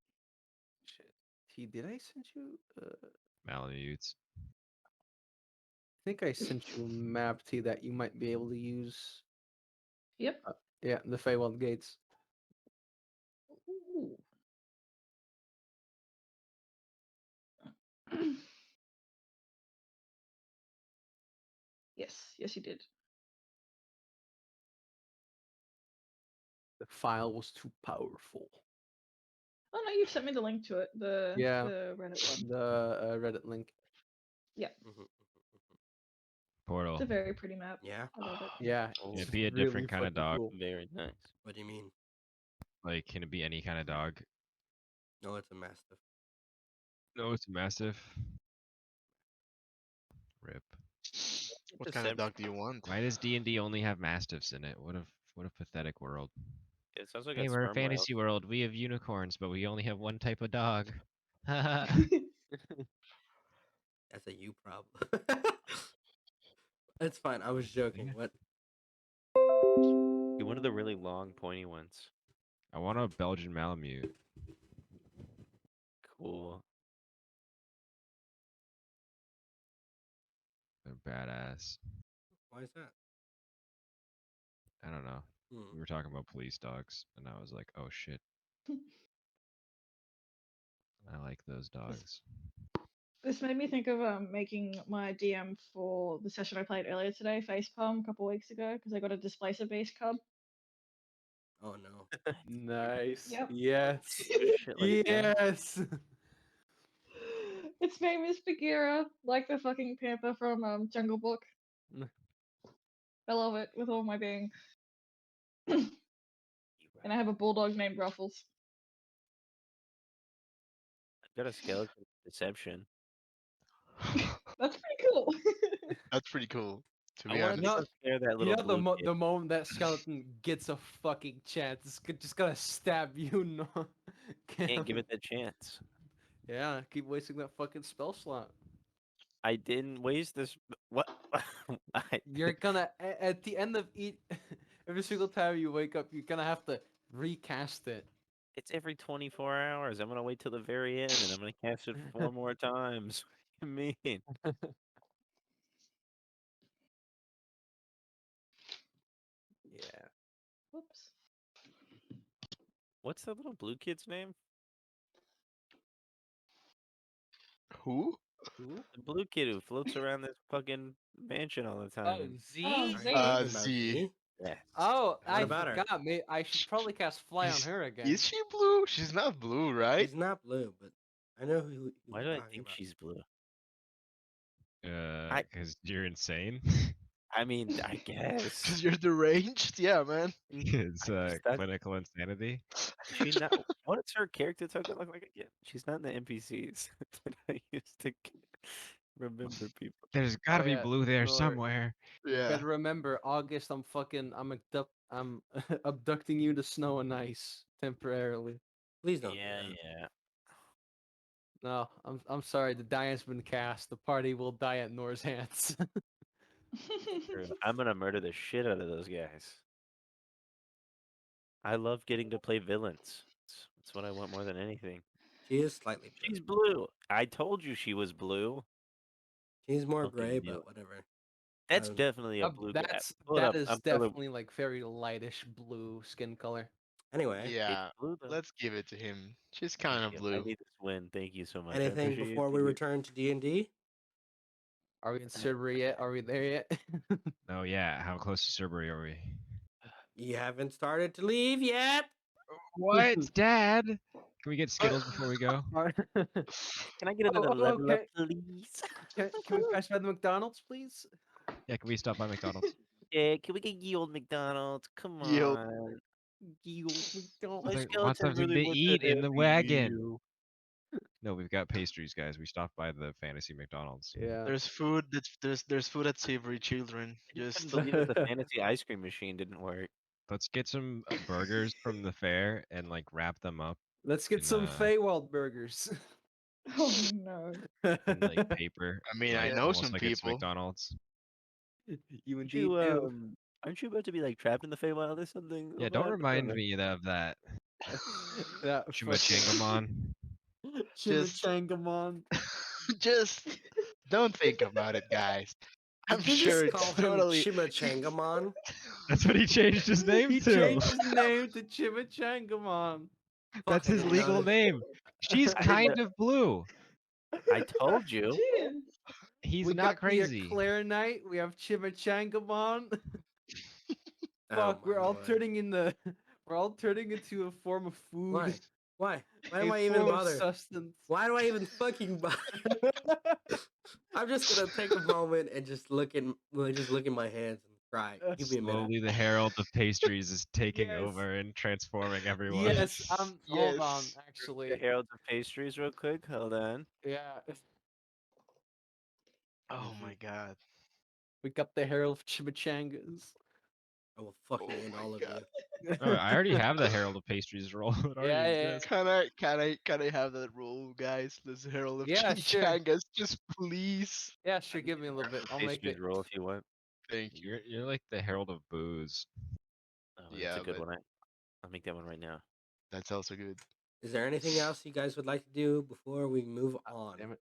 Shit. T, did I send you? Malamutes. I think I sent you a map, T, that you might be able to use. Yep. Yeah, the Feywild Gates. Ooh. Yes, you did. The file was too powerful. Oh no, you've sent me the link to it. The Yeah. the Reddit one. The Reddit link. Mhm. Portal. It's a very pretty map. Yeah. I love it. Yeah. Can it's it be a different kind of fucking dog? cool. Very nice. What do you mean? Like, can it be any kind of dog? No, it's a mastiff. No, it's a mastiff. Rip. What kind of dog do you want? Why does D&D only have mastiffs in it? What a pathetic world. It sounds like Hey, it's we're a sperm whales. fantasy world. We have unicorns, but we only have one type of dog. That's a you problem. It's fine. I was joking. Yeah. What? You wanted the really long, pointy ones. I want a Belgian Malamute. Cool. They're badass. Why is that? I don't know. We were talking about police dogs, and I was like, oh shit. I like those dogs. This made me think of making my DM for the session I played earlier today, Facepalm, a couple weeks ago, because I got a displacer base cub. Oh no. Nice. Yep. Yes. Shit like that. Yes. Its name is Bagheera, like the fucking panther from Jungle Book. I love it with all my being. And I have a bulldog named Ruffles. I've got a skeleton deception. That's pretty cool. That's pretty cool. To I be want honest. to scare that You little know blue kid. the moment that skeleton gets a fucking chance, it's just gonna stab you. No, Can't give it the chance. Yeah, keep wasting that fucking spell slot. I didn't waste this. What? You're gonna at the end of each every single time you wake up, you're gonna have to recast it. It's every 24 hours. I'm gonna wait till the very end, and I'm gonna cast it 4 more times. What do you mean? Yeah. Whoops. What's that little blue kid's name? Who? The blue kid who floats around this fucking mansion all the Oh, time. Z. Oh, Are you Z. talking about Z. Yeah. Oh, I about her? forgot. I should probably cast fly on Is- her again. Is she blue? She's not blue, right? He's not blue, but I know who Why you're do I talking think about. she's blue? Because you're insane. I mean, I guess. Because you're deranged? Yeah, man. It's I just thought, clinical insanity. is she not? What's her character token look like again? She's not in the NPCs that I used to remember people. There's got to Oh be yeah, blue there Nor, somewhere. you Yeah. better remember, August. I'm abducting you to snow and ice temporarily. Please don't Yeah, do that. yeah. No, I'm sorry. The die has been cast. The party will die at Nor's hands. True. I'm gonna murder the shit out of those guys. I love getting to play villains. That's what I want more than anything. She is slightly blue. She's blue. I told you she was blue. She's more Fucking gray, knew but it. whatever. That's definitely a blue guy. Pull it That up. is I'm definitely like very lightish blue skin color. Anyway, Yeah. It's blue though. Let's give it to him. She's Thank kind of you. I blue. need this win. Thank you so much. I anything appreciate before we you. return to D&D? Are we in Cerberus yet? Are we there yet? Oh yeah, how close to Cerberus are we? You haven't started to leave yet? What, Dad? Can we get Skittles before we go? Can I get another level up, please? Can we pass by the McDonald's, please? Yeah, can we stop by McDonald's? Yeah, can we get ye old McDonald's? Come Yield. on. Ye old McDonald's. My Want skeleton something really to wants eat a in the Happy wagon. Meal. No, we've got pastries, guys. We stopped by the fantasy McDonald's. Yeah. There's food. There's food at Savory Children. I just Just couldn't believe that the fantasy ice cream machine didn't work. Let's get some burgers from the fair and like wrap them up Let's get in, some Feywild burgers. Oh no. in like paper. I mean, I like, know almost some like it's people. McDonald's. You Aren't indeed you, do. aren't you about to be like trapped in the Feywild or something? Yeah, Oh, don't man, remind brother. me of that. That Chimachangamon. Just- Chimichangamon. Just don't think about it, guys. I'm Did you sure just call it's him totally. Chimachangamon? That's what he changed his name He to. changed his name to Chimichangamon. That's his Fucking legal noted. name. She's I didn't kind of blue. I told you. Cheers. He's We not got crazy. the Eclair Knight. We have Chimichangamon. Oh Fuck, my we're all lord. turning we're all turning into a form of food. Why? Why? Why do A I even form of bother? sustenance. Why do I even fucking bother? I'm just gonna take a moment and just look in my hands and cry. Give me a minute. Slowly, the herald of pastries is taking Yes. over and transforming everyone. Yes, hold on, Yes. The actually. Herald of Pastries real quick. Hold on. Yeah. Oh my god. We got the Herald of Chimichangas. I will fucking Oh end my all of God. you. Oh, I already have the herald of pastries roll. It already Yeah, yeah. exists. Can I have that role, guys? This Herald of Yeah, sure. Chimichangas, just please. Yeah, sure, give me a little bit. I'll make Pastries it. roll if you want. Thank you. You're like the herald of booze. Oh, that's Yeah, a good but one. I'll make that one right now. that's also good. Is there anything else you guys would like to do before we move on? Damn it.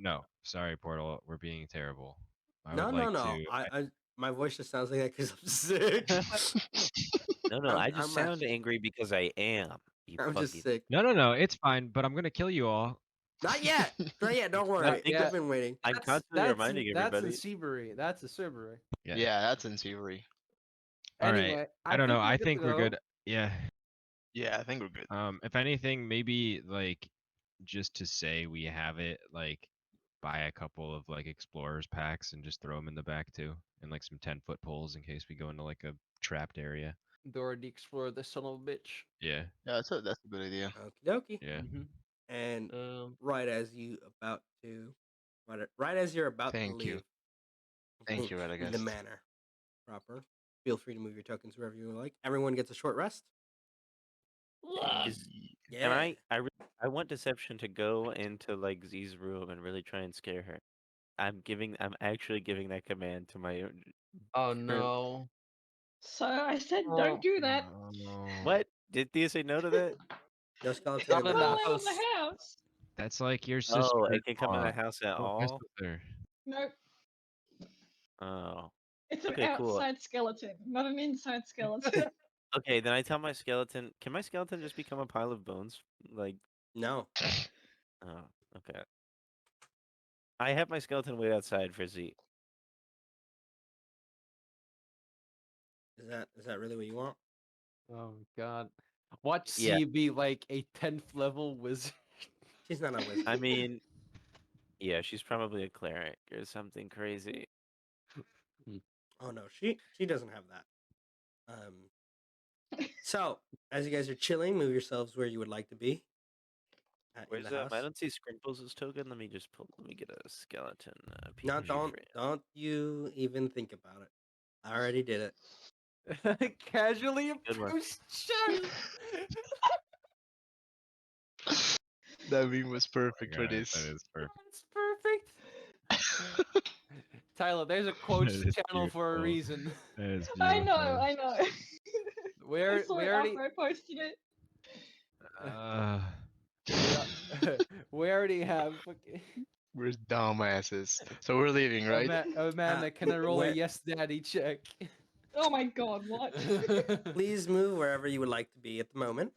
No, sorry, Portal. We're being terrible. I No, would no, like no. to. I my voice just sounds like that because I'm sick. No, I just I'm sound actually- angry because I am. You I'm just fucking. sick. No, it's fine. But I'm gonna kill you all. Not yet. Not yet. Don't worry. think I've that- been waiting. I'm constantly reminding That's everybody. in Seabury. That's a Cerberus. Yeah, that's in Savory. All right. Anyway, I don't know. I to think we're go. good. Yeah. Yeah, I think we're good. If anything, maybe like just to say we have it, like buy a couple of like explorers packs and just throw them in the back too, and like some 10-foot poles in case we go into like a trapped area. Dora the Explorer, the son of a bitch. Yeah. Yeah, that's a good idea. Okie dokie. Yeah. And Um, right as you're about to Thank you. leave. Thank you, in the Radagast. manor proper. Feel free to move your tokens wherever you like. Everyone gets a short rest. Is- Yeah. Can I want Deception to go into like Z's room and really try and scare her. I'm actually giving that command to my own. oh no. So I said, Oh. don't do that. What? Did Thea say no to that? No skeleton Not in the in the house. Well, in house. the house. That's like your sister. Oh, it can come in the house at Don't mess all. with her. Nope. Oh. It's an Okay, cool. outside skeleton, not an inside skeleton. Okay, then I tell my skeleton. Can my skeleton just become a pile of bones? Like, No. oh, okay. I have my skeleton wait outside for Z. Is that really what you want? Oh god. Watch Yeah. C be like a 10th level wizard. She's not a wizard. I mean, yeah, she's probably a cleric or something crazy. Oh no, she doesn't have that. So as you guys are chilling, move yourselves where you would like to be. In Where's the house. I don't see Scrimples' token. Let me just pull. Let me get a skeleton No, PNG frame. don't you even think about it. I already did it. Casually Good one. approached Chen. That meme was perfect for God, this. that is perfect. That's perfect. Tyler, there's a quotes That is channel for a beautiful. reason. That is I beautiful. know. I Where saw we it already after I posted it. Uh, we already have fucking We're dumbasses. So we're leaving, right? Amanda, can I roll a where- yes daddy check? Oh my god, what? Please move wherever you would like to be at the moment.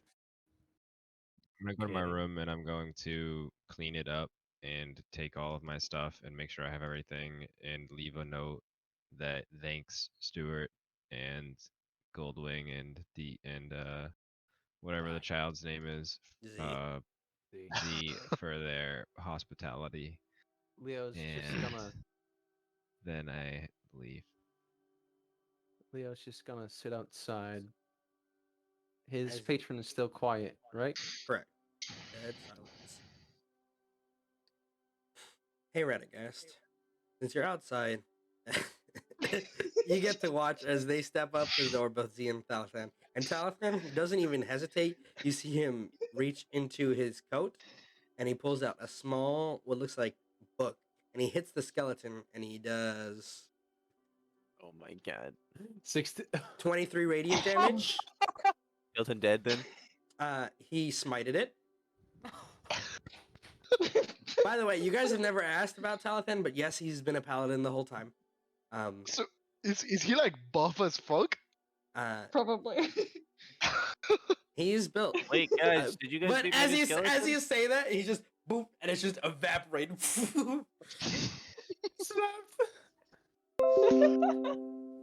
I'm gonna go to my Okay. room and I'm going to clean it up and take all of my stuff and make sure I have everything and leave a note that thanks Stuart and Goldwing and whatever the child's name is, Z. Z for their hospitality. Leo's just And gonna then I leave. sit outside. His As- patron is still quiet, right? Correct. Dead silence. Hey, Radagast. Since you're outside, you get to watch as they step up to the door, both Z and Talathan. And Talathan doesn't even hesitate. You see him reach into his coat, and he pulls out a small, what looks like book, and he hits the skeleton, and he does Oh my god. 60. 23 radiant damage. Skeleton dead then? He smited it. By the way, you guys have never asked about Talathan, but yes, he's been a paladin the whole time. So is he like buff as fuck? Probably. He's built. Wait, guys, did you guys But beat as me to you skeleton? as you say that, he just boop, and it's just evaporated. Snapped.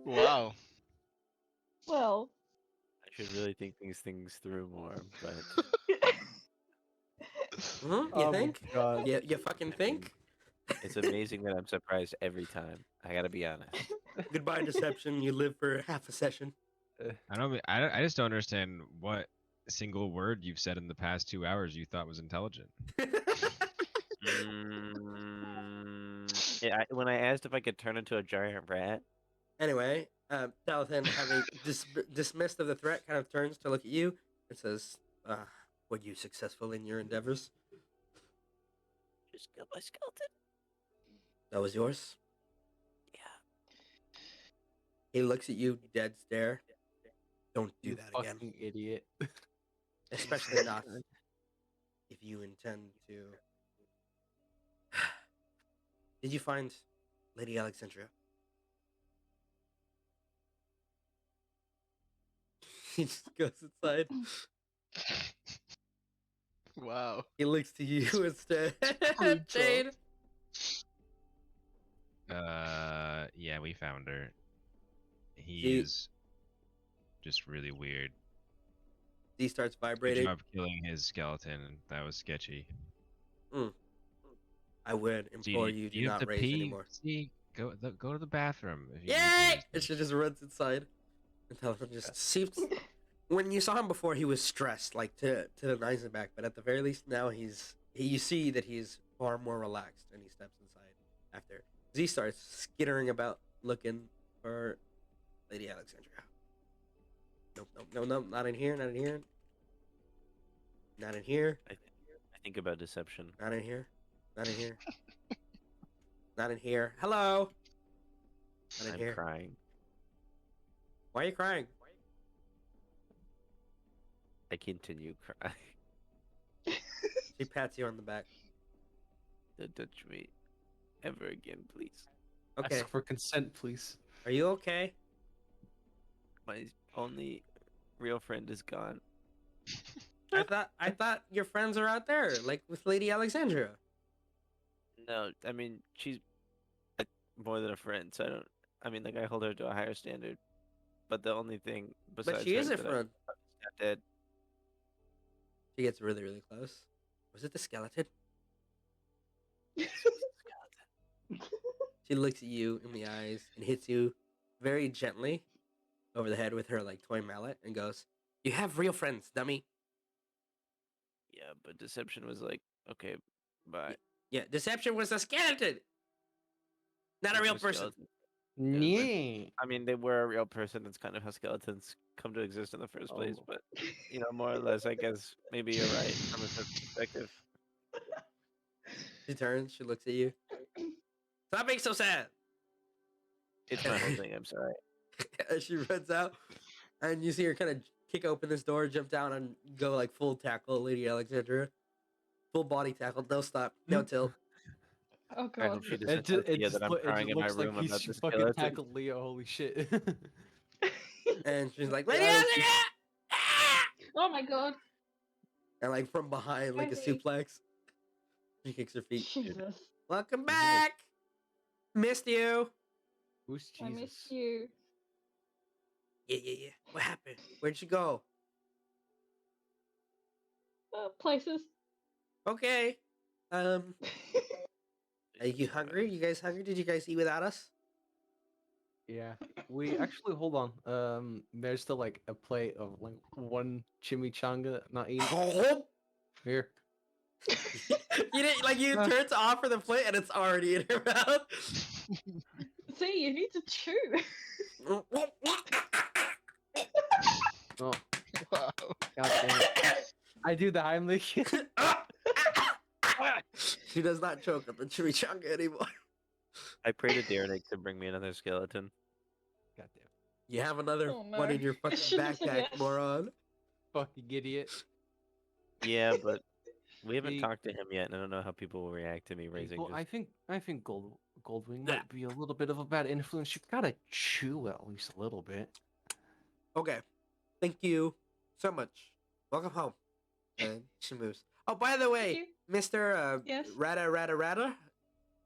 Wow. Well. I should really think these things through more, but You Oh my think? god. You fucking think? it's amazing that I'm surprised every time. I gotta be honest. Goodbye, deception. You live for half a session. I just don't understand what single word you've said in the past 2 hours you thought was intelligent. Yeah, when I asked if I could turn into a giant rat, Anyway, Talathan, having dismissed of the threat, kind of turns to look at you and says, "Were you successful in your endeavors? just killed my skeleton. That was yours." Yeah. He looks at you, dead stare. Don't do You that fucking again. idiot. Especially not if you intend to. Did you find Lady Alexandria? He just goes inside. Wow. He looks to you instead. brutal. Jade. Yeah, we found her. He He- is just really weird. He starts Good vibrating. job killing his skeleton. That was sketchy. I would implore you, do you have not to raise pee? anymore. See, go to the bathroom. If you need to Yay! use And them. she just runs inside. And Telephone just seeps. When you saw him before, he was stressed, like to the nines and back. But at the very least, now you see that he's far more relaxed, and he steps inside after. Z starts skittering about, looking for Lady Alexandria. Nope, not in here, not in here. Not in here, I think about deception. not in here, not in here. Not in here. Hello! Not in I'm here. crying. Why are you crying? I continue crying. She pats you on the back. Don't touch me ever again, please. Okay. Ask for consent, please. Are you okay? My only real friend is gone. I thought your friends are out there, like with Lady Alexandria. No, I mean she's more than a friend. So I don't. I mean, like I hold her to a higher standard. But the only thing besides But she her is a that I friend. is not dead. She gets really, really close. Was it the skeleton? She looks at you in the eyes and hits you very gently over the head with her like toy mallet and goes, "You have real friends, dummy." Yeah, but deception was like, okay, bye. Yeah, deception was a skeleton, not a Those real were person. skeletons. It was Yeah. I mean, they were a real person. That's kind of how skeletons come to exist in the first place. Oh. But more or less, I guess maybe you're right from a certain perspective. She turns, she looks at you. Stop being so sad. It's my whole thing. I'm sorry. As she runs out, and you see her kind of kick open this door, jump down, and go like full tackle, Lady Alexandria. Full body tackle, no stop, no tilt. Oh I god. hope she doesn't tell Thea that I'm it crying just in my looks like room he's about the fucking skeleton. tackled Leo. Holy shit. And she's like, Lady Yeah, Alexandria! Ah! Oh my god. And like from behind, like a Heavy. suplex, she kicks her feet. Jesus. Welcome back! Missed you! Who's I Jesus? miss you. Yeah. What happened? Where'd you go? Places. Okay. Are you hungry? You guys hungry? Did you guys eat without us? Yeah. We actually hold on. There's still like a plate of like one chimichanga not eaten. you Here. didn't like you turn to offer the plate and it's already in her mouth. See, you need to chew. Oh, Wow. god damn it. I do the Heimlich. She does not choke on the chimichanga anymore. I pray to Derek to bring me another skeleton. God damn. You have another Oh, one no. in your fucking Shouldn't have said backpack, yes. moron. Fucking idiot. Yeah, but we haven't The- talked to him yet, and I don't know how people will react to me raising. Well, just... I think Goldwing Yeah. might be a little bit of a bad influence. You gotta chew at least a little bit. Okay. Thank you so much. Welcome home. And she moves. Oh, by the way, you. Mr. Yes? Rada,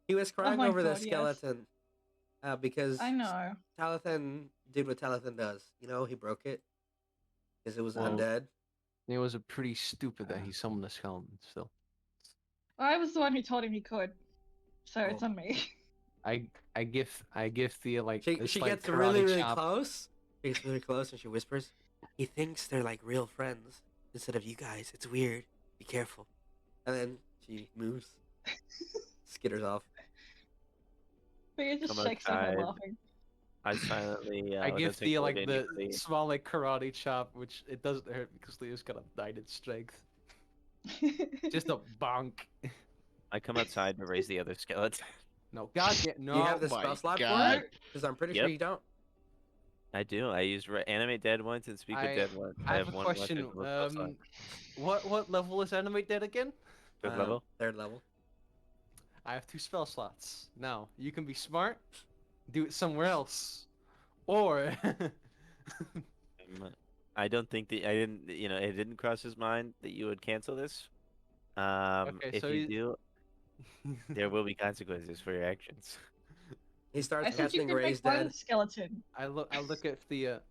he was crying my over the God, yes. skeleton. Because I know. Talathan did what Talathan does. You know, he broke it. Because it was Well, undead. It was a pretty stupid that he summoned a skeleton still. I was the one who told him he could. So it's Oh. on me. I give Thea like She this, gets like, really, karate really chop. close. She gets really close and she whispers, he thinks they're like real friends instead of you guys. It's weird. Be careful. And then she moves. Skitters off. But it just Come shakes her head outside. laughing. I silently. I give without taking Thea away like the any- small like karate chop, which it doesn't hurt because Leo's got a 9 in strength. Just a bonk. I come outside to raise the other skeleton. No, god damn, no. Do you have the my spell slot for God. it? Because I'm pretty sure Yep. you don't. I do. I use animate dead once and speak with dead once. I have a one question. electrical spell slot. What level is Animate Dead again? Third level. Third level. I have 2 spell slots. Now you can be smart, do it somewhere else, or I don't think that I didn't. It didn't cross his mind that you would cancel this. Okay, If so you you- do, there will be consequences for your actions. He starts I said you casting could Raise make one Dead. skeleton. I look at Thea.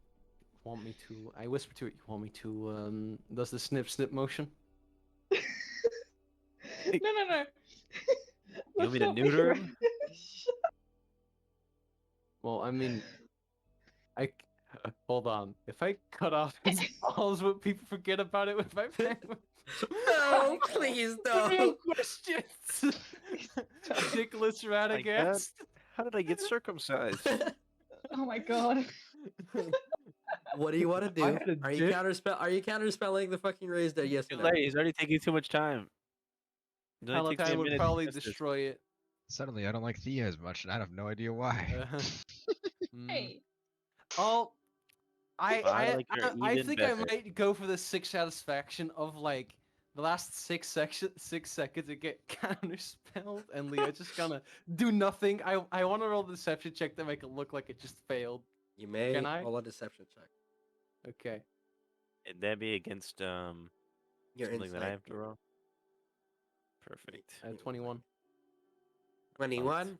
Want me to? I whisper to it. You want me to? Does the snip motion? No. You want me to That's not neuter fair. him? Well, I mean, hold on. If I cut off his balls, would people forget about it with my penguin? No, please Real don't. questions. Nicholas My God. Radagast. How did I get circumcised? Oh my god. What do you want to I do? had a Are you dick. counterspelling the fucking Raise Dead? Yes or Too no? late. He's already taking too much time. It only takes me Palatine a would minute to probably cast this. destroy it. Suddenly, I don't like Thea as much, and I have no idea why. Hey. Oh, I like her I even think I better. might go for the 6 satisfaction of like the last 6 seconds to get counterspelled, and Leo just gonna do nothing. I want to roll the deception check to make it look like it just failed. You may Can I? roll a deception check. Okay. And that'd be against Your something that I insight. have to roll. Perfect. 21. 21,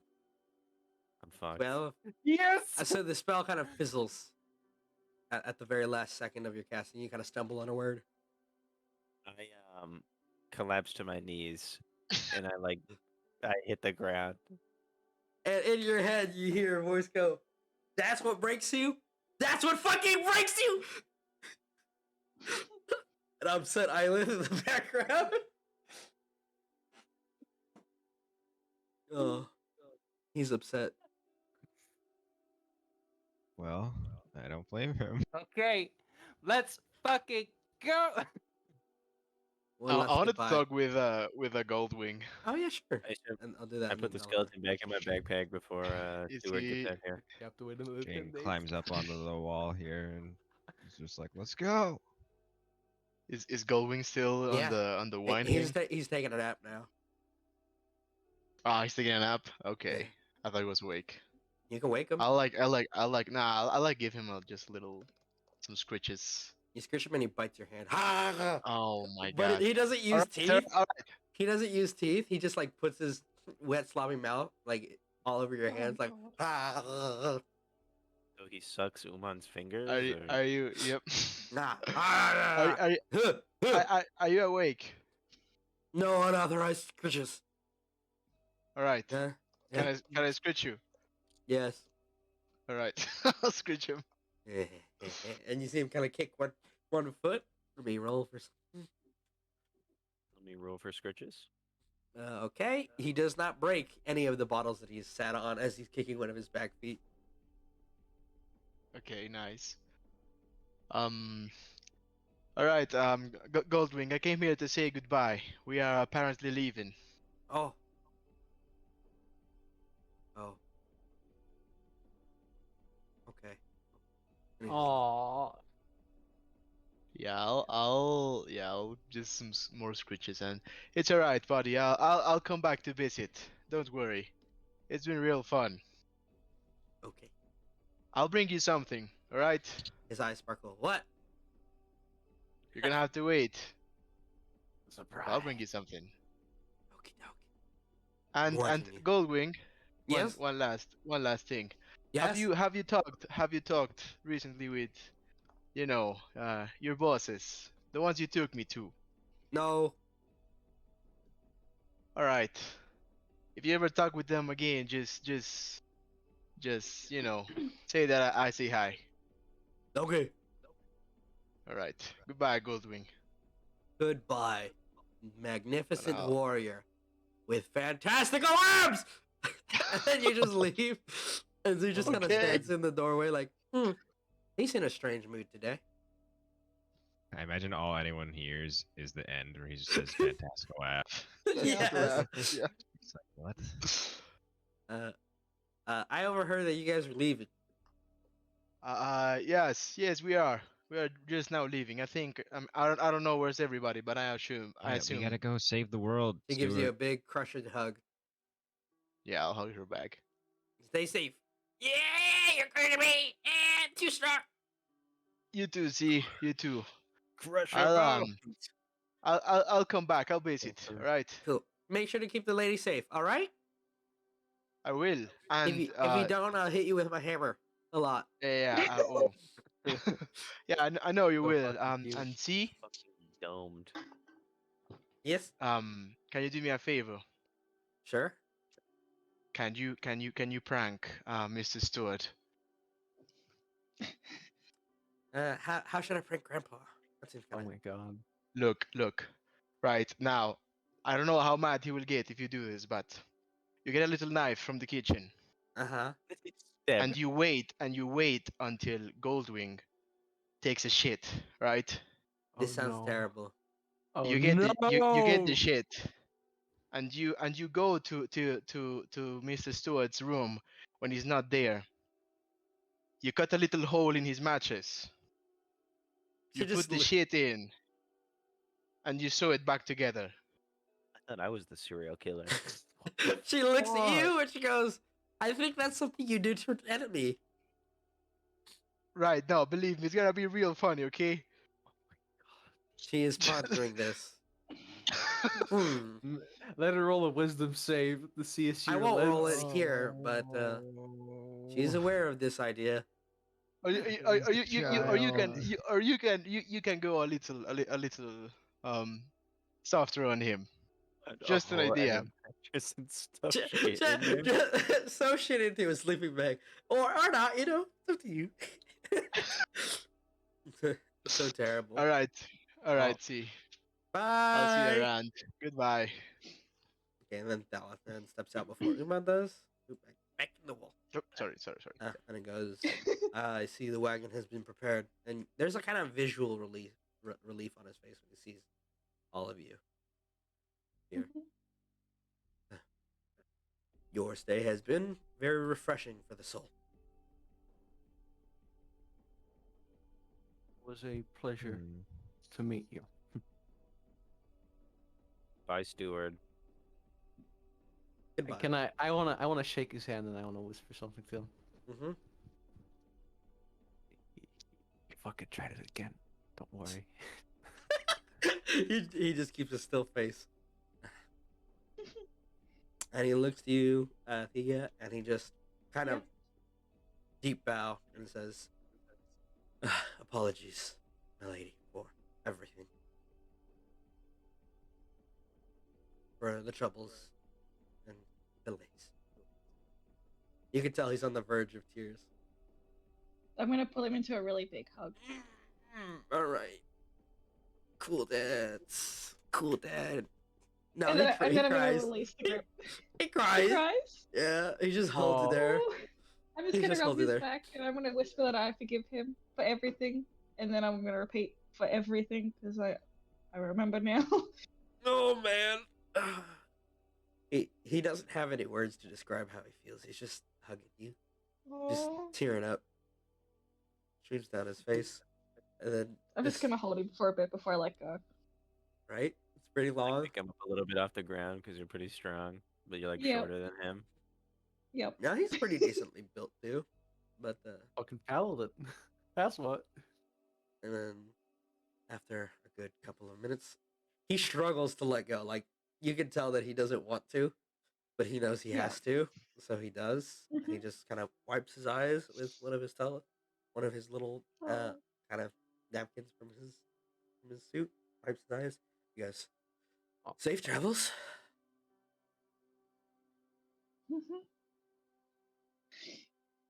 I'm fucked. 12. Yes. So the spell kind of fizzles at the very last second of your casting. You kind of stumble on a word. I collapse to my knees, and I hit the ground. And in your head, you hear a voice go, That's what breaks you? That's what fucking breaks you! An upset eyelid in the background. Oh, he's upset. Well, I don't blame him. Okay, let's fucking go. One I last wanted to goodbye. talk with a Goldwing. Oh yeah, sure. I should- And I'll do that. I in put the an hour. skeleton back in my backpack before Is Stuart he- gets out here. You have to wait another 10 Jane days. climbs up onto the wall here and he's just like, "Let's go." Is Goldwing still Yeah. on the wine thing? He's taking a nap now. Ah, he's taking a nap. Okay, Yeah. I thought he was awake. You can wake him. I like. Nah, I like give him just little some scritches. You scratch him and he bites your hand. Ha! Oh my But god. he doesn't use Alright, sir, teeth. alright. He doesn't use teeth. He just like puts his wet sloppy mouth like all over your Oh, hands, like. God. Ah, So he sucks Umon's fingers. Are you? Yep. nah. Are, Ah, are, huh, huh. are you awake? No unauthorized scratches. All right. Yeah. Can I scratch you? Yes. All right. I'll scratch him. And you see him kind of kick one foot. Let me roll for. Let me roll for scritches. Okay. He does not break any of the bottles that he's sat on as he's kicking one of his back feet. Okay, nice. All right. Goldwing, I came here to say goodbye. We are apparently leaving. Oh. Oh. Okay. Anything? Aww. Yeah, I'll just some more scritches, and it's all right, buddy. I'll come back to visit. Don't worry. It's been real fun. Okay. I'll bring you something. All right. His eyes sparkle. What? You're gonna have to wait. Surprise. I'll bring you something. Okie dokie. And Watching you. Goldwing, Yes. one last thing. Yes. Have you talked recently with, your bosses, the ones you took me to? No. All right. If you ever talk with them again, just say that I say hi. Okay. All right. Goodbye, Goldwing. Goodbye, magnificent Wow. warrior with fantastical arms. And then you just leave, and he just kind of Okay. stands in the doorway, like, he's in a strange mood today. I imagine all anyone hears is the end where he just says fantastical laugh. Yes. Yeah. It's like, what? I overheard that you guys are leaving. Yes, we are. We are just now leaving. I think I don't know where's everybody, but I assume We gotta go save the world. He gives you a Stuart. big crushing hug. Yeah, I'll hug her back. Stay safe. Yeah, you're going to be too strong. You too, Z. You too. Crush I'll come back. I'll visit. Okay. All right. Cool. Make sure to keep the lady safe. All right. I will. If And you don't, I'll hit you with my hammer a lot. oh. Yeah, I know you So will. fucking cute. And Z, Fucking domed. Yes. can you do me a favor? Sure. Can you prank Mr. Stewart? How should I prank Grandpa? That seems Oh kind my god. Look. Right now, I don't know how mad he will get if you do this, but you get a little knife from the kitchen, Uh-huh. Stab and you wait until Goldwing takes a shit, right? This Oh, sounds no. terrible. Oh, You get you get the no! shit, and you go to Mr. Stewart's room when he's not there. You cut a little hole in his mattress. You She put just the li- shit in, and you sew it back together. I thought I was the serial killer. She looks at you and she goes, I think that's something you do to an enemy. Right, no, believe me, it's gonna be real funny, okay? She is pondering this. Let her roll a wisdom save to see if she I won't roll it relents. here, but she's aware of this idea. Or you can go a little softer on him. Just an idea. Just and stuff shit in there. So shit into a sleeping bag, or not. You know, it's up to you. So terrible. All right. All Well, right. See. bye. I'll see you around. Goodbye. Okay, and then Thalathran steps out before Umon does. Oop, back in the wall. Oh, sorry. And it goes, I see the wagon has been prepared. And there's a kind of visual relief on his face when he sees all of you here. Your stay has been very refreshing for the soul. It was a pleasure to meet you. Bye, steward. Goodbye. Can I wanna shake his hand and I wanna whisper something to him. Mm-hmm. Fucking try it again. Don't worry. he just keeps a still face. And he looks to you, Thia, and he just kind of deep bow and says, apologies, my lady, for everything. For the troubles and delays. You can tell he's on the verge of tears. I'm gonna pull him into a really big hug. Alright. Cool, dad. No, and he, then, and he then I'm gonna cries. release the grip. He cries. He cries? Yeah, he just holds it there. Oh. I'm just He gonna just rub holds it his there. back and I'm gonna whisper that I forgive him for everything. And then I'm gonna repeat for everything because I remember now. Oh, man. He doesn't have any words to describe how he feels. He's just hugging you. Just Aw. tearing up. Streams down his face. And then I'm just gonna hold him for a bit before I let go. Right? It's pretty long. Pick him up a little bit off the ground because you're pretty strong, but you're like Yep. shorter than him. Yep. Now he's pretty decently built too. But Fucking paladin. That's what. and then after a good couple of minutes, he struggles to let go. Like you can tell that he doesn't want to, but he knows he Yeah. has to, so he does. And he Mhm. just kind of wipes his eyes with one of his little Aw. kind of napkins from his suit. Wipes his eyes. He goes, Oh. safe travels. Mhm.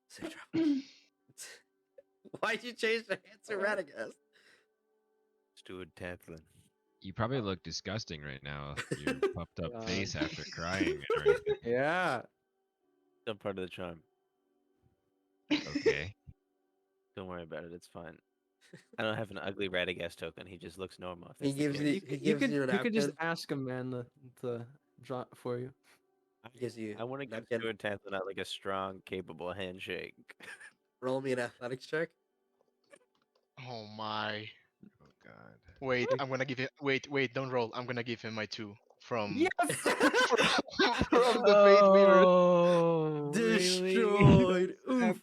Safe travels. Why'd you change the answer, Radagast? Steward Tathlin. You probably look disgusting right now. Your puffed up God. face after crying and everything. Yeah. Still part of the charm. Okay. Don't worry about it. It's fine. I don't have an ugly Radagast token. He just looks normal. He That's the gives case. you. He gives you a You could just napkin. ask a man to draw it for you. He gives you. I want to give napkin. Steward Tathlin like a strong, capable handshake. Roll me an athletics check. Oh my. Oh god. Wait, I'm gonna give him. Wait, don't roll. I'm gonna give him my 2 from Yes. from the Fate Weaver. Oh, Destroyed. Really? Oof.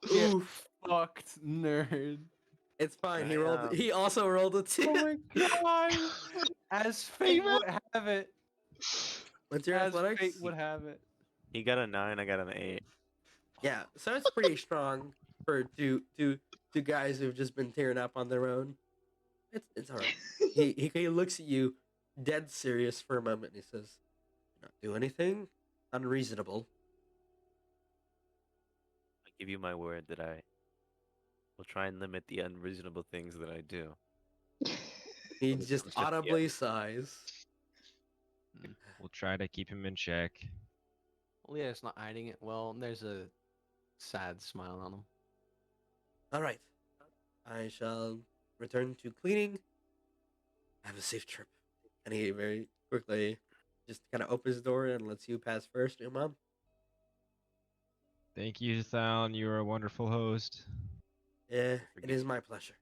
Get Oof. fucked, nerd. It's fine. He I, rolled. He also rolled a 2. Oh my god! As fate would have it. What's your As athletics? fate would have it. He got a 9. I got an 8. Yeah, so it's pretty strong for two guys who've just been tearing up on their own. It's alright. he looks at you, dead serious for a moment, and he says, "Not do anything unreasonable." I give you my word that I will try and limit the unreasonable things that I do. He When it just comes to audibly sighs. We'll try to keep him in check. Leah's not hiding it well. There's a sad smile on him. All right, I shall return to cleaning. Have a safe trip. And he very quickly just kind of opens the door and lets you pass first, Umon. Thank you, Thal. You are a wonderful host. Yeah, it is my pleasure.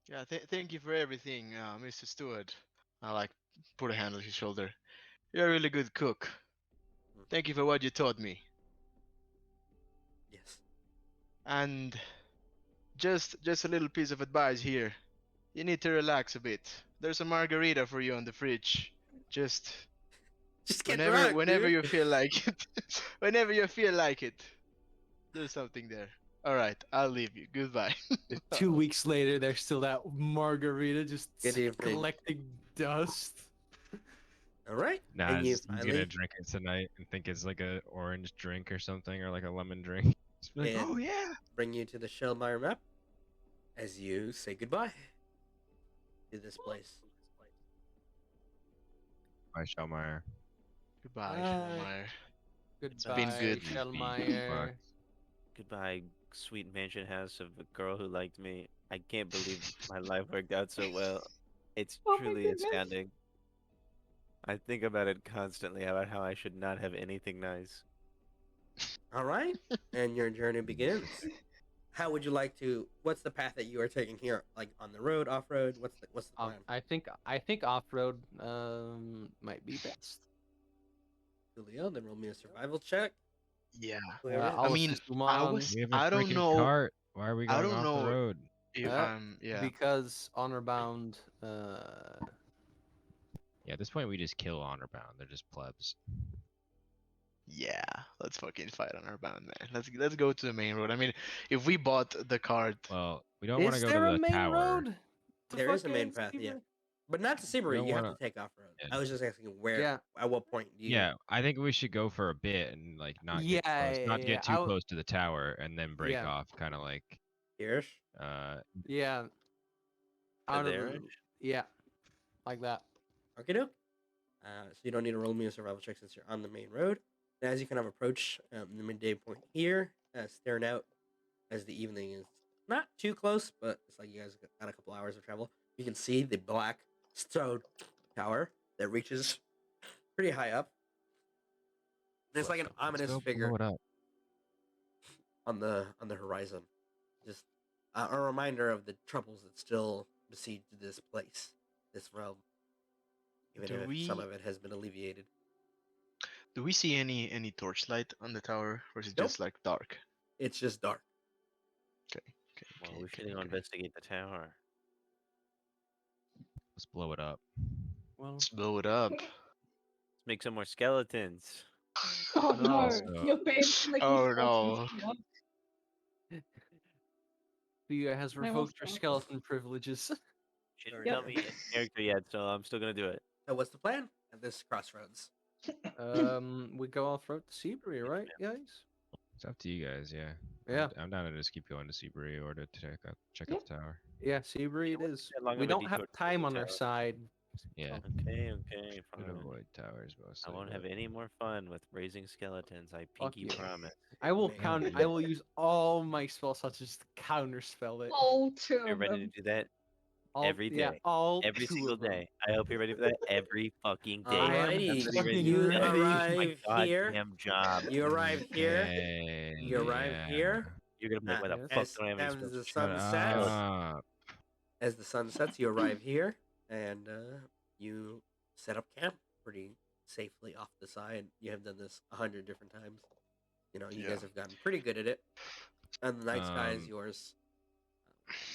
Yeah, thank you for everything, Mr. Stewart. I like put a hand on his shoulder. You're a really good cook. Thank you for what you taught me. Yes. And just a little piece of advice here. You need to relax a bit. There's a margarita for you on the fridge. Just Just get whenever drunk, dude. you feel like it. Whenever you feel like it. There's something there. All right, I'll leave you. Goodbye. 2 weeks later, there's still that margarita just Good evening. collecting dust. All right. Nah, and you he's finally gonna drink it tonight and think it's like a orange drink or something, or like a lemon drink. Just be like, It- oh yeah. bring you to the Shellmeyer map as you say goodbye to this place. Bye, Shellmeyer. Goodbye, Bye. Schellmeyer. Goodbye, been good. You Shellmeyer. Goodbye, sweet mansion house of a girl who liked me. I can't believe my life worked out so well. It's Oh my truly goodness. astounding. I think about it constantly about how I should not have anything nice. All right. And your journey begins. How would you like to? What's the path that you are taking here? Like on the road, off road? What's the plan? I think off road might be best. Julio, then roll me a survival check. Yeah. Whoever. I'll I mean, assist I Umon, was. We have a I don't freaking know. cart. Why are we I going don't off know the road? if yeah. because honor bound. Yeah, at this point we just kill honor bound. They're just plebs. Yeah, let's fucking fight on our bound, man. Let's go to the main road. I mean, if we bought the cart, Well, we don't want to Is go to there a the main tower. road? to There is a main fucking path, yeah. Sebring? But not to Sebring. don't You have wanna- to take off road. Yeah. I was just asking where. Yeah. At what point do you? Yeah, I think we should go for a bit and like not get close, not Yeah, get too I'll- close to the tower, and then break Yeah. off, kind of like Here's. Yeah. Out of the, there? yeah, like that. Okay, doke. So you don't need to roll me a survival check since you're on the main road. And as you kind of approach the midday point here, staring out as the evening is not too close, but it's like you guys got a couple hours of travel. You can see the black stone tower that reaches pretty high up. There's like an ominous go figure blow it up. on the horizon. Just a reminder of the troubles that still besiege this place, this realm. Even Do if some we- of it has been alleviated. do we see any torchlight on the tower, or is it Nope. just like dark? It's just dark. Okay. Well, okay, we okay, should go okay. investigate the tower. Let's blow it up. Well, Let's blow it up. Let's make some more skeletons. Oh No. no, Also- you're basically making Oh, skeletons no. for what? Thea has I will revoked your stop. skeleton privileges. She didn't Sorry. tell me in character yet, so I'm still gonna do it. So what's the plan at this crossroads? We go off road to Sebring, right, guys? It's up to you guys. Yeah. Yeah. I'm down to just keep going to Seabury or to check out the tower. Yeah, Sebring it is. that long We of a don't have detour to time the on our tower. side. Yeah. Okay, Should fine. avoid towers I mostly. won't have but- any more fun with raising skeletons. I Fuck pinky you. promise. I will Man. counter. I will use all my spell such to counterspell it. All two You're of ready to them. do that All, every Yeah, day. all every two single of them. day. I hope you're ready for that every fucking day. I am Alrighty, Everybody ready fucking for you that? ready. arrive My here. goddamn job. You arrive here. Okay, You arrive yeah. here. You're gonna be like, why the Yes. fuck As, don't I have any as spells? the Shut sun sets, up. as the sun sets, you arrive here, and you set up camp pretty safely off the side. You have done this 100 different times. You know, you Yeah. guys have gotten pretty good at it. And the night sky is Um, yours.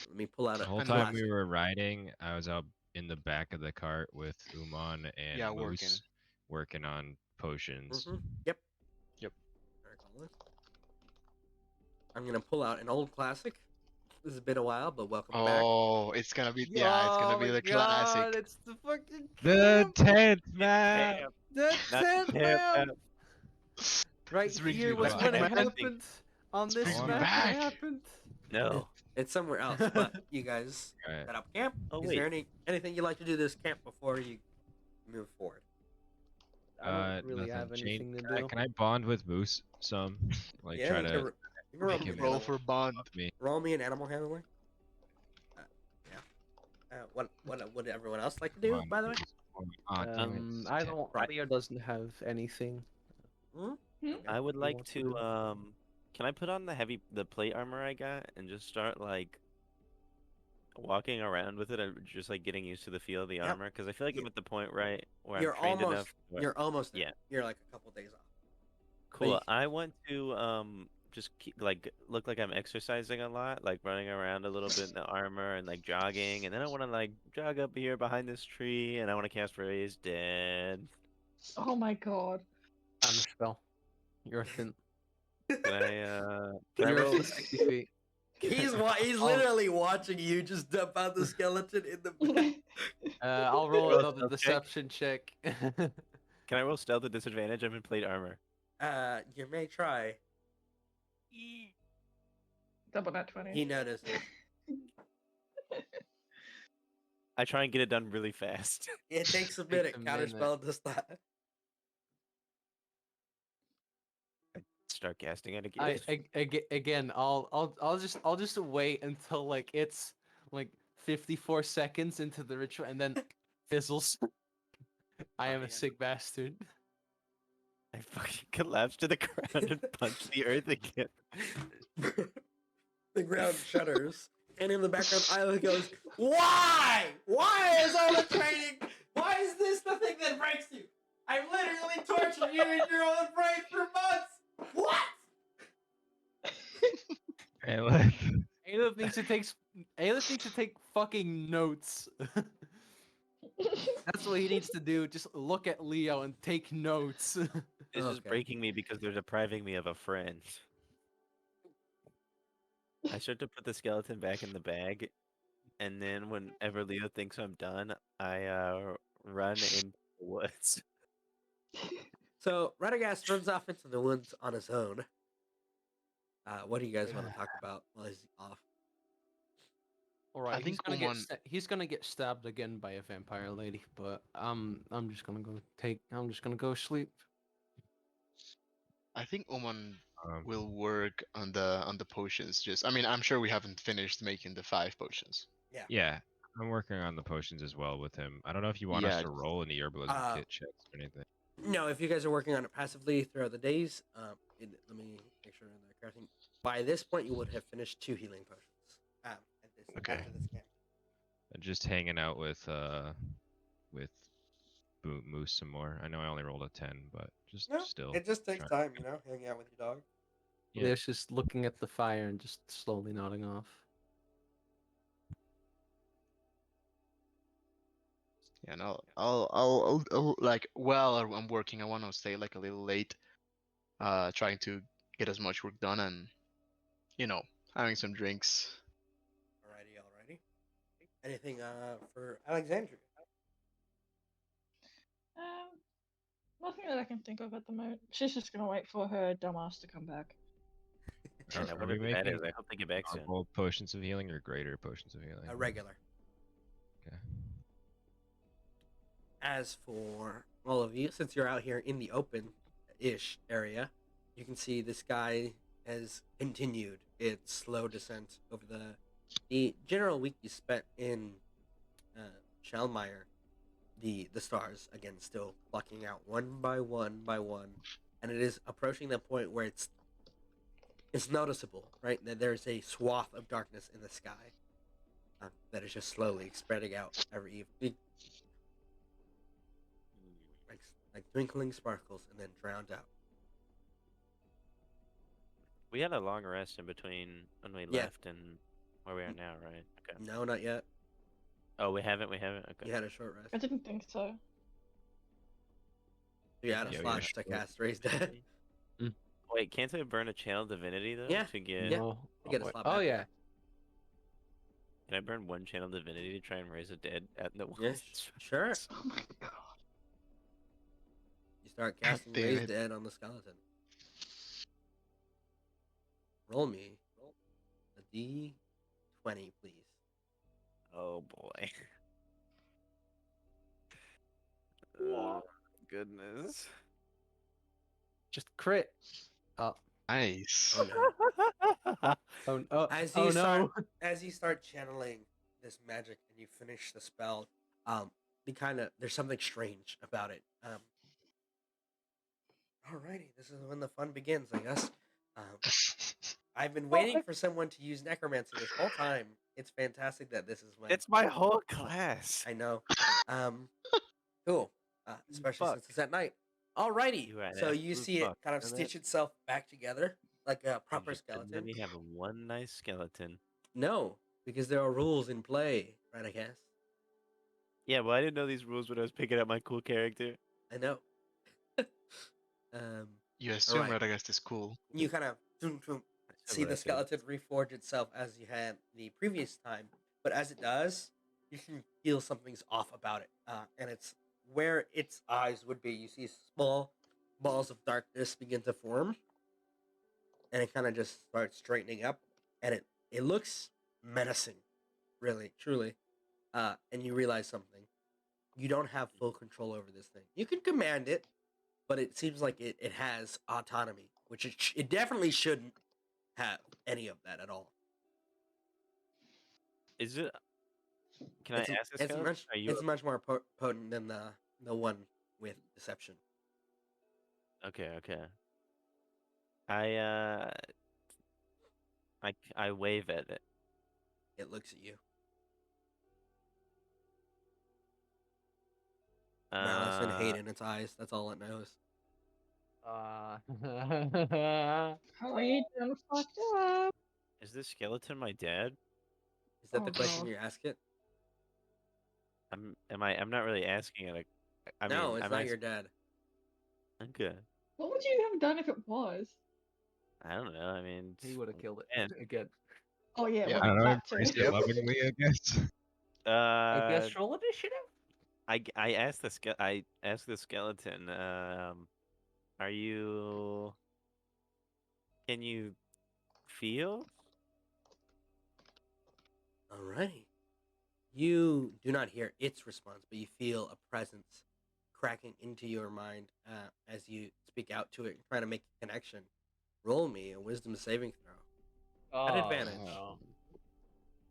Let me pull out The a whole And time classic. we were riding, I was out in the back of the cart with Umon and Yeah, Moose working on potions. Yep. Yep. Alright, hold on. I'm gonna pull out an old classic. This has been a while, but welcome back. Oh, it's gonna be it's gonna be the classic. It's the fucking The camp! 10th map. Damn. The Not 10th camp, map! man. Right This brings here me was back. when it Man. happened. On this brings me map back. it happened. No. It's somewhere else, but you guys Right. set up camp. Oh, Is wait. there anything you'd like to do this camp before you move forward? I don't really have nothing. anything to Can I- do. Can I bond with Moose some? Like try you to can, you can roll, make me him an Roll animal, for bond. me. roll me an animal handling. Yeah. What would everyone else like to do? bond By the way. with Moose. Aw, damn it, it's I 10. don't. Right. Leo doesn't have anything. Hmm? I would You like want to to do? can I put on the plate armor I got and just start like walking around with it and just like getting used to the feel of the Yep. armor? Because I feel like I'm You- at the point right where You're I'm trained almost. enough. Where, You're almost. There. Yeah. You're like a couple days off. cool. you- I want to just keep, like look like I'm exercising a lot, like running around a little bit in the armor and like jogging, and then I want to like jog up here behind this tree, and I want to cast Raise Dead. Oh my god. Counterspell. You're thin. Can I You're roll? 60 feet. He's I'll- literally watching you just dump out the skeleton in the bed. I'll roll Roll another stealth check. deception check. Can I roll stealth at disadvantage? I'm in plate armor. You may try. Double that 20. He notices. I try and get it done really fast. It takes a Takes minute. a Counterspell does that. Start casting it again. Again, I'll just wait until like it's like 54 seconds into the ritual and then fizzles. I am Oh, a yeah. sick bastard. I fucking collapse to the ground and punch the earth again. The ground shudders, and in the background, Isla goes, "Why? Why is all the training? Why is this the thing that breaks you? I've literally tortured you in your own brain for months. What?" Ayla. Ayla thinks to take fucking notes. That's what he needs to do. Just look at Leo and take notes. This is Okay. breaking me because they're depriving me of a friend. I start to put the skeleton back in the bag, and then whenever Leo thinks I'm done, I run into the woods. So Radagast runs off into the woods on his own. What do you guys want to talk about while he's off? All right, I think he's gonna get stabbed again by a vampire lady, but I'm just gonna go sleep. I think Umon Um, will work on the potions. I mean, I'm sure we haven't finished making the 5 potions. yeah, I'm working on the potions as well with him. I don't know if you want us Yeah. to roll any herbalism kit checks or anything. No, if you guys are working on it passively throughout the days, let me make sure I'm not crafting. By this point, you would have finished 2 healing potions. Okay. After this camp. And just hanging out with Moose some more. I know I only rolled a 10, but just No, still. it just takes trying- time, hanging out with your dog. Yeah. Leo's just looking at the fire and just slowly nodding off. Yeah, no, I'll like while I'm working, I want to stay like a little late, trying to get as much work done and, having some drinks. Alrighty. Anything for Alexandria? Nothing that I can think of at the moment. She's just gonna wait for her dumbass to come back. Man, I Are wonder we who that making is. I hope they get back soon. normal potions of healing or greater potions of healing? A regular. Okay. As for all of you, since you're out here in the open-ish area, you can see this guy has continued its slow descent over the general week you spent in Shalmire. The stars again still plucking out one by one, and it is approaching the point where it's noticeable, right? That there's a swath of darkness in the sky that is just slowly spreading out every evening. Like twinkling sparkles and then drowned out. We had a long rest in between when we Yeah. left and where we are now, right? Okay. No, not yet. Oh, we haven't. Okay. You had a short I rest. didn't think so. You had a Yeah, we slot had a to short- cast Raised Dead. Wait, can't I burn a channel divinity though? Yeah, To get. Yeah. Oh, You get a wait. slot Oh back. yeah. Can I burn one channel divinity to try and raise a dead at the Yeah, woods? sure. Oh my god. You start casting damn Raised it. Dead on the skeleton. Roll me a D20, please. Oh boy. Oh, goodness. Just crit. Oh, Nice. Oh no. As you oh start, no. as you start channeling this magic and you finish the spell, there's something strange about it. Alrighty, this is when the fun begins, I guess. I've been waiting for someone to use necromancy this whole time. It's fantastic that this is when It's my whole class. I know. Cool. Especially Fuck. since it's at night. Alrighty. You had So an you absolute see it fuck, kind of damn it. stitch itself back together like a You proper just didn't skeleton. Let me have one nice skeleton. No, because there are rules in play, right? I guess. Yeah, well, I didn't know these rules when I was picking up my cool character. I know. You assume Alright. Radagast is cool. You kind of see the records. skeleton reforge itself as you had the previous time, but as it does, you can feel something's off about it, and it's where its eyes would be. You see small balls of darkness begin to form, and it kind of just starts straightening up, and it looks menacing, really, truly. And you realize something: you don't have full control over this thing. You can command it, but it seems like it has autonomy, which it definitely shouldn't have any of that at all. Is it? Can I It's ask this it's skeleton? much Are you it's much more potent than the one with deception. okay? Okay. I I wave at it. It looks at you, malice and hate in its eyes. That's all it knows. How are you done fucked up? Is this skeleton my dad? Is that Oh the question god. you ask it? I'm not really asking it. I mean, No, it's I'm not asking. your dad. Okay. What would you have done if it was? I don't know. I mean, He would have killed man. it again. Oh yeah, Yeah. I well, don't know. that too. Embrace it Yep. lovingly, I guess. I guess roll initiative. I asked the skeleton. Are you? Can you feel? Alrighty. You do not hear its response, but you feel a presence cracking into your mind as you speak out to it, trying to make a connection. Roll me a wisdom saving throw. At advantage. no.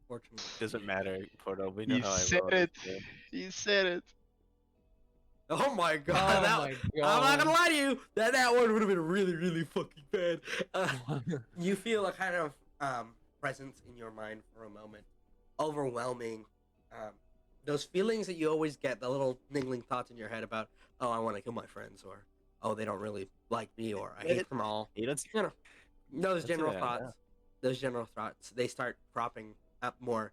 Fortunately. Doesn't matter, Porto. We know You how I said roll. it. You said it. Oh my god! Oh that, my I'm not gonna god. lie to you. That one would have been really, really fucking bad. You feel a kind of presence in your mind for a moment, overwhelming. Those feelings that you always get, the little niggling thoughts in your head about, oh, I want to kill my friends, or oh, they don't really like me, or I hate them all. You don't. You know, those That's general it, I thoughts. know. Those general thoughts. They start cropping up more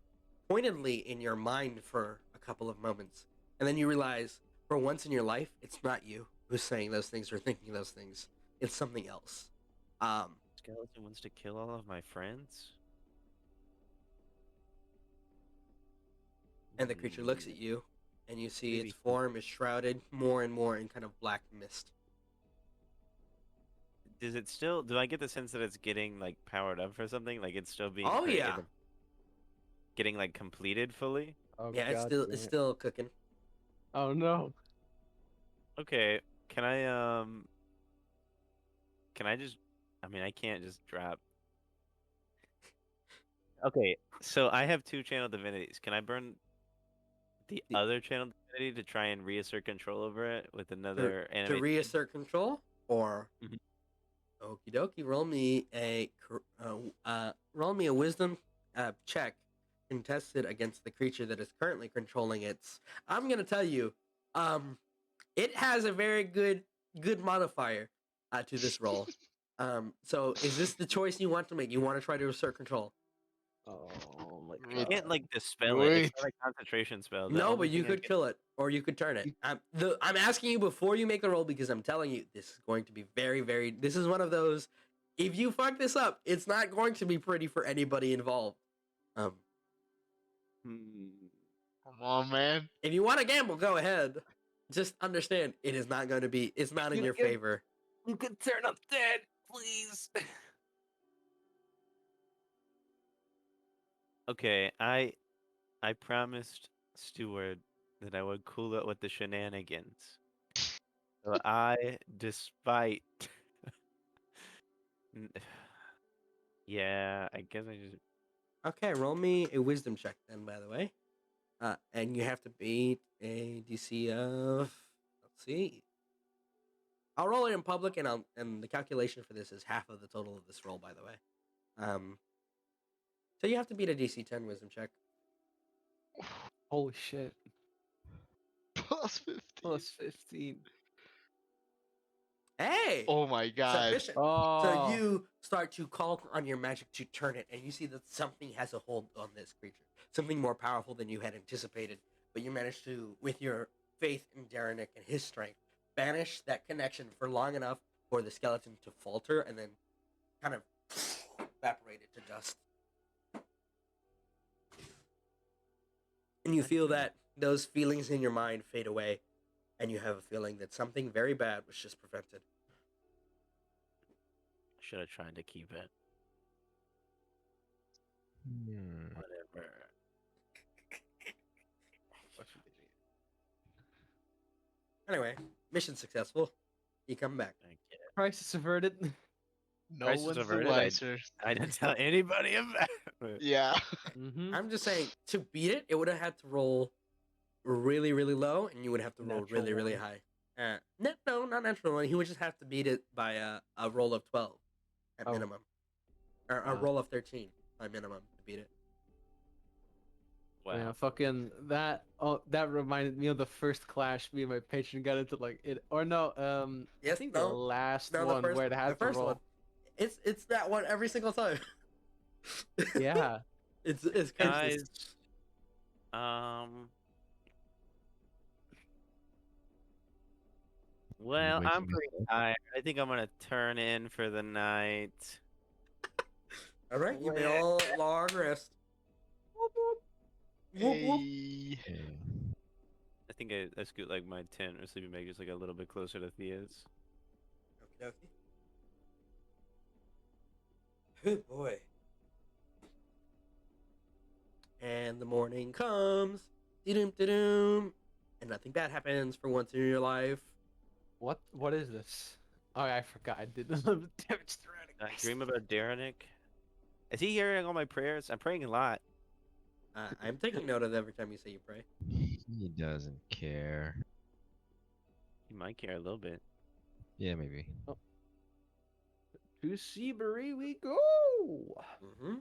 pointedly in your mind for a couple of moments, and then you realize, for once in your life, it's not you who's saying those things or thinking those things. It's something else. Skeleton wants to kill all of my friends. And the creature looks at you, and you see Maybe its form is shrouded more and more in kind of black mist. Does it still? Do I get the sense that it's getting like powered up for something? Like it's still being Oh created, yeah, getting like completed fully? Oh, yeah. It's god still damn it's it. still cooking. Oh no. Okay. Can I just? I mean, I can't just drop. Okay, so I have two channel divinities. Can I burn the The- other channel divinity to try and reassert control over it with another To animate? reassert control, or Mhm. okie dokie, roll me a wisdom check contested against the creature that is currently controlling its. I'm gonna tell you, it has a very good modifier to this roll. So is this the choice you want to make? You want to try to assert control? Oh my I god. can't like dispel it. It's Wait. not a concentration spell. The No, only but you thing I could can- kill it, or you could turn it. I'm asking you before you make the roll because I'm telling you this is going to be very, very. This is one of those. If you fuck this up, it's not going to be pretty for anybody involved. Hmm. Come on, man. If you want to gamble, go ahead. Just understand it is not going to be. It's not in You your can- favor. You can turn up dead, please. Okay, I promised Stewart that I would cool it with the shenanigans. So I, despite, N- yeah, I guess I just. Okay, roll me a wisdom check then. By the way, and you have to beat a DC of. Let's see. I'll roll it in public, and the calculation for this is half of the total of this roll. By the way, so you have to beat a DC 10 wisdom check. Holy shit. Plus 15. Plus 15. Hey, Oh my god. sufficient. Oh. So you start to call on your magic to turn it, and you see that something has a hold on this creature, something more powerful than you had anticipated. But you managed to, with your faith in Darenick and his strength, banish that connection for long enough for the skeleton to falter and then kind of evaporated to dust. And you feel that those feelings in your mind fade away, and you have a feeling that something very bad was just prevented. Should have tried to keep it. Whatever. Anyway, mission successful. You come back. Thank you. Crisis averted. No Crisis one's the averted, wiser. I didn't tell anybody about it. Yeah. Mm-hmm. I'm just saying, to beat it, it would have had to roll really, really low, and you would have to roll Natural really, really one. high. No, not natural one. He would just have to beat it by a roll of 12 at Oh. minimum, or a roll of 13 by minimum to beat it. Wow. Yeah, fucking that. Oh, that reminded me of the first clash me and my patron got into. Like it, or no, I Yes, think no, the last No, one the first, where it had the to first roll. one. It's that one every single time. Yeah. it's crazy. Guys, well, waking I'm pretty us up. tired. I think I'm gonna turn in for the night. All right, you may all long rest. Whoop, whoop. Whoop, whoop. Hey. Okay. I think I scoot like my tent or sleeping bag just like a little bit closer to Thia's. Okie dokie. Good boy. And the morning comes. Doom, doom, and nothing bad happens for once in your life. What is this? Oh, I forgot. I did the damage threat. I dream about Derenick. Is he hearing all my prayers? I'm praying a lot. I'm taking note of every time you say you pray. He doesn't care. He might care a little bit. Yeah, maybe. To Seabury we go. Mm-hmm.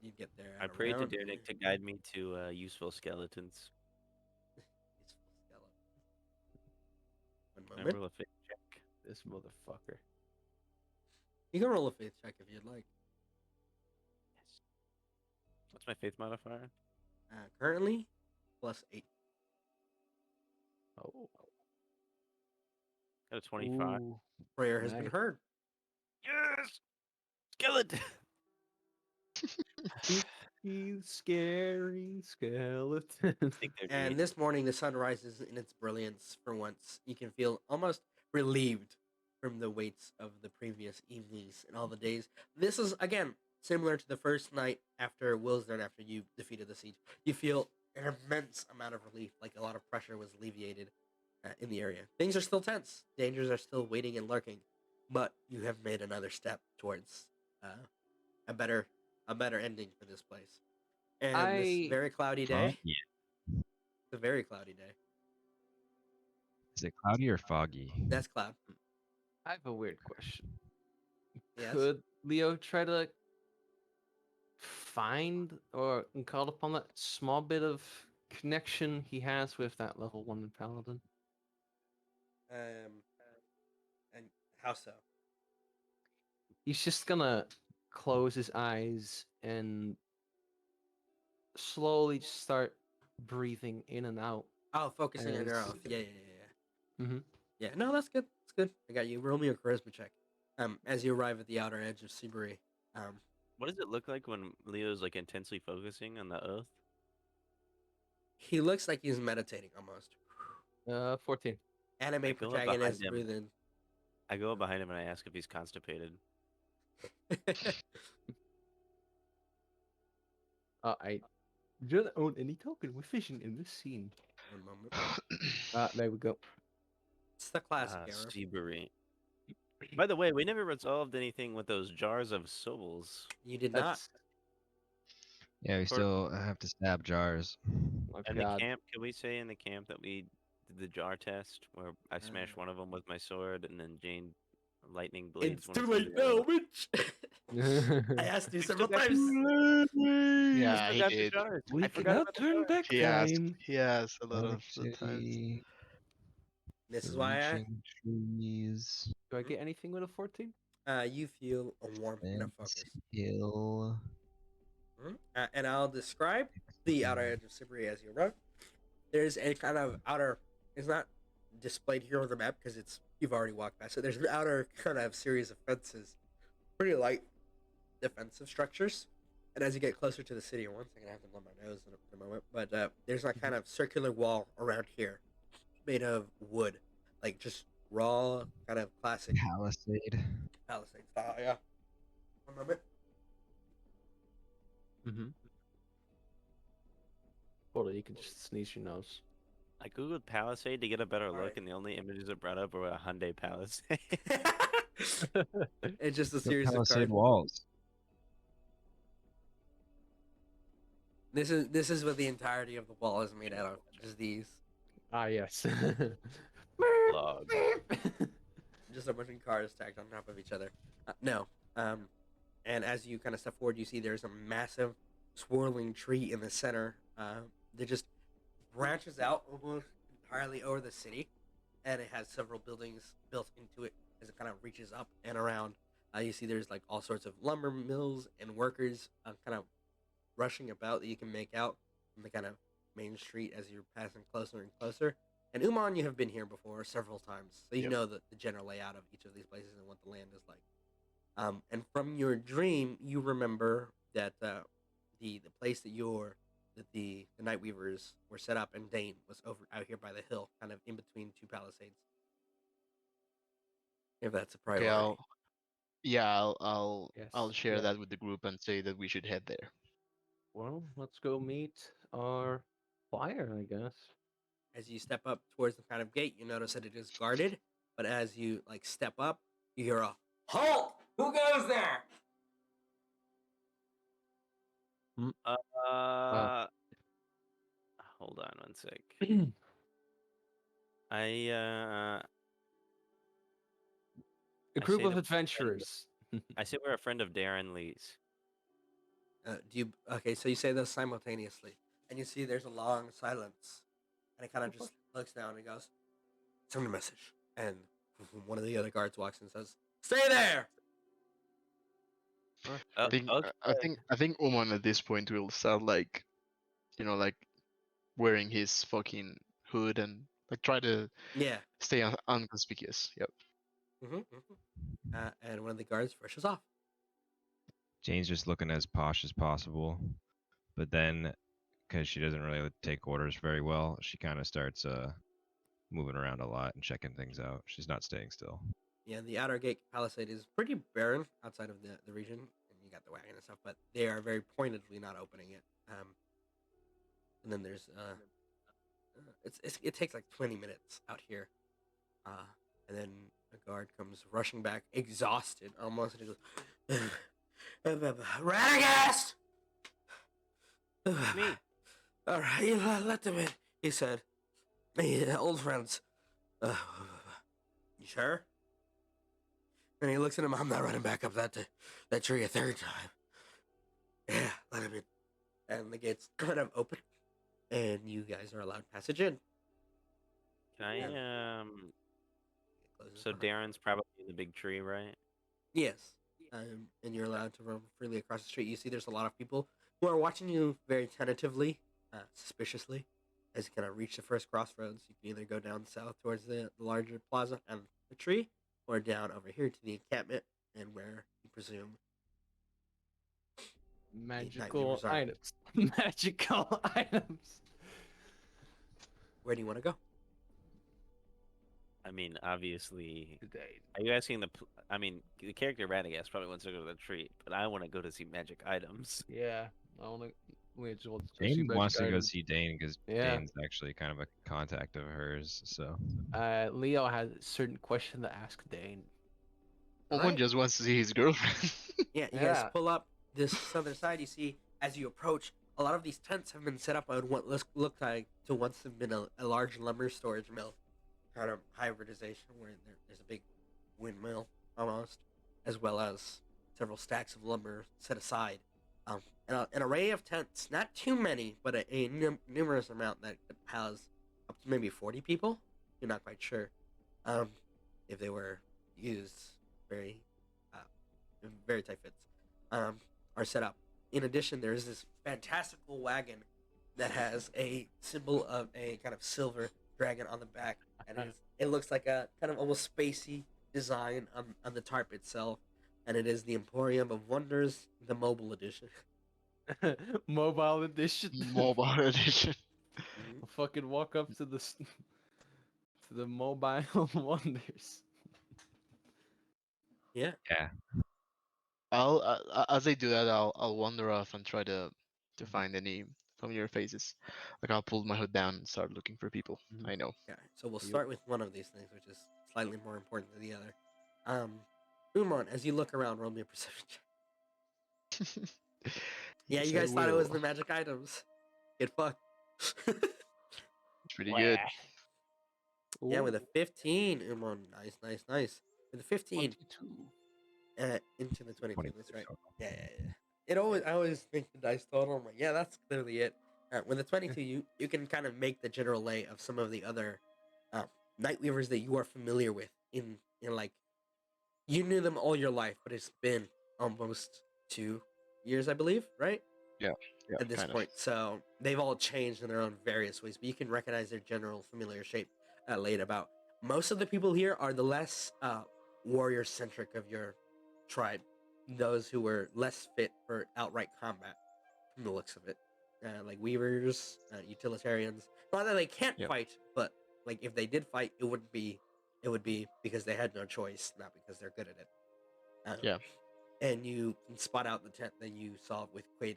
You get there. I at prayed to around- Derenick to guide me to useful skeletons. Useful skeleton. One I moment. roll a faith check. This motherfucker. You can roll a faith check if you'd like. Yes. What's my faith modifier? Currently, +8. Oh. Got a 25. Ooh, Prayer has been nice. heard. Yes! Skeleton! He's scary skeleton. I think they're And dead. this morning, the sun rises in its brilliance for once. You can feel almost relieved from the weights of the previous evenings and all the days. This is, again, similar to the first night after Wilsden, after you defeated the siege. You feel an immense amount of relief, like a lot of pressure was alleviated in the area. Things are still tense. Dangers are still waiting and lurking. But you have made another step towards a better ending for this place. And this very cloudy day. Foggy. It's a very cloudy day. Is it cloudy or foggy? That's cloud. I have a weird question. Yes. Could Leo try to find or call upon that small bit of connection he has with that level 1 paladin? And how so? He's just gonna close his eyes and slowly just start breathing in and out. Oh, focusing on your As- oath. Yeah. Mhm. Yeah, no, that's good. That's good. I got you. Roll me a charisma check. As you arrive at the outer edge of Seabury. What does it look like when Leo's like intensely focusing on the oath? He looks like he's meditating almost. 14. Anime go up protagonist behind him. breathing. I go up behind him and I ask if he's constipated. I do not own any token with vision in this scene. One moment. There we go. It's the classic error. Seabury. By the way, we never resolved anything with those jars of souls. You did not. That's Yeah, we For- still have to stab jars. my In god. the camp, can we say in the camp that we did the jar test where I smashed one of them with my sword and then Jane lightning blades? It's one too of late the other? now, bitch. I asked you several got times. Yeah, I he forgot the did. jars. We I forgot cannot about the turn jars. back time. He has a lot of the times. Atrocity, This is why reaching trees, Do I get anything with a 14? you feel a warmth and a focus. fantasy hill. And I'll describe the outer edge of Sibri as you arrive. There's a kind of outer. It's not displayed here on the map because you've already walked past it. There's an outer kind of series of fences, pretty light, defensive structures. And as you get closer to the city, one second, I have to blow my nose in a moment. But there's a kind of circular wall around here, made of wood, like just raw, kind of classic Palisade. palisade style. Yeah. One moment. Mm-hmm. Or you can just sneeze your nose. I googled Palisade to get a better look, Alright. and the only images it brought up were a Hyundai Palisade. It's just a The series of Palisade cards. walls. This is what the entirety of the wall is made out of. Just these, Ah, yes. Log. just a bunch of cars stacked on top of each other. No. And as you kind of step forward, you see there's a massive swirling tree in the center that just branches out almost entirely over the city, and it has several buildings built into it as it kind of reaches up and around. You see there's like all sorts of lumber mills and workers kind of rushing about that you can make out on the kind of main street as you're passing closer and closer. And Umon, you have been here before several times, so you Yep. know the general layout of each of these places and what the land is like. And from your dream, you remember that the place that the Night Weavers were set up, and Dane was over out here by the hill, kind of in between two palisades. If that's a priority. Okay, I'll Yes, share yeah. that with the group and say that we should head there. Well, let's go meet our fire, I guess. As you step up towards the kind of gate, you notice that it is guarded. But as you like step up, you hear a halt. Who goes there? Hold on one sec. I A I group say of to- adventurers. I say we're a friend of Darren Lee's. Do you? Okay, so you say those simultaneously, and you see there's a long silence, and it kind of just looks down and goes, "Send a message." And one of the other guards walks in and says, "Stay there." I think Okay. I think Umon at this point will start like, like wearing his fucking hood and like try to Yeah. stay unconspicuous. Yep. And one of the guards rushes off. Jane's just looking as posh as possible, but then, because she doesn't really take orders very well, she kind of starts moving around a lot and checking things out. She's not staying still. Yeah, the outer gate palisade is pretty barren outside of the region, and you got the wagon and stuff, but they are very pointedly not opening it. And then there's it takes like 20 minutes out here, and then a guard comes rushing back, exhausted almost, and he goes, "Radagast!" Me. All right, let them in, he said. Hey, old friends. You sure? And he looks at him. I'm not running back up that tree a third time. Yeah, let him in. And the gates kind of open, and you guys are allowed passage in. Can I It closes So behind. Darren's probably in the big tree, right? Yes. And you're allowed to roam freely across the street. You see there's a lot of people who are watching you very tentatively, suspiciously, as you kind of reach the first crossroads. You can either go down south towards the larger plaza and the tree, or down over here to the encampment and where you presume Magical Weavers are. items. Magical items. Where do you want to go? I mean, obviously. Today. Are you asking the character Radagast probably wants to go to the tree, but I want to go to see magic items. Yeah, I want to. We just want to see Jane magic wants to go items. see Dane because Yeah. Dane's actually kind of a contact of hers. So Leo has a certain question to ask Dane. Umon Right. just wants to see his girlfriend. Yeah, you Yeah. guys pull up this southern side. You see, as you approach, a lot of these tents have been set up on what looked like to once have been a large lumber storage mill, kind of hybridization, where there's a big windmill almost, as well as several stacks of lumber set aside. And an array of tents, not too many, but a numerous amount that could house up to maybe 40 people. You're not quite sure if they were used very very tight fits, are set up. In addition, there is this fantastical wagon that has a symbol of a kind of silver dragon on the back, and it looks like a kind of almost spacey design on the tarp itself. and it is the Emporium of Wonders, the mobile edition. Mobile edition. Mobile edition. Mhm. I'll fucking walk up to to the mobile wonders. Yeah. Yeah. As I do that, I'll wander off and try to find any familiar faces. Like I'll pull my hood down and start looking for people Mhm. I know. Okay. So we'll Yup. start with one of these things, which is slightly more important than the other. Umon, as you look around, roll me a perception check. Yeah, Yes, you I guys thought it was will. the magic items. Get fucked. It's pretty good. Yeah, with a Ooh, 15, Umon. Nice, nice, nice. With a 15, 22. into the 22. 20 That's right. total. Yeah. I always think the dice total. I'm like, yeah, that's clearly it. With the 22, you can kind of make the general lay of some of the other night weavers that you are familiar with. In like, you knew them all your life, but it's been almost 2 years, I believe, right? Yeah, At this kind of. point. So they've all changed in their own various ways, but you can recognize their general familiar shape laid about. Most of the people here are the less warrior centric of your tribe, those who were less fit for outright combat from the looks of it. Like weavers, utilitarians. Not that they can't Yep. fight, but like if they did fight, it would be because they had no choice, not because they're good at it. Yeah. And you can spot out the tent that you saw with Kira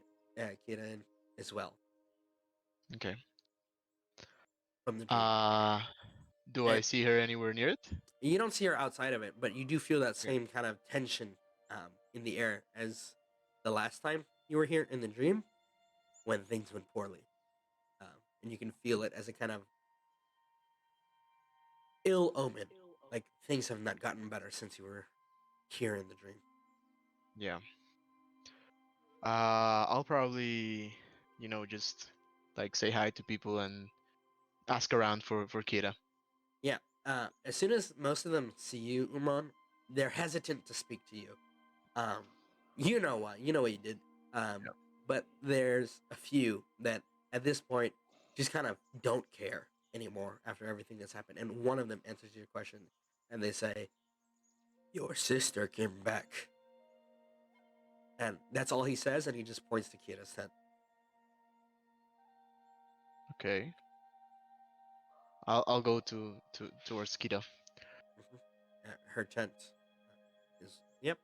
in as well Okay. from the dream. Do I And see her anywhere near it? you don't see her outside of it, but you do feel that Okay. same kind of tension in the air as the last time you were here in the dream when things went poorly. And you can feel it as a kind of ill omen. Like things have not gotten better since you were here in the dream. Yeah. I'll probably, just like say hi to people and ask around for Kira. Yeah. As soon as most of them see you, Umon, they're hesitant to speak to you. You know why. You know what you did. Yep. But there's a few that at this point just kind of don't care anymore after everything that's happened. And one of them answers your question and they say, "Your sister came back." And that's all he says, and he just points to Kira's tent. Okay. I'll go towards Kira. Her tent is, yep.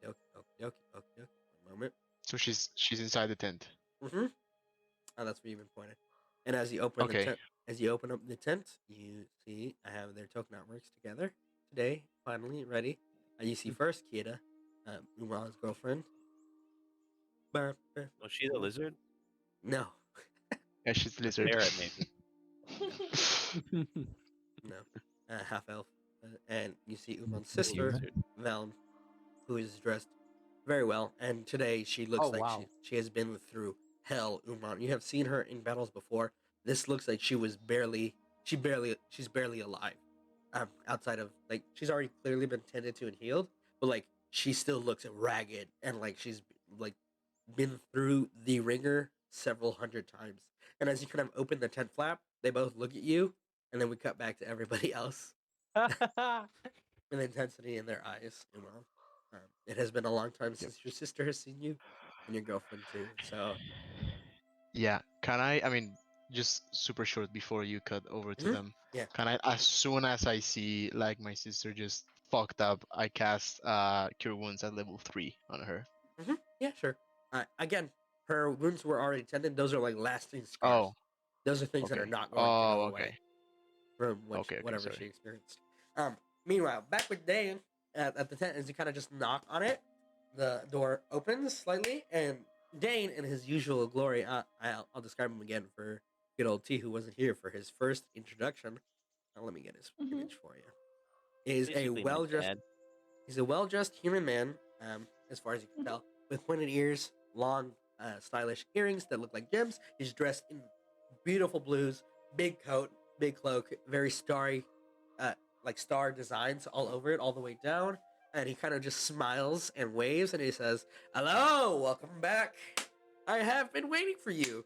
Okie, okie, okie, okie, okie. One moment. So she's inside the tent. Mm-hmm. Oh, that's where you've been pointed. And as you open Okay. the tent, as you open up the tent, you see I have their token artworks together today. Finally ready. You see first Kira, Uman's girlfriend. Was she the lizard? No, Yeah, she's the lizard. Parrot, maybe. no, half elf. And you see Uman's That's you, sister, Lizard. Velm, who is dressed very well. And today she looks Oh, like wow. she has been through hell. Uman, you have seen her in battles before. This looks like she's barely alive. Outside of like she's already clearly been tended to and healed, but like she still looks ragged and like she's like been through the ringer several hundred times. And as you kind of open the tent flap, they both look at you, and then we cut back to everybody else and the intensity in their eyes. Uman. It has been a long time since your sister has seen you, and your girlfriend too. So Yeah. Can I mean, just super short before you cut over to Mhm. them. Yeah. Can I, as soon as I see like my sister just fucked up, I cast Cure Wounds at level 3 on her. Yeah, sure. Again, her wounds were already tended. Those are like lasting scars. Oh. Those are things that are Okay. not going to go Oh, away okay. from Okay, whatever sorry. she experienced. Meanwhile, back with Dane at the tent, as you kind of just knock on it, the door opens slightly, and Dane, in his usual glory, I'll describe him again for good old T, who wasn't here for his first introduction. Now, let me get his Mhm. image for you. Is a Basically my well-dressed dad. He's a well-dressed human man, as far as you can Mhm. tell, with pointed ears, long, stylish earrings that look like gems. He's dressed in beautiful blues, big coat, big cloak, very starry, like star designs all over it, all the way down. And he kind of just smiles and waves, and he says, "Hello, welcome back. I have been waiting for you.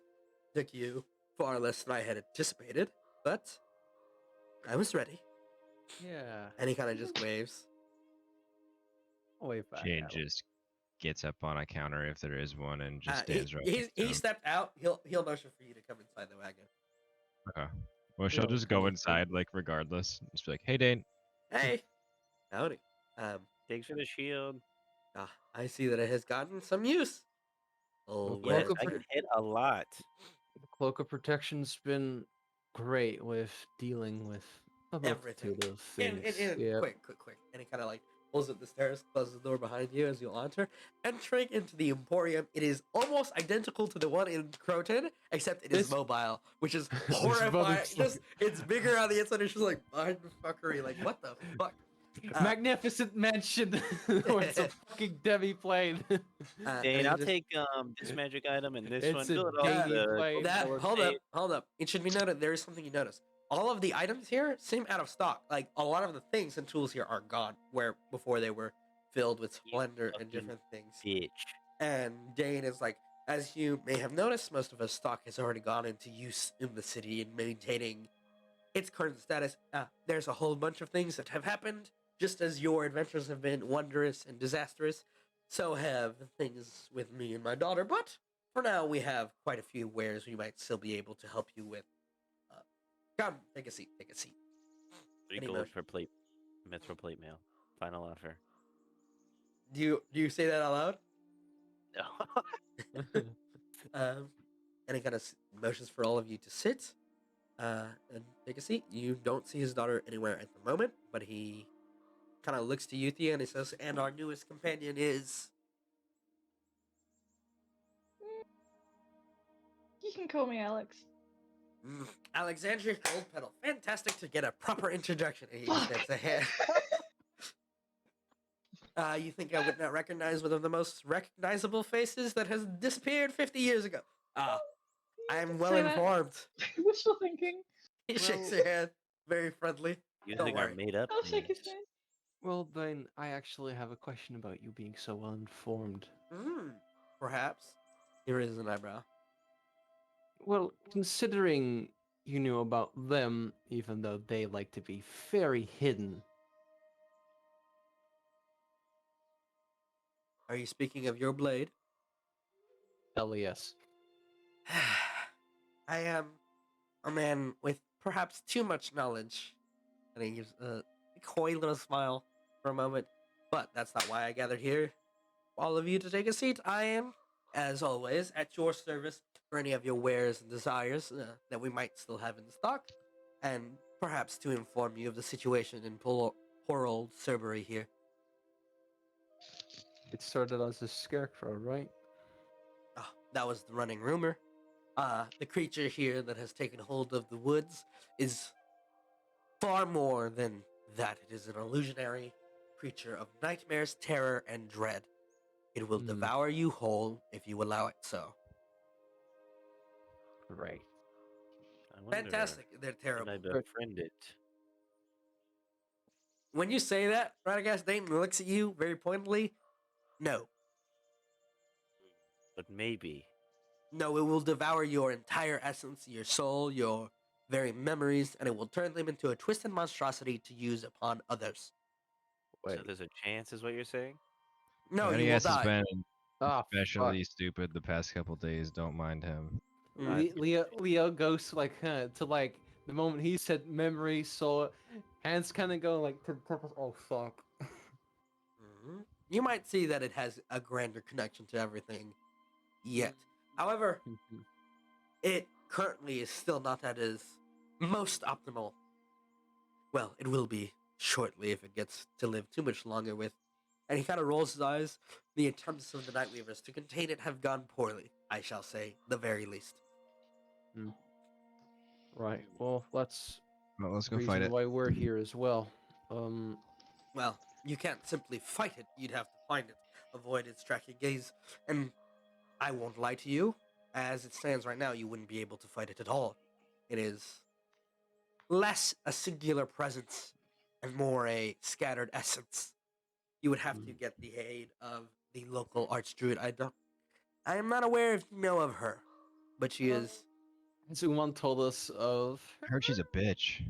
Took you far less than I had anticipated, but I was ready." Yeah. And he kind of just waves. Way back Jane out. just gets up on a counter if there is one and just He, stands right he, next to he him. stepped out. He'll motion for you to come inside the wagon. Okay. Well, she'll It'll just come go with inside, like, regardless. Just be like, hey, Dane. Hey, howdy. Thanks for the shield. I see that it has gotten some use. Oh, Well, Yes, Cloak I of get hit a lot. The Cloak of Protection's been great with dealing with a everything. multitude of things. And quick. And he kind of like pulls up the stairs, closes the door behind you as you enter. Entering into the Emporium, it is almost identical to the one in Croton, except it is This- mobile, which is This horrifying. motherfucker- Just it's bigger on the inside. It's just like mind fuckery. Like what the fuck? Magnificent mansion where it's a fucking demi-plane. And Dane, he I'll just- take this magic item and this It's one. a Fill it all dinghy with plane. that Coca-Cola hold up. It should be noted there is something you notice. All of the items here seem out of stock. Like a lot of the things and tools here are gone, where before they were filled with splendor and fucking different things. bitch. And Dane is like, as you may have noticed, most of his stock has already gone into use in the city and maintaining its current status. There's a whole bunch of things that have happened, just as your adventures have been wondrous and disastrous. So have things with me and my daughter. But for now, we have quite a few wares we might still be able to help you with. Come, take a seat. Take a seat. 3 Any gold motion? for plate, Metro plate mail. Final offer. Do you say that out loud? No. And he kind of motions for all of you to sit and take a seat. You don't see his daughter anywhere at the moment, but he kind of looks to you, Thea, and he says, "And our newest companion is." You can call me Alex. Alexandria Gold Pedal. Fantastic to get a proper introduction. And he Fuck. steps ahead. You think I would not recognize one of the most recognizable faces that has disappeared 50 years ago? I am well Say that. informed. Wishful thinking. He shakes your hand, very friendly. Don't Using our worry. made up. I'll shake his names. hand. Well, then, I actually have a question about you being so well informed. Perhaps. He raises an eyebrow. Well, considering you knew about them, even though they like to be very hidden. Are you speaking of your blade? Hell yes. I am a man with perhaps too much knowledge. And he gives a coy little smile for a moment. But that's not why I gathered here. All of you to take a seat. I am, as always, at your service for any of your wares and desires that we might still have in stock. And perhaps to inform you of the situation in poor old Cerberus here. It started as a scarecrow, right? That was the running rumor. The creature here that has taken hold of the woods is far more than that. It is an illusionary creature of nightmares, terror, and dread. It will devour you whole if you allow it so. Right. I wonder, Fantastic. They're Can terrible. I befriend it? When you say that, Radagast Dayton looks at you very pointedly. No. But maybe. No, it will devour your entire essence, your soul, your very memories, and it will turn them into a twisted monstrosity to use upon others. Wait. So there's a chance, is what you're saying? No, you will NES has die. been Ah, especially stupid the past couple days. Don't mind him. Leo goes like to like the moment he said memory, so hands kind of go like to the purpose. Oh fuck. You might see that it has a grander connection to everything yet. However, it currently is still not at its most optimal. Well, it will be shortly if it gets to live too much longer with. And he kind of rolls his eyes. The attempts of the Nightweavers to contain it have gone poorly, I shall say, the very least. Right. Well, that's Well, let's the go fight reason it. why we're here as well. Well, you can't simply fight it. You'd have to find it, avoid its tracking gaze. And I won't lie to you. As it stands right now, you wouldn't be able to fight it at all. It is less a singular presence and more a scattered essence. You would have to get the aid of the local archdruid. I am not aware if you know of her, but she is. As Umon told us of. I heard she's a bitch.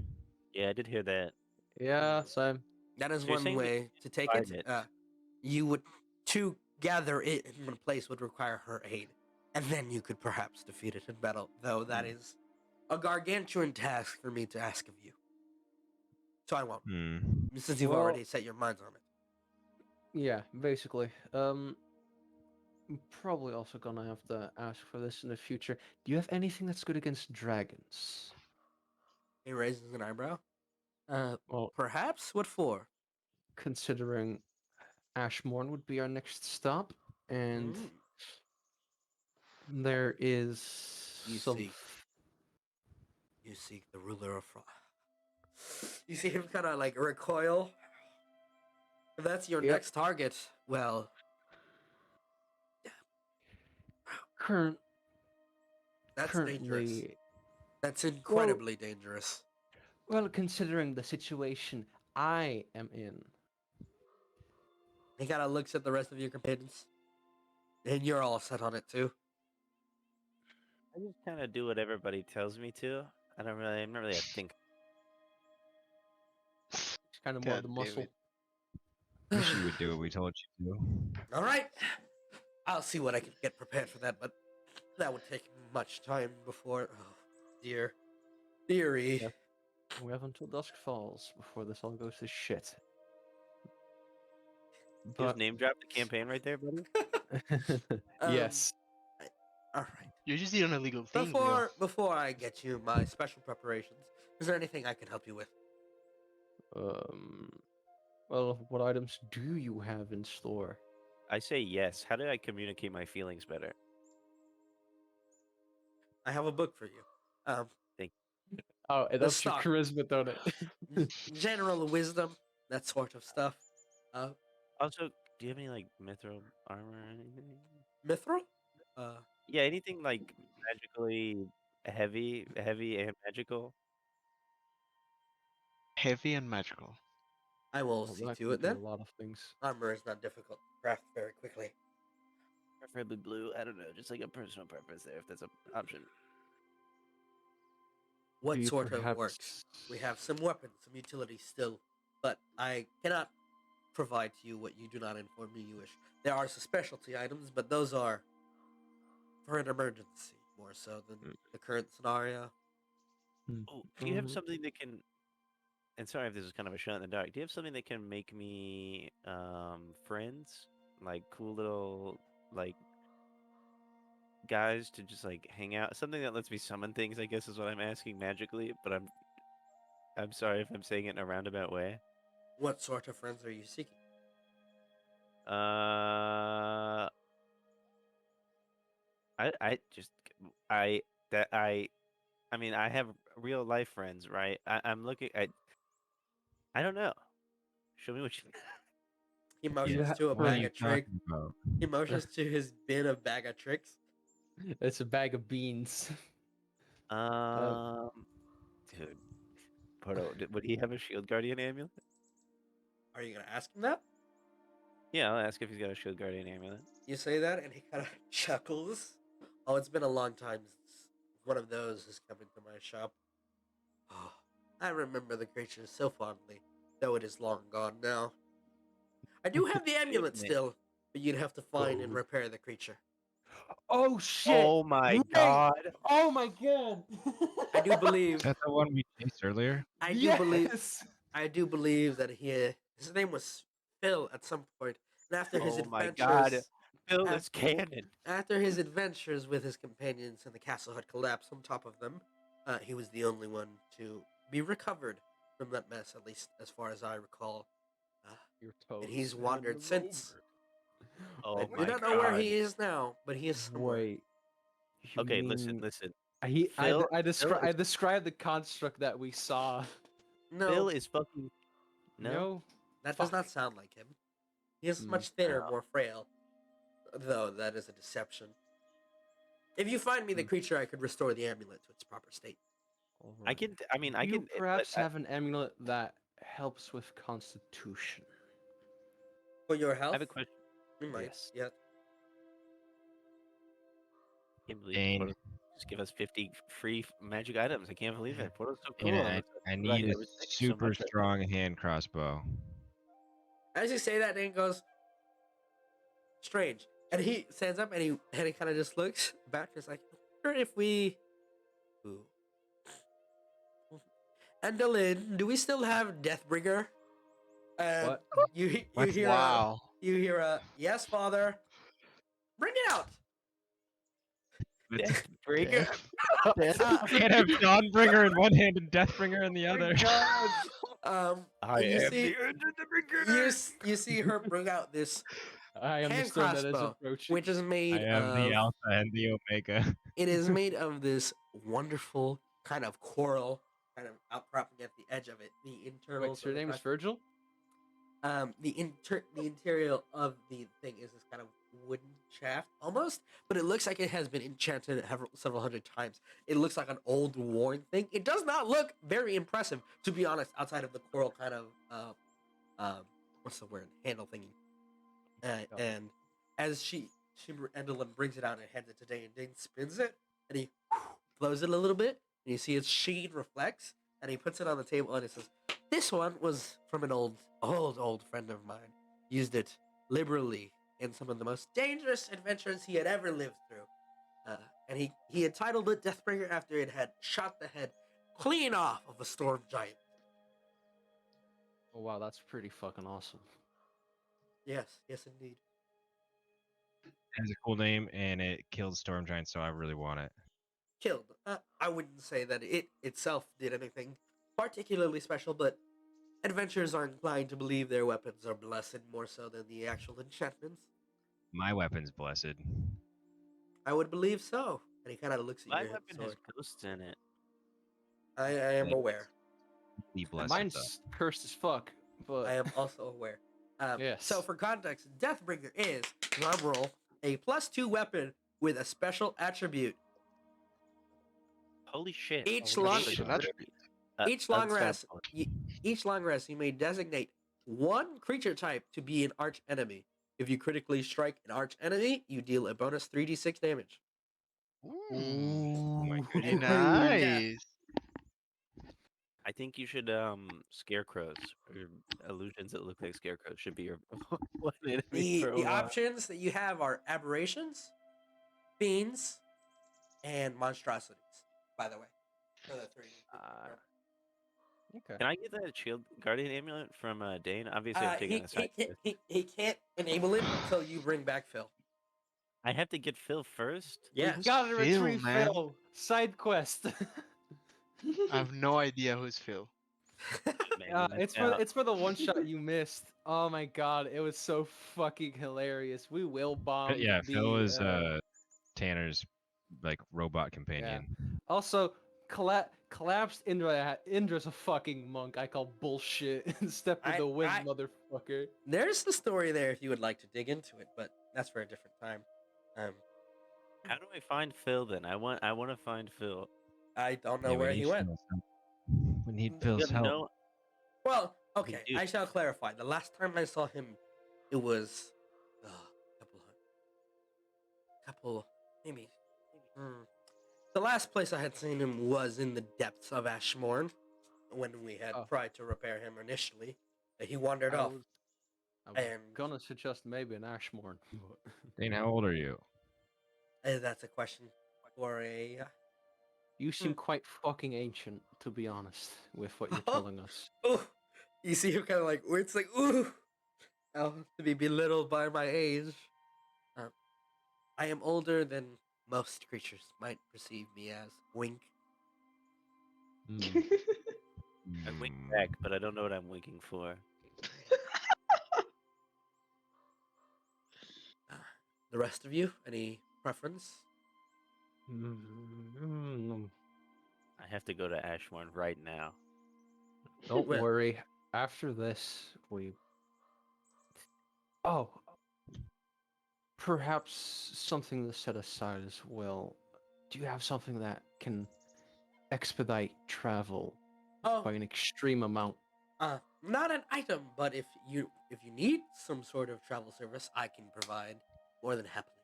Yeah, I did hear that. Yeah, same. That is So you're one saying we way to take find it. it. you would to gather it in one place would require her aid, and then you could perhaps defeat it in battle. Though that is a gargantuan task for me to ask of you. So I won't, Hmm. since you've Well- already set your minds on it. Yeah, basically. I'm probably also gonna have to ask for this in the future. Do you have anything that's good against dragons? He raises an eyebrow. Well, Perhaps. What for? considering Ashmorn would be our next stop, and Mm. there is You some. see. You seek the ruler of Frost. You see him kind of like recoil. If that's your Yep. next target, well, Current, that's dangerous. currently, That's incredibly dangerous. well, considering the situation I am in, He kind of looks at the rest of your companions, and you're all set on it too. I just kind of do what everybody tells me to. I'm not really a thinker. it's kind of more God the damn muscle. it. Wish you would do what we told you to. All right, I'll see what I can get prepared for that, but that would take much time before. Oh, dearie. Yep. We have until dusk falls before this all goes to shit. Just But name drop the campaign right there, buddy. yes, All right. You just did an illegal thing, Leo. Before I get you my special preparations, is there anything I can help you with? well, what items do you have in store? I say yes. How do I communicate my feelings better? I have a book for you. Oh, it ups your stock. charisma, don't it? General wisdom, that sort of stuff. Also, do you have any like mithril armor or anything? Mithril? Yeah, anything like magically heavy and magical. Heavy and magical. I will Well, see that to can it do then. a lot of things. Armor is not difficult to craft very quickly. Preferably blue. I don't know, just like a personal preference there, if that's an option. What Do you sort of perhaps- works? We have some weapons, some utilities still, but I cannot provide to you what you do not inform me you wish. There are some specialty items, but those are for an emergency more so than the current scenario. Oh, do you have something that can? And sorry if this is kind of a shot in the dark. Do you have something that can make me friends, like cool little like guys to just like hang out? Something that lets me summon things, I guess, is what I'm asking magically. But I'm sorry if I'm saying it in a roundabout way. What sort of friends are you seeking? I mean, I have real life friends, right? I'm looking at. I don't know. Show me what you. He motions ha- to a What are bag you of tricks. talking about? He motions to his bin of bag of tricks. It's a bag of beans. Dude, Porto, would he have a shield guardian amulet? Are you gonna ask him that? Yeah, I'll ask if he's got a shield guardian amulet. You say that, and he kind of chuckles. Oh, it's been a long time since one of those has come into my shop. Oh, I remember the creature so fondly, though it is long gone now. I do have the amulet man. still, but you'd have to find and repair the creature. Oh shit! Oh my Wait! god! Oh my god! I do believe. Is that the one we chased earlier? I do yes! believe. I do believe that his name was Phil at some point, and after his Oh my adventures, god! Phil af- is canon. after his adventures with his companions and the castle had collapsed on top of them, he was the only one to be recovered from that mess, at least as far as I recall. Your And toes he's have wandered the since. Oh I my do not know where God. he is now, but he is somewhere. Wait. you Okay, listen. mean- Phil- Phil I is- described the construct that we saw. No, Phil is fucking. No. that does not Fuck. sound like him. He is Mm, much thinner, no. more frail. Though that is a deception. If you find me the Hmm. creature, I could restore the amulet to its proper state. I can. I mean, I you can. perhaps have an amulet that helps with constitution. For your health, I have a question. we might. Yes. Yeah. I can't believe Dane. Porto just give us 50 free magic items. I can't believe it. Porto's so cool. And I'm I obsessed with need it. a Thank you so super much. strong hand crossbow. As you say that, Dane goes, strange. And he stands up and he kind of just looks back. He's like, I wonder if we. Ooh. Endolin, do we still have Deathbringer? What? You What? hear Wow. you hear a yes, father. Bring it out. Deathbringer. Can't have Dawnbringer in one hand and Deathbringer in the other. I you am see, the end of the beginning. you see her bring out this I hand understand that as crossbow, approaching. which is I made am the of. Alpha and the Omega. It is made of this wonderful kind of coral, kind of outcropping at the edge of it. The internal. Wait, so your name is Virgil? The interior of the thing is this kind of wooden shaft almost, but it looks like it has been enchanted several hundred times. It looks like an old worn thing. It does not look very impressive, to be honest, outside of the coral kind of what's the word, handle thingy. And as Endelin brings it out and hands it to Dane, Dane spins it and he blows it a little bit, and you see its sheen reflects, and he puts it on the table and he says, "This one was from an old friend of mine. Used it liberally in some of the most dangerous adventures he had ever lived through. And he had titled it Deathbringer after it had shot the head clean off of a storm giant." Oh wow, that's pretty fucking awesome. Yes, indeed. It has a cool name and it kills Storm Giants, so I really want it. Killed. I wouldn't say that it itself did anything particularly special, but adventurers are inclined to believe their weapons are blessed more so than the actual enchantments. My weapon's blessed. I would believe so. And he kind of looks at My your weapon has sword. ghosts in it. I am Like, aware. Be blessed. Mine's cursed as fuck, but I am also aware. Yes. So for context, Deathbringer is, drumroll, a +2 weapon with a special attribute. Holy shit! Each Oh, long, shit. Special attribute. each long rest, unstoppable. each long rest, you may designate one creature type to be an arch enemy. If you critically strike an arch enemy, you deal a bonus 3d6 damage. Ooh, my pretty goodness. nice. I think you should scarecrows or illusions that look like scarecrows should be your one enemy for a The while. options that you have are aberrations, fiends, and monstrosities. By the way, for the three. okay. Can I get that shield guardian amulet from Dane? Obviously, I'm taking a side quest. He can't enable it until you bring back Phil. I have to get Phil first. Yeah. Who's Gotta Phil, retrieve man? Phil. Side quest. I have no idea who's Phil. Man, you missed out. it's for the one shot you missed. Oh my god, it was so fucking hilarious. We will bomb. Yeah, the, Phil is Tanner's like robot companion. Also, collapsed Indra. Indra's a fucking monk. I call bullshit. Step with the wind, motherfucker. There's the story there if you would like to dig into it, but that's for a different time. How do I find Phil then? I want to find Phil. I don't know Yeah, we where need he went. Phil's help. We need You Phil's have help. no. Well, okay, do. I shall clarify. The last time I saw him, it was couple, maybe. The last place I had seen him was in the depths of Ashmorn, when we had tried to repair him initially. He wandered off. I was and gonna suggest maybe an Ashmorn. Dane, how old are you? that's a question for a. You seem quite fucking ancient, to be honest, with what you're telling us. Oh, you see him kind of like, it's like, ooh, to be belittled by my age. I am older than most creatures might perceive me as. Wink. I'm winking back, but I don't know what I'm winking for. The rest of you, any preference? I have to go to Ashmorn right now. Don't Well- worry. After this, we. Oh. Perhaps something to set aside as well. Do you have something that can expedite travel by an extreme amount? Not an item, but if you need some sort of travel service, I can provide more than happily.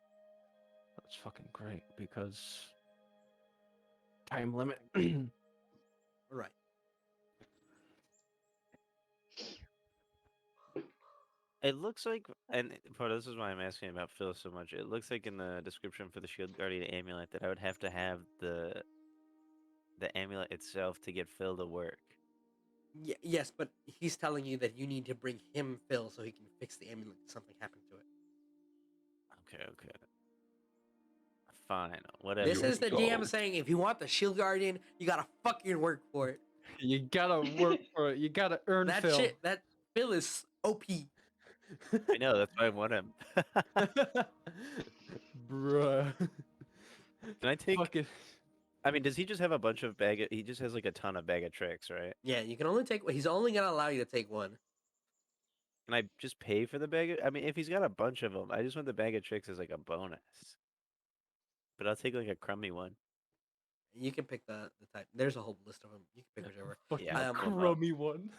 That's fucking great because time limit. Right. It looks like, and part of this is why I'm asking about Phil so much. It looks like in the description for the Shield Guardian amulet that I would have to have the amulet itself to get Phil to work. Yes, but he's telling you that you need to bring him Phil so he can fix the amulet if something happened to it. Okay. Fine, whatever. This is the DM saying if you want the Shield Guardian, you gotta fucking work for it. You gotta work for it. You gotta earn That Phil. shit, that Phil is OP. I know, that's why I want him. Bruh. Can I take? Fuck it. I mean, does he just have a bunch of he just has like a ton of bag of tricks, right? Yeah, you can only take. He's only gonna allow you to take one. Can I just pay for the bag? I mean, if he's got a bunch of them, I just want the bag of tricks as like a bonus. But I'll take like a crummy one. You can pick the type. There's a whole list of them. You can pick whichever. Fucking Yeah, crummy one.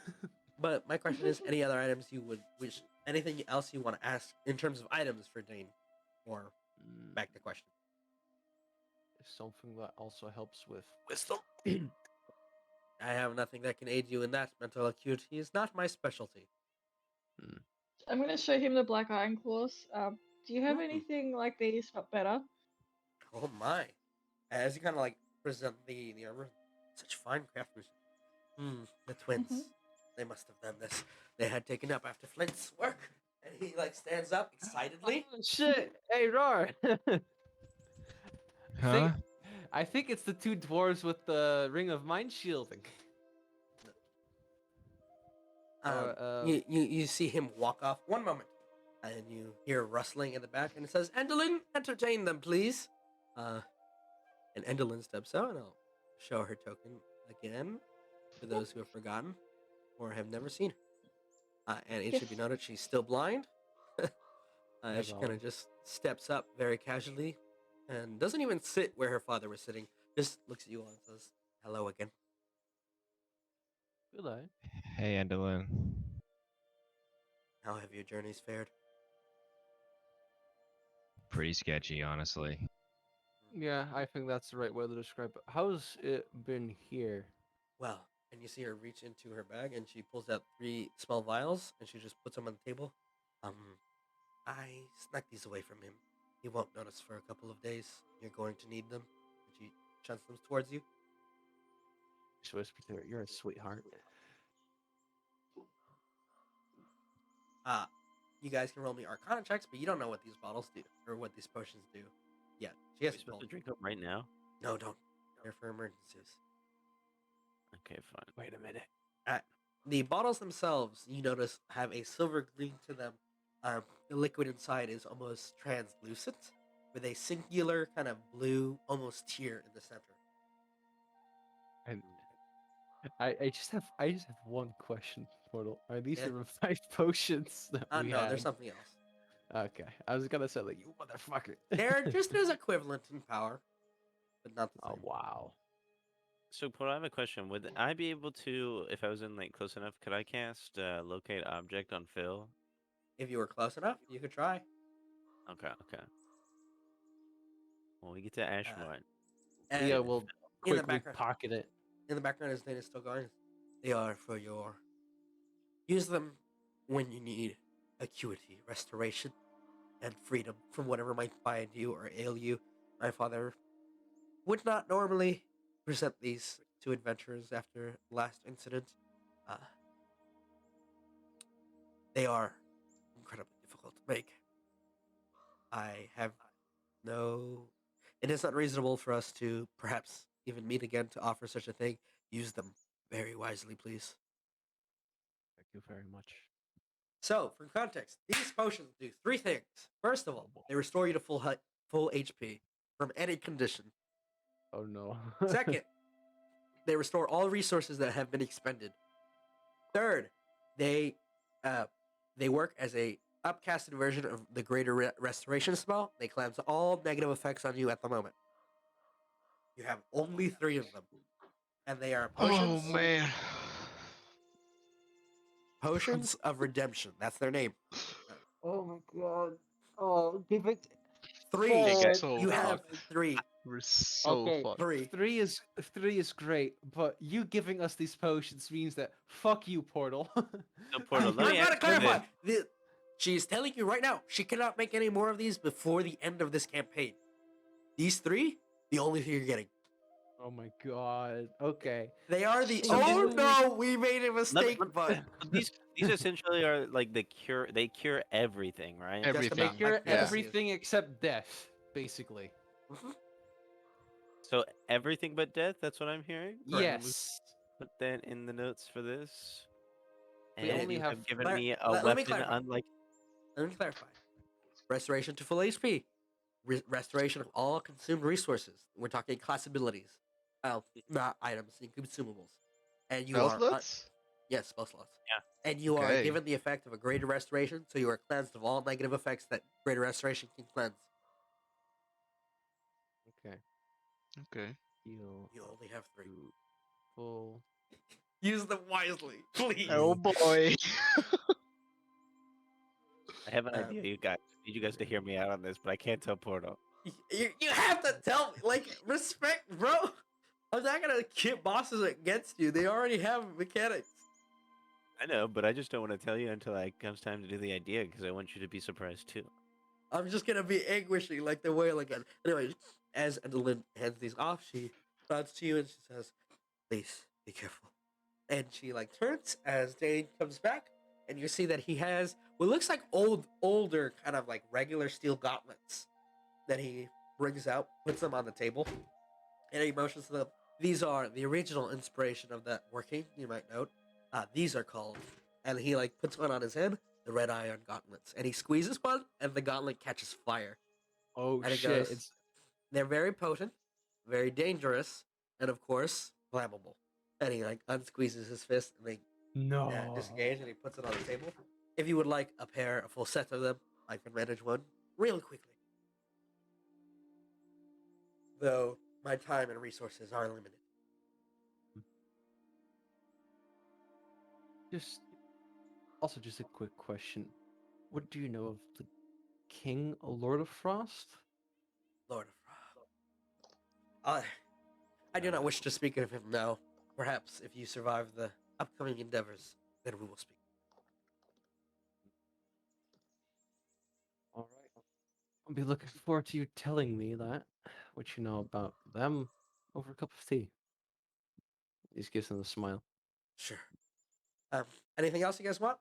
But my question is, any other items you would wish? Anything else you want to ask in terms of items for Dane? Or back to question. Something that also helps with Wisdom. I have nothing that can aid you in that. Mental acuity is not my specialty. I'm gonna show him the black iron claws. Do you have Mm. anything like these but better? Oh my! As you kind of like present the armor, such fine craftsmanship. The twins. Mhm. They must have done this. They had taken up after Flint's work, and he like stands up excitedly. Oh, shit! Hey, Rar! Huh? I think it's the two dwarves with the ring of mind shielding. You see him walk off. One moment, and you hear rustling in the back, and it says, "Endolin, entertain them, please." And Endolin steps out, and I'll show her token again for those who have forgotten or have never seen her. And it should be noted she's still blind. She kind of just steps up very casually and doesn't even sit where her father was sitting. Just looks at you all and says, "Hello again." Good eye. Hey, Endolin. How have your journeys fared? Pretty sketchy, honestly. Yeah, I think that's the right way to describe it. How's it been here? Well, and you see her reach into her bag and she pulls out 3 small vials and she just puts them on the table. I snuck these away from him. He won't notice for a couple of days. You're going to need them. And she shunts them towards you. Just whisper to her, "You're a sweetheart." You guys can roll me Arcana checks, but you don't know what these bottles do or what these potions do. Yeah, she Are has we supposed to drink them right now? No, don't. They're for emergencies. Okay, fine. Wait a minute. The bottles themselves, you notice, have a silver gleam to them. The liquid inside is almost translucent, with a singular kind of blue, almost tear in the center. And I just have one question, Portal. Are these Yeah. the revived potions that we No, had? there's something else. Okay, I was gonna say like, you motherfucker. They're just as equivalent in power, but not the Oh same. wow. So, Paul, I have a question. Would I be able to, if I was in like close enough, could I cast locate object on Phil? If you were close enough, you could try. Okay. Well, we get to Ashmore. And Yeah, we'll in the quickly background, pocket it. in the background, his name is still going. They are for your. Use them when you need acuity, restoration, and freedom from whatever might bind you or ail you. My father would not normally present these to adventurers after last incident. They are incredibly difficult to make. I have no. It is unreasonable for us to perhaps even meet again to offer such a thing. Use them very wisely, please. Thank you very much. So, for context, these potions do 3 things. First of all, they restore you to full HP from any condition. Oh no. Second, they restore all resources that have been expended. Third, they work as a upcasted version of the greater restoration spell. They cleanse all negative effects on you at the moment. You have only 3 of them, and they are potions. Oh man. Potions of redemption. That's their name. Oh my god. Oh, give it 3. We're so You have fucked. 3. We're so Okay, fucked. 3. Three is great, but you giving us these potions means that fuck you, Portal. So, Portal, let I'm me going to ask you clarify. this. She is telling you right now she cannot make any more of these before the end of this campaign. These 3, the only thing you're getting. Oh my god. Okay. They are the. So Oh these- no, we made a Let me- mistake, let- but these essentially are like the cure. They cure everything, right? just Everything. They about cure like Yeah. everything except death, basically. Mhm. So everything but death. That's what I'm hearing. Yes. Put that in the notes for this. We And only you have- given Let- me a let me weapon clarify. unlike. Let me clarify. Restoration to full HP. Restoration of all consumed resources. We're talking class abilities. Not items and consumables. And you Spell are slots? yes, spell slots. Yeah. And you are Okay. given the effect of a greater restoration, so you are cleansed of all negative effects that greater restoration can cleanse. Okay. Okay. Heal You only have 3. to full. Use them wisely, please. Oh boy. I have an Um, idea, you guys. I need you guys to hear me out on this, but I can't tell Portal. You have to tell me, like, respect, bro. I'm not gonna kit bosses against you. They already have mechanics. I know, but I just don't want to tell you until it comes time to do the idea because I want you to be surprised too. I'm just gonna be anguishing like the whale again. Anyway, as Adeline hands these off, she nods to you and she says, "Please be careful." And she like turns as Dane comes back, and you see that he has what looks like older kind of like regular steel gauntlets that he brings out, puts them on the table, and he motions to them. These are the original inspiration of that working. You might note. These are called, and he like puts one on his head. The red iron gauntlets, and he squeezes one, and the gauntlet catches fire. Oh And it shit! goes- It's They're very potent, very dangerous, and of course flammable. And he like unsqueezes his fist, and they no. disengage, and he puts it on the table. If you would like a full set of them, I can manage one really quickly. Though my time and resources are limited. Just a quick question. What do you know of the King Lord of Frost? Lord of I do not wish to speak of him now. Perhaps if you survive the upcoming endeavors, then we will speak. All right. I'll be looking forward to you telling me that, what you know about them, over a cup of tea. He just gives them a smile. Sure. Anything else you guys want?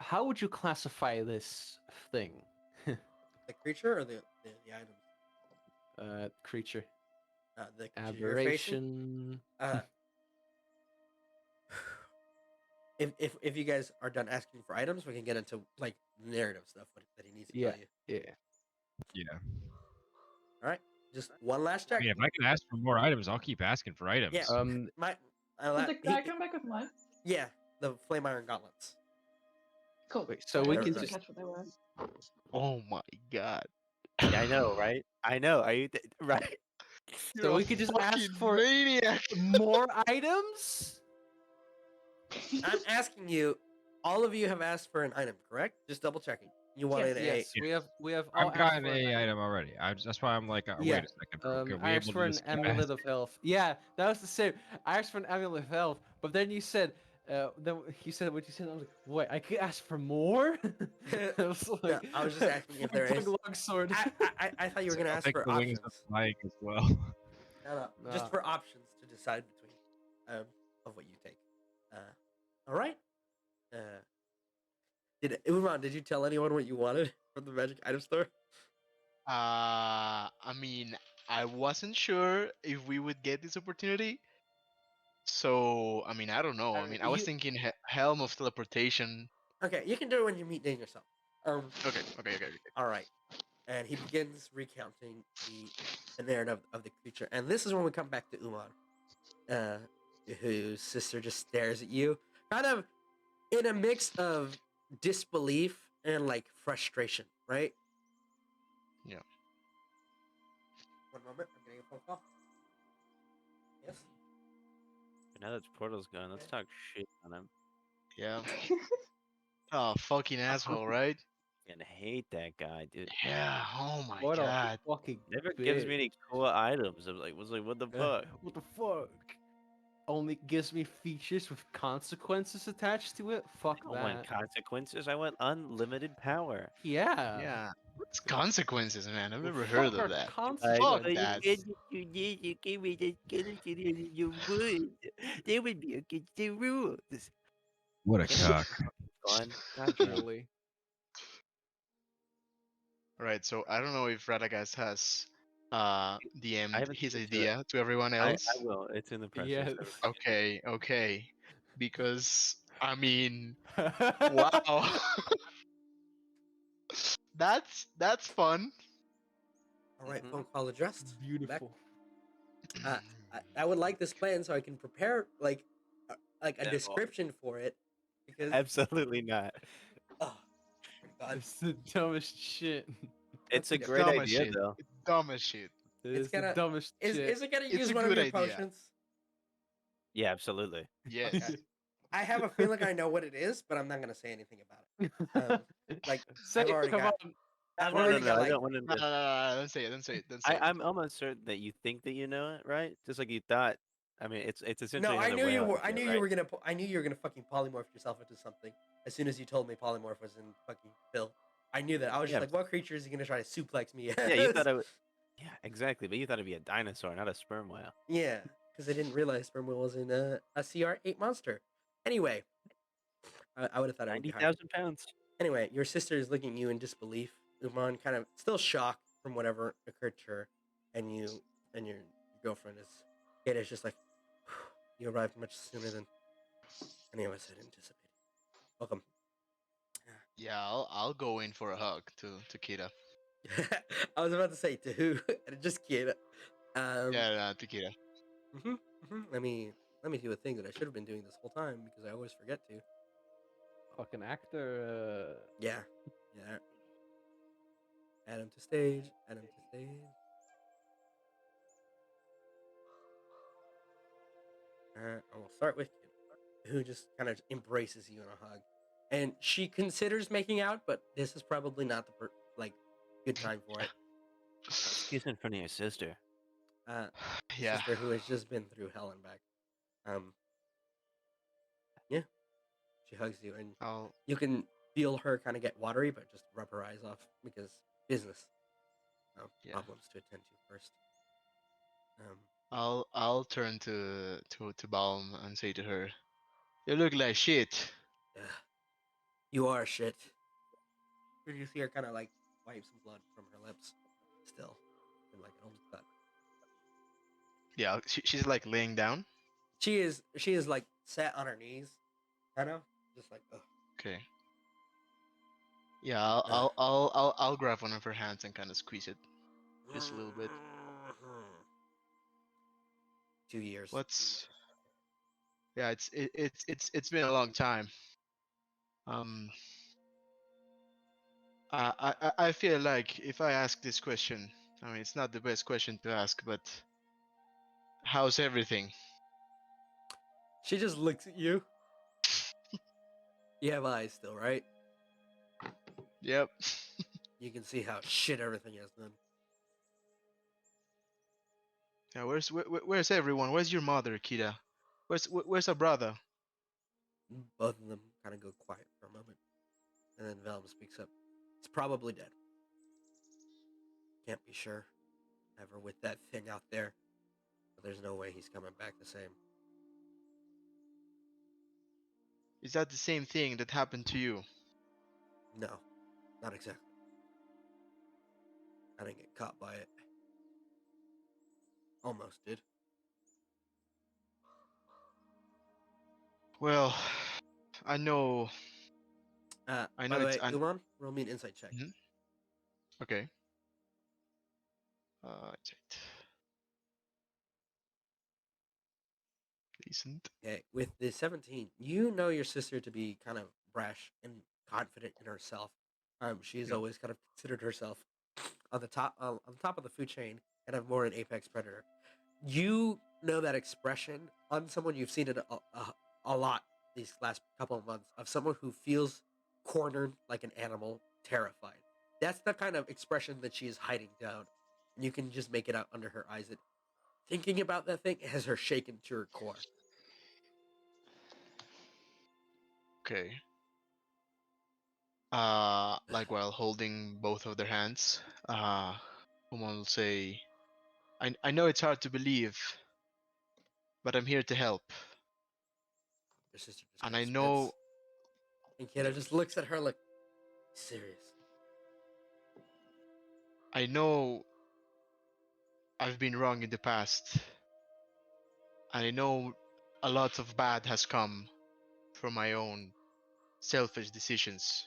How would you classify this thing? The creature or the items? Creature. The creature you're facing? Aberration. If you guys are done asking for items, we can get into like narrative stuff that he needs to Yeah. tell you. Yeah. Yeah. All right, just one last I check. mean, if I can ask for more items, I'll keep asking for items. Yeah. My, Did the guy come back with mine? yeah, the flame iron gauntlets. Cool. Wait, so I we didn't can quite just catch what they were. Oh my god. Yeah, I know, right? I know. Are you right? So we could just ask fucking for- maniac. more items? I'm asking you. All of you have asked for an item, correct? Just double checking. You wanted Yes, a. we have all I've asked gotten for an a item already. That's why I'm like, Yeah, wait a second. Okay, we I asked able for to an just keep amulet asking? of health. Yeah, that was the same. I asked for an amulet of health, but then you said, then you said what you said. I was like, wait, I could ask for more. I was like, I was just asking if there is. Longsword. I thought you were gonna I'll ask take for the wings options. of Mike as well. No, just Nah. for options to decide between of what you take. All right. Umon, did you tell anyone what you wanted from the magic item store? I mean, I wasn't sure if we would get this opportunity. So, I mean, I don't know. I mean, I was thinking helm of teleportation. Okay, you can do it when you meet Dane yourself. Okay. All right. And he begins recounting the narrative of the creature. And this is when we come back to Umon, whose sister just stares at you, kind of in a mix of disbelief and like frustration, right? Yeah. One moment, I'm getting a phone call. Yes. Now that Portal's gone, let's talk shit on him. Yeah. Oh, fucking asshole, right? And hate that guy, dude. Yeah. Oh my What god. a fucking Never gives me any cool items. I was like, what the fuck? What the fuck? only gives me features with consequences attached to it, fuck I don't want that. consequences. I want unlimited power. Yeah. Yeah. What's consequences, man? I've The never fuck heard of are that. Fuck consequences? that. you did. You gave me the skeleton and you would. They would be against the rules. What a Can't cock. gone. God damn. Literally. Right, so I don't know if Radagast has I DM'd haven't his seen it to it. idea to everyone I else. will. It's in the process. Yes. I haven't seen Okay, okay. Because I mean, wow. That's fun. All right, Mhm. phone call addressed. Back. Beautiful. I would like this plan so I can prepare like a Yeah, well- description for it because Absolutely not. oh my god, It's the dumbest shit. It's a It's great Dumb as idea, shit. though. It's dumb as shit. It's the gonna- dumbest shit. is it gonna It's use a one of good your idea. potions? Yeah, absolutely. Yes. Okay. I have a feeling I know what it is, but I'm not gonna say anything about it. Like Say I've it, already come got, on. I've No, already no, got I like don't want him No, to. no, no, no, don't say it. Don't say it. Don't say it. I'm almost certain that you think that you know it, right? Just like you thought. I mean, it's essentially no. I another knew you whale were. I idea, knew you right? were gonna. I knew you were gonna fucking polymorph yourself into something as soon as you told me polymorph was in fucking Phil. I knew that. I was just Yeah. like, what creature is he gonna try to suplex me? Yeah, you as? thought I would. Yeah, exactly. But you thought it'd be a dinosaur, not a sperm whale. Yeah, because I didn't realize sperm whale was in a CR8 monster. Anyway, I would have thought it would be higher. 90,000 pounds. Anyway, your sister is looking at you in disbelief. Umon kind of still shocked from whatever occurred to her, and you and your girlfriend is. Kate is just like, you arrived much sooner than any of us had anticipated. Welcome. Yeah, I'll go in for a hug to Kira. I was about to say to who, just kid. Yeah, to Kira. Let me do a thing that I should have been doing this whole time because I always forget to. Fucking actor. Yeah. Add him to stage. Add him to stage. And we'll start with Kid, who just kind of embraces you in a hug, and she considers making out, but this is probably not the good time for it. Excuse in front of your sister. Yeah. Sister who has just been through hell and back. Yeah, she hugs you, and I'll you can feel her kind of get watery, but just rub her eyes off because business. Yeah. Problems to attend to first. I'll turn to Balm and say to her, "You look like shit." Yeah, you are shit. You see her kind of like wipe some blood from her lips, still, in like an old cut. Yeah, she's like laying down. She is like sat on her knees, kind of just like ugh. Okay. Yeah, I'll grab one of her hands and kind of squeeze it, just a little bit. 2 years. What's? Yeah, it's been a long time. I feel like if I ask this question, I mean it's not the best question to ask, but how's everything? She just looks at you. You have eyes still, right? Yep. You can see how shit everything is then. Yeah, where's everyone? Where's your mother, Kira? Where's our brother? Both of them kind of go quiet for a moment, and then Velm speaks up. It's probably dead. Can't be sure. Ever with that thing out there, but there's no way he's coming back the same. Is that the same thing that happened to you? No, not exactly. I didn't get caught by it. Almost did. Well, I know. I I by know the it's way, Umon, roll me an insight check. Mhm. Okay. Right. Decent. Okay, with the 17, you know your sister to be kind of brash and confident in herself. She's Yeah. always kind of considered herself on the top of the food chain and have more an apex predator. You know that expression on someone, you've seen it a lot these last couple of months, of someone who feels cornered like an animal, terrified. That's the kind of expression that she is hiding down. And you can just make it out under her eyes that thinking about that thing has her shaken to her core. Okay. Like while holding both of their hands, Umon will say, I know it's hard to believe, but I'm here to help. Your sister just And kind I of know, spits. And Kira just looks at her like, serious. I know I've been wrong in the past. And I know a lot of bad has come from my own selfish decisions.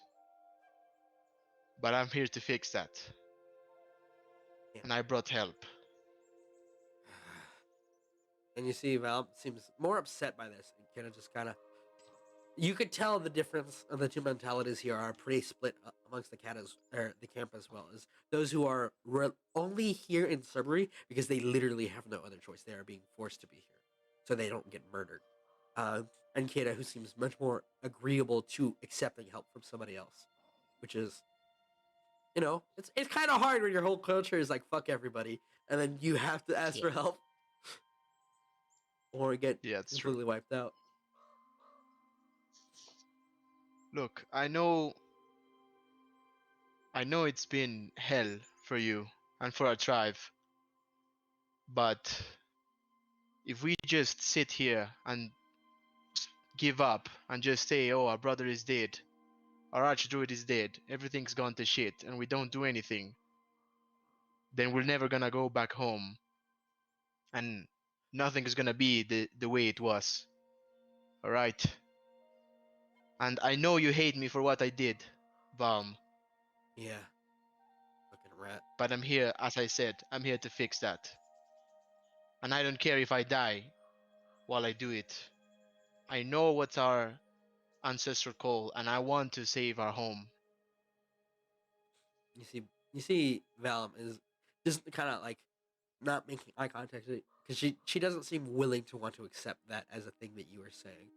But I'm here to fix that. Yeah. And I brought help. And you see Val seems more upset by this. And Kira just kind of, you could tell the difference of the two mentalities here are pretty split amongst the the camp as well as those who are only here in Cerberus because they literally have no other choice. They are being forced to be here, so they don't get murdered. And Kira, who seems much more agreeable to accepting help from somebody else, which is, it's kind of hard when your whole culture is like fuck everybody, and then you have to ask Yeah. for help or get Yeah, it's true. completely wiped out. Look, I know it's been hell for you and for our tribe. But if we just sit here and give up and just say, oh, our brother is dead, our archdruid is dead, everything's gone to shit, and we don't do anything, then we're never gonna go back home. And nothing is gonna be the way it was. Alright? And I know you hate me for what I did, Valm. Yeah, fucking rat. But I'm here, as I said, I'm here to fix that. And I don't care if I die while I do it. I know what's our ancestral call, and I want to save our home. You see Valum is just kind of like not making eye contact because she doesn't seem willing to want to accept that as a thing that you were saying.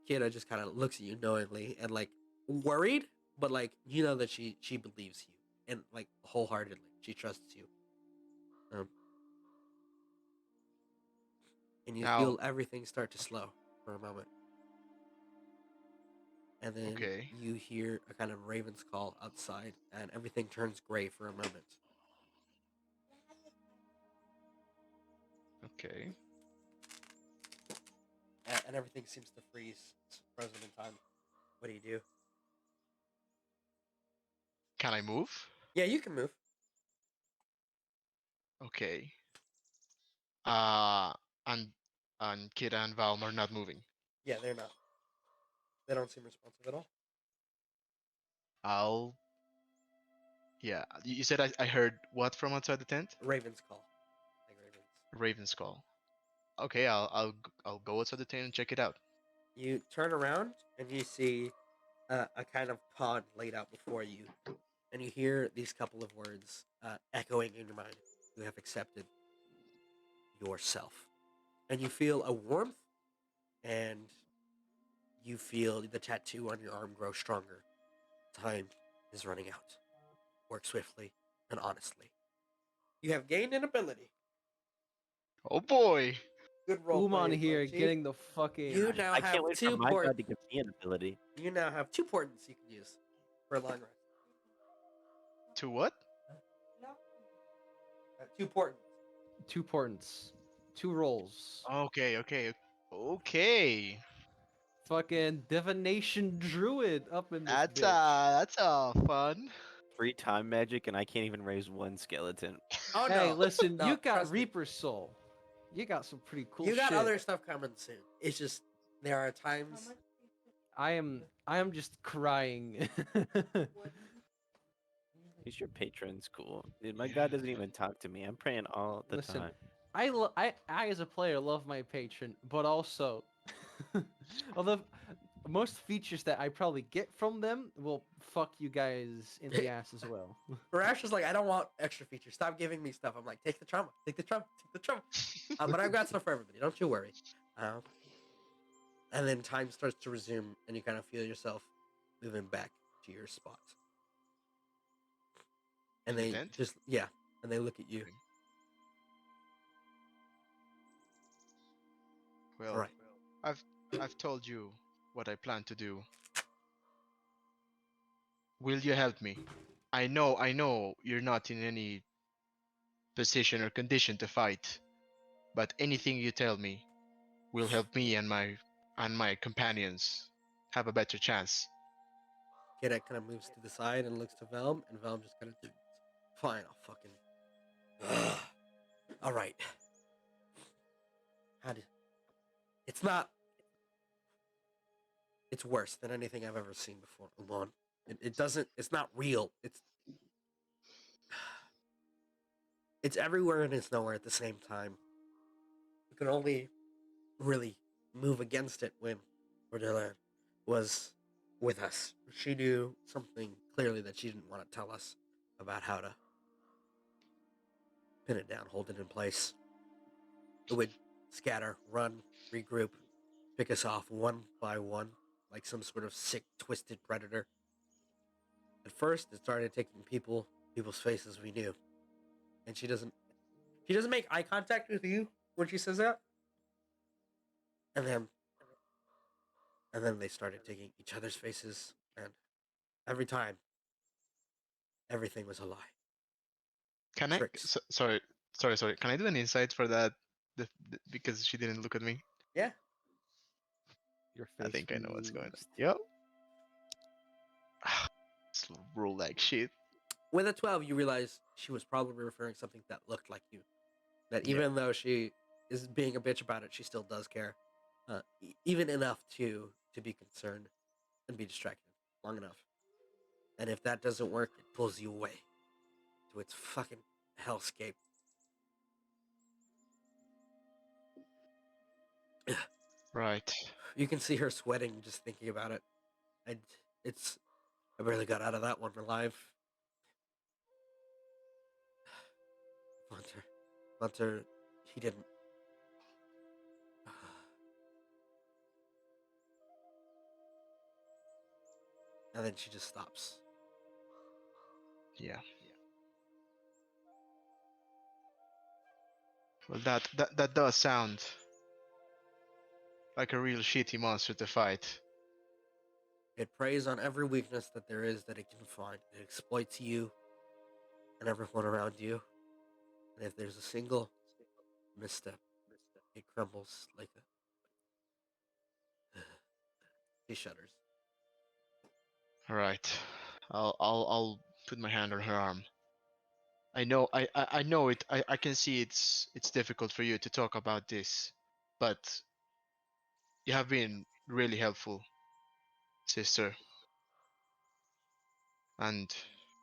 Kira just kind of looks at you knowingly and like worried, but like that she believes you and like wholeheartedly she trusts you. And you Now, feel everything start to slow for a moment, and then okay, you hear a kind of raven's call outside, and everything turns gray for a moment. okay. And everything seems to freeze, frozen in time. What do you do? Can I move? Yeah, you can move. Okay. Uh, and Kira and Valm are not moving. Yeah, they're not. They don't seem responsive at all. I'll. Yeah, you said I heard what from outside the tent? Raven's call. Like ravens. Raven's call. Okay, I'll go outside the tent and check it out. You turn around and you see a kind of pod laid out before you, and you hear these couple of words echoing in your mind. You have accepted yourself, and you feel a warmth, and you feel the tattoo on your arm grow stronger. Time is running out. Work swiftly and honestly. You have gained an ability. Oh boy! Good roll. Umon here Chief. getting the fucking. You now I have can't wait for two my port. god to give me an ability. You now have 2 portents you can use for a long rest. To what? 2 portents. 2 portents. 2 rolls. Okay. Fucking divination druid up in this bitch. That's fun. Free time magic, and I can't even raise one skeleton. Oh Hey, no! listen, No, you got trust me. Reaper Soul. You got some pretty cool You got shit. other stuff coming soon. It's just there are times. I am just crying. He's your patron's cool. Dude, my god doesn't even talk to me. I'm praying all the Listen, time. I as a player love my patron, but also although most features that I probably get from them will fuck you guys in the ass as well. Rash is like, I don't want extra features. Stop giving me stuff. I'm like, take the trauma. Take the trauma. Take the trauma. But I've got stuff for everybody. Don't you worry. And then time starts to resume, and you kind of feel yourself moving back to your spot. And In the they tent? and they look at you. Okay. Well, All right. I've told you what I plan to do. will you help me? I know you're not in any position or condition to fight, but anything you tell me will help me and my companions have a better chance. Kidek kind of moves to the side and looks to Velm, and Velm just kind of, fine, I'll fucking. All right. It's not. It's worse than anything I've ever seen before, Umon. It doesn't. It's not real. It's everywhere and it's nowhere at the same time. You can only really move against it when Cordelia was with us. She knew something clearly that she didn't want to tell us about how to pin it down, hold it in place. It would scatter, run, regroup, pick us off one by one, like some sort of sick, twisted predator. At first, it started taking people's faces we knew, and she doesn't make eye contact with you when she says that. And then they started taking each other's faces, and every time, everything was a lie. Can Tricks. sorry. Can I do an insight for that? Because she didn't look at me. Yeah. Your I face think I know what's going on. moves. Yep. Roll like shit. With a 12, you realize she was probably referring to something that looked like you. That even though she is being a bitch about it, she still does care. Even enough to be concerned and be distracted long enough. And if that doesn't work, it pulls you away to its fucking hellscape. Right. You can see her sweating just thinking about it. And I barely got out of that one alive. Hunter, he didn't. And then she just stops. Yeah. Well, that does sound like a real shitty monster to fight. It preys on every weakness that there is that it can find. It exploits you and everyone around you. And if there's a single misstep, it crumbles like a. He shudders. All right. I'll put my hand on her arm. I know I know it. I can see it's difficult for you to talk about this, but you have been really helpful, sister. And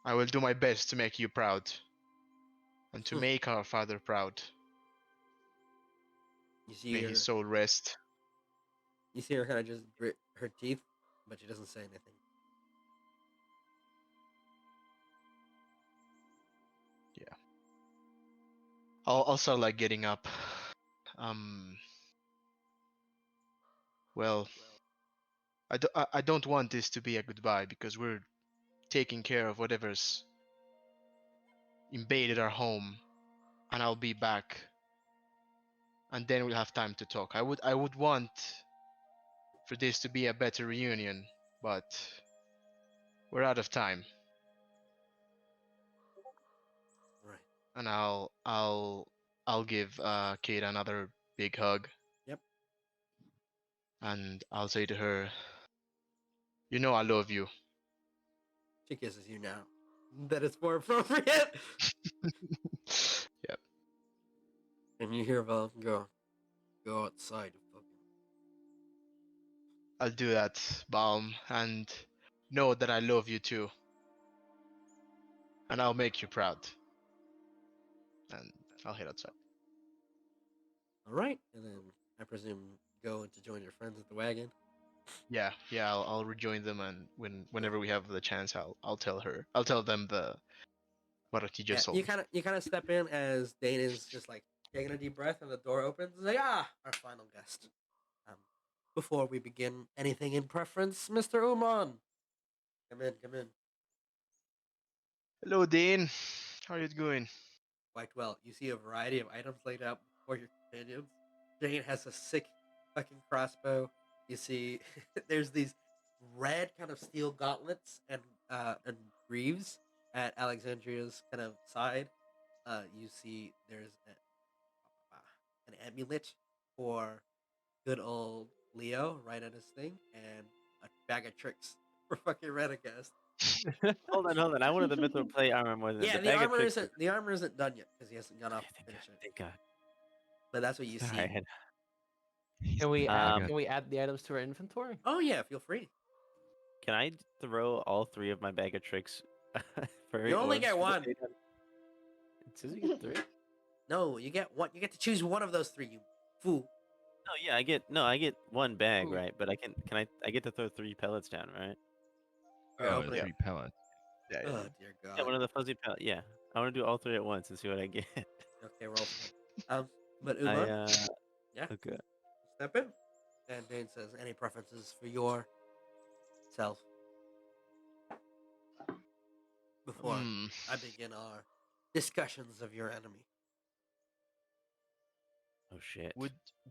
I will do my best to make you proud. And to make our father proud. You see May her. his soul rest. You see her kind of just grit her teeth, but she doesn't say anything. Yeah. I'll start like getting up. Well, I don't want this to be a goodbye because we're taking care of whatever's invaded our home, and I'll be back, and then we'll have time to talk. I would want for this to be a better reunion, but we're out of time. Right. And I'll give Kate another big hug. Yep. And I'll say to her, you know I love you. She kisses you now. That is more appropriate. Yep. And you hear Val go outside. I'll do that, Baum, and know that I love you too. And I'll make you proud. And I'll head outside. All right, and then I presume go to join your friends at the wagon. Yeah, I'll rejoin them, and whenever we have the chance, I'll tell them what he just told me. You kind of step in as Dane is just like taking a deep breath, and the door opens. It's like, our final guest. Before we begin anything in preference, Mr. Umon, come in. Hello, Dean. How are you doing? Quite well. You see a variety of items laid out before your companions. Jane has a sick fucking crossbow. You see, there's these red kind of steel gauntlets and and grieves at Alexandria's kind of side, you see there's an amulet for good old Leo right at his thing, and a bag of tricks for fucking Radagast. Hold on. I wanted the mithril plate armor more than Yeah, the bag of tricks. the armor isn't done yet because he hasn't gone off to Thank finish God. it. Thank God. But that's what you see. Alright. Can we add, Um, can we add the items to our inventory? Oh yeah, feel free. Can I throw all 3 of my bag of tricks for You only orbs get for the one. daytime? It says you get 3. No, you get one. You get to choose one of those 3. You fool. No, yeah, I get 1 bag, Ooh. right? But I get to throw 3 pellets down, right? Here, Oh, open it. 3 pellets. Yeah, yeah. Oh dear God. Yeah, one of the fuzzy pellets. Yeah, I want to do all 3 at once and see what I get. Okay, roll for it. But I Umon, yeah, okay. step in. And Dane says, "Any preferences for your self before Hmm. I begin our discussions of your enemy?" Oh shit.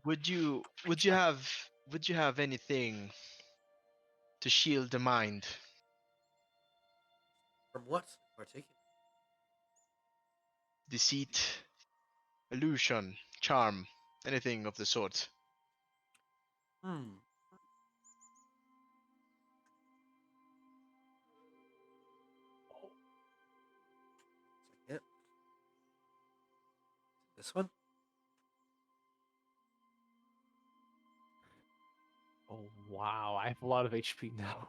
Would you have anything to shield the mind? From what in particular? Deceit, illusion, charm, anything of the sort? Hmm. Second. This one. Oh wow, I have a lot of HP now.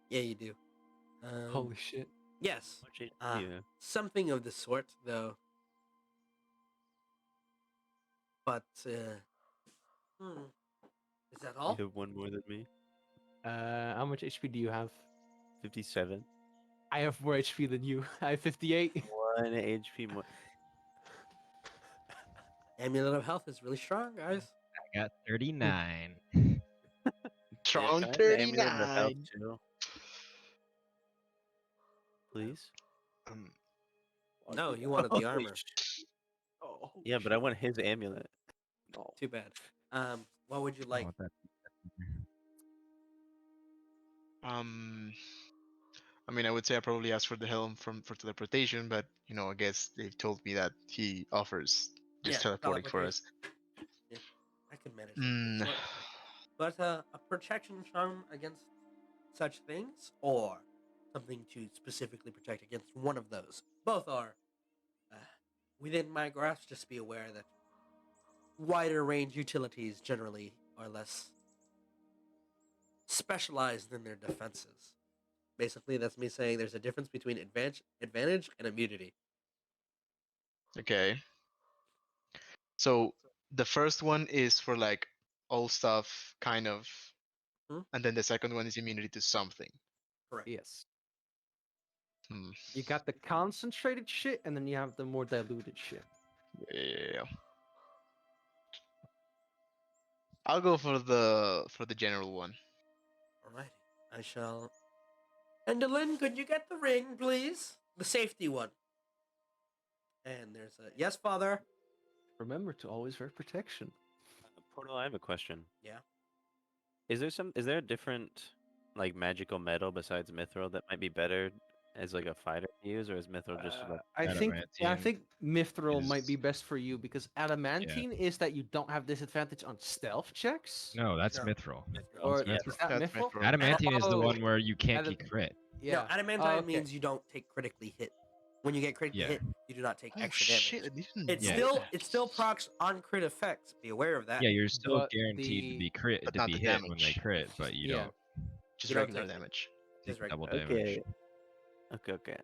Yeah, you do. Holy shit. Yes. How much HP do you have? Something of the sort, though. But is that all? You have 1 more than me. How much HP do you have? 57. I have more HP than you. I have 58. 1 HP more. Amulet of Health is really strong, guys. I got 39. Strong Can I have the amulet of health 39. too? Please. Um, No, you wanted the Holy armor. Oh, Yeah, but I want his amulet. no. Too bad. What would you I like? want that. um, I mean, I would say I probably asked for the helm for teleportation, but I guess they've told me that he offers just Yeah, teleporting for us. Yeah, I could manage that. Mm, Sure. But a protection charm against such things, or something to specifically protect against one of those. Both are within my grasp. Just be aware that wider range utilities generally are less specialized in their defenses. Basically, that's me saying there's a difference between advantage and immunity. okay. So the first one is for like all stuff, kind of, Hmm? and then the second one is immunity to something. Correct. Yes. Hmm. You got the concentrated shit, and then you have the more diluted shit. Yeah. I'll go for the general one. Alrighty. I shall. Endolin, could you get the ring, please? The safety one. And there's a yes, father. Remember to always wear protection. Portal, I have a question. Yeah. Is there a different like magical metal besides mithril that might be better as like a fighter to use, or is mithril just like I Adamantine think mithril might be is- best for you because adamantine is that you don't have disadvantage on stealth checks. No, that's No. mithril. Or yeah. is that That's mithril? mithril. Adamantine is the Oh, one where you can't Adam- get crit. Yeah. No, adamantine Oh, okay. means you don't take critically hit. When you get critically Yeah. hit, you do not take Oh extra shit! damage. I didn't It's Yeah. know still that. procs on crit effects. Be aware of that. Yeah, you're still But guaranteed to the- be crit but to not be the hit when they damage. crit, but you Yeah. don't Just You don't regular take- damage. Just take double regular. damage. Okay.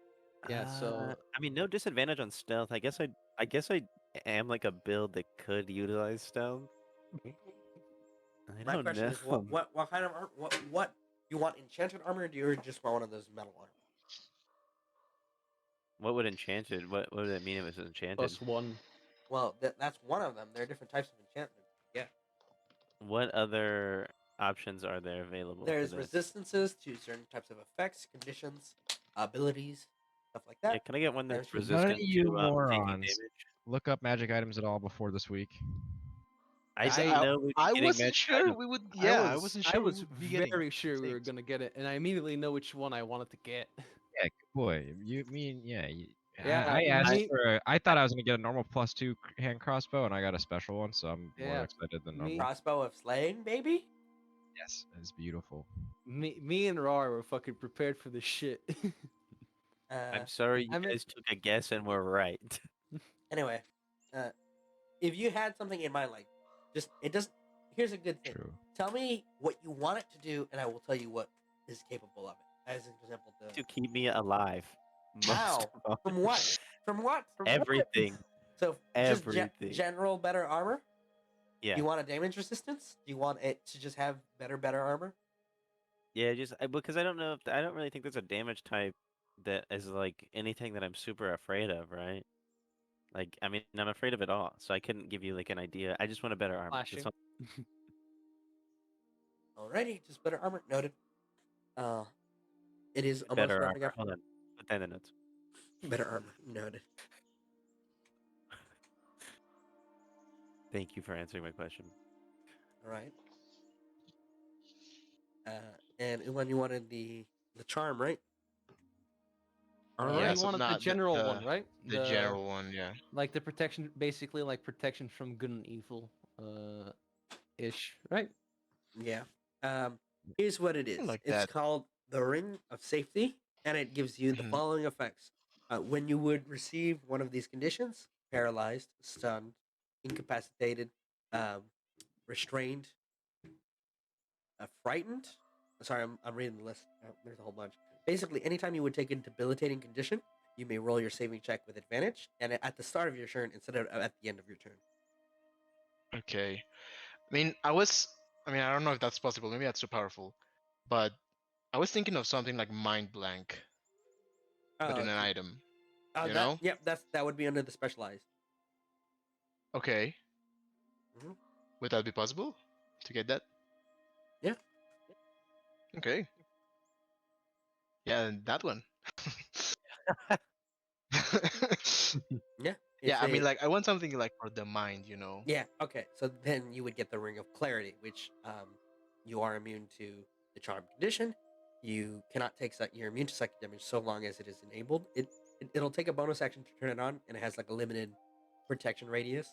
Yeah, so- I mean, no disadvantage on stealth. I guess I am like a build that could utilize stealth. I My don't question know. is, what kind of what you want? Enchanted armor, or do you just want one of those metal armor? What would enchanted? What would it mean if it was enchanted? +1. Well, that's one of them. There are different types of enchantment. Yeah, What other options are there available? for there's this? resistances to certain types of effects, conditions, abilities, stuff like Yeah, that. can I get one that's There's- None of resistant you to taking morons damage? look up magic items at all before this week. I I- didn't know we'd be I getting wasn't magic sure items. we would. Yeah, I wasn't sure I was we would be getting very sure we were things. gonna get it, and I immediately know which one I wanted to get. Yeah, good boy. You mean yeah? Yeah, I asked me- for. I thought I was gonna get a normal +2 hand crossbow, and I got a special one, so I'm more Yeah, excited than me- normal. Crossbow of slaying, baby. Yes, it's beautiful. Me and Rar were fucking prepared for this shit. I'm sorry you I mean- guys took a guess and were right. Anyway, if you had something in mind, like just it doesn't. Here's a good thing. True. Tell me what you want it to do, and I will tell you what is capable of it. As an example, To keep me alive. Most How? of all. From what? From what? From Everything. What? So just Everything. general better armor. Yeah. Do you want a damage resistance? Do you want it to just have better armor? Yeah, just because I don't know if I don't really think there's a damage type that is like anything that I'm super afraid of, right? Like, I mean, I'm afraid of it all, so I couldn't give you like an idea. I just want a better armor. That's Flashing. all. Alrighty, just better armor. Noted. It is almost Better wrapping armor. up. Hold on. Put that in the notes. Better armor. Noted. Thank you for answering my question. All right. And Umon, you wanted the charm, right? Or Yeah, you so wanted the not general one, right? The general one, yeah. Like the protection, basically like protection from good and evil, ish, right? Yeah. Here's what it is. like It's that. called the Ring of Safety, and it gives you the Mhm. following effects. When you would receive one of these conditions: paralyzed, stunned, incapacitated, um, restrained, frightened. Sorry, I'm reading the list. There's a whole bunch. Basically, anytime you would take a debilitating condition, you may roll your saving check with advantage, and at the start of your turn instead of at the end of your turn. Okay. I mean, I don't know if that's possible. Maybe that's too powerful. But I was thinking of something like mind blank, but in an item. You know? Yep, that would be under the specialized. Okay. Mhm. Would that be possible to get that? Yeah. Okay. Yeah, that one. Yeah. Yeah, I mean, a- like, I want something like for the mind, you know? Yeah. Okay. So then you would get the Ring of Clarity, which you are immune to the charm condition. You cannot take you're immune to psychic damage so long as it is enabled. It'll take a bonus action to turn it on, and it has like a limited protection radius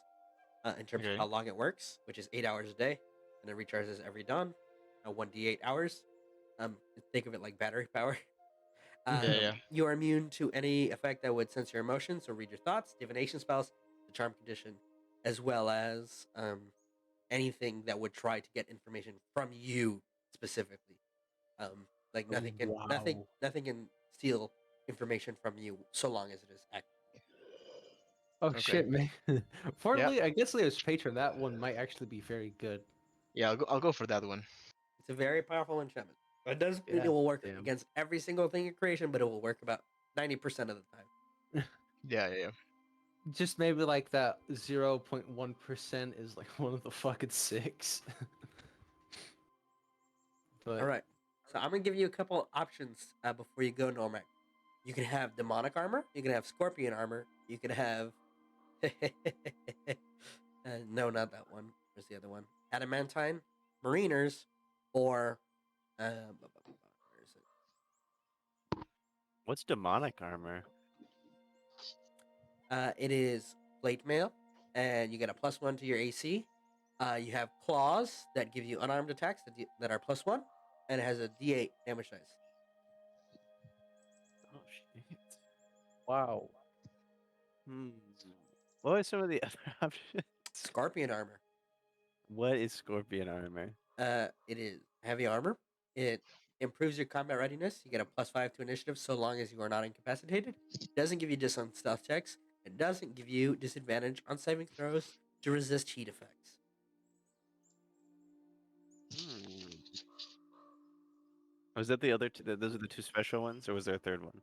in terms of Okay. how long it works, which is 8 hours a day, and it recharges every dawn, 1d8 hours. Think of it like battery power. Yeah. You are immune to any effect that would sense your emotions or read your thoughts, divination spells, the charm condition, as well as anything that would try to get information from you specifically. Like nothing can steal information from you so long as it is active. Oh Okay. shit, man. Fortunately, I guess Leo's patron, that one might actually be very good. Yeah, I'll go for that one. It's a very powerful enchantment. It doesn't mean Yeah, it will work damn. against every single thing in creation, but it will work about 90% of the time. Yeah. Just maybe like that 0.1% is like one of the fucking six. But All right. So I'm gonna give you a couple options before you go, Normac. You can have demonic armor. You can have scorpion armor. You can have no, not that one. Where's the other one? Adamantine, mariners, or where is it? What's demonic armor? It is plate mail, and you get a +1 to your AC. You have claws that give you unarmed attacks that are +1, and it has a D8 damage dice. Oh shit. wow. What are some of the other options? Scorpion armor. What is scorpion armor? It is heavy armor. It improves your combat readiness. You get a +5 to initiative so long as you are not incapacitated. Doesn't give you dis on stealth checks. It doesn't give you disadvantage on saving throws to resist heat effects. Was that the other two? Those are the two special ones, or was there a third one?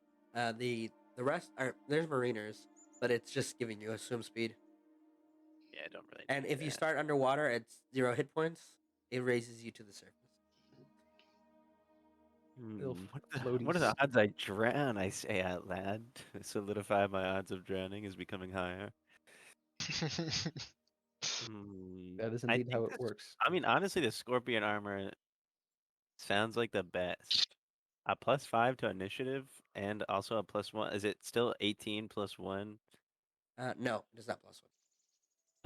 The rest are there's mariners, but it's just giving you a swim speed. Yeah, I don't really. And need if you that. start underwater at 0 hit points, it raises you to the surface. Little What are the floaties. odds I drown? I say out loud. Solidify my odds of drowning is becoming higher. That is I indeed how think it works. I mean, honestly, the scorpion armor sounds like the best. A +5 to initiative and also a +1. Is it still 18 +1? No, it is not +1.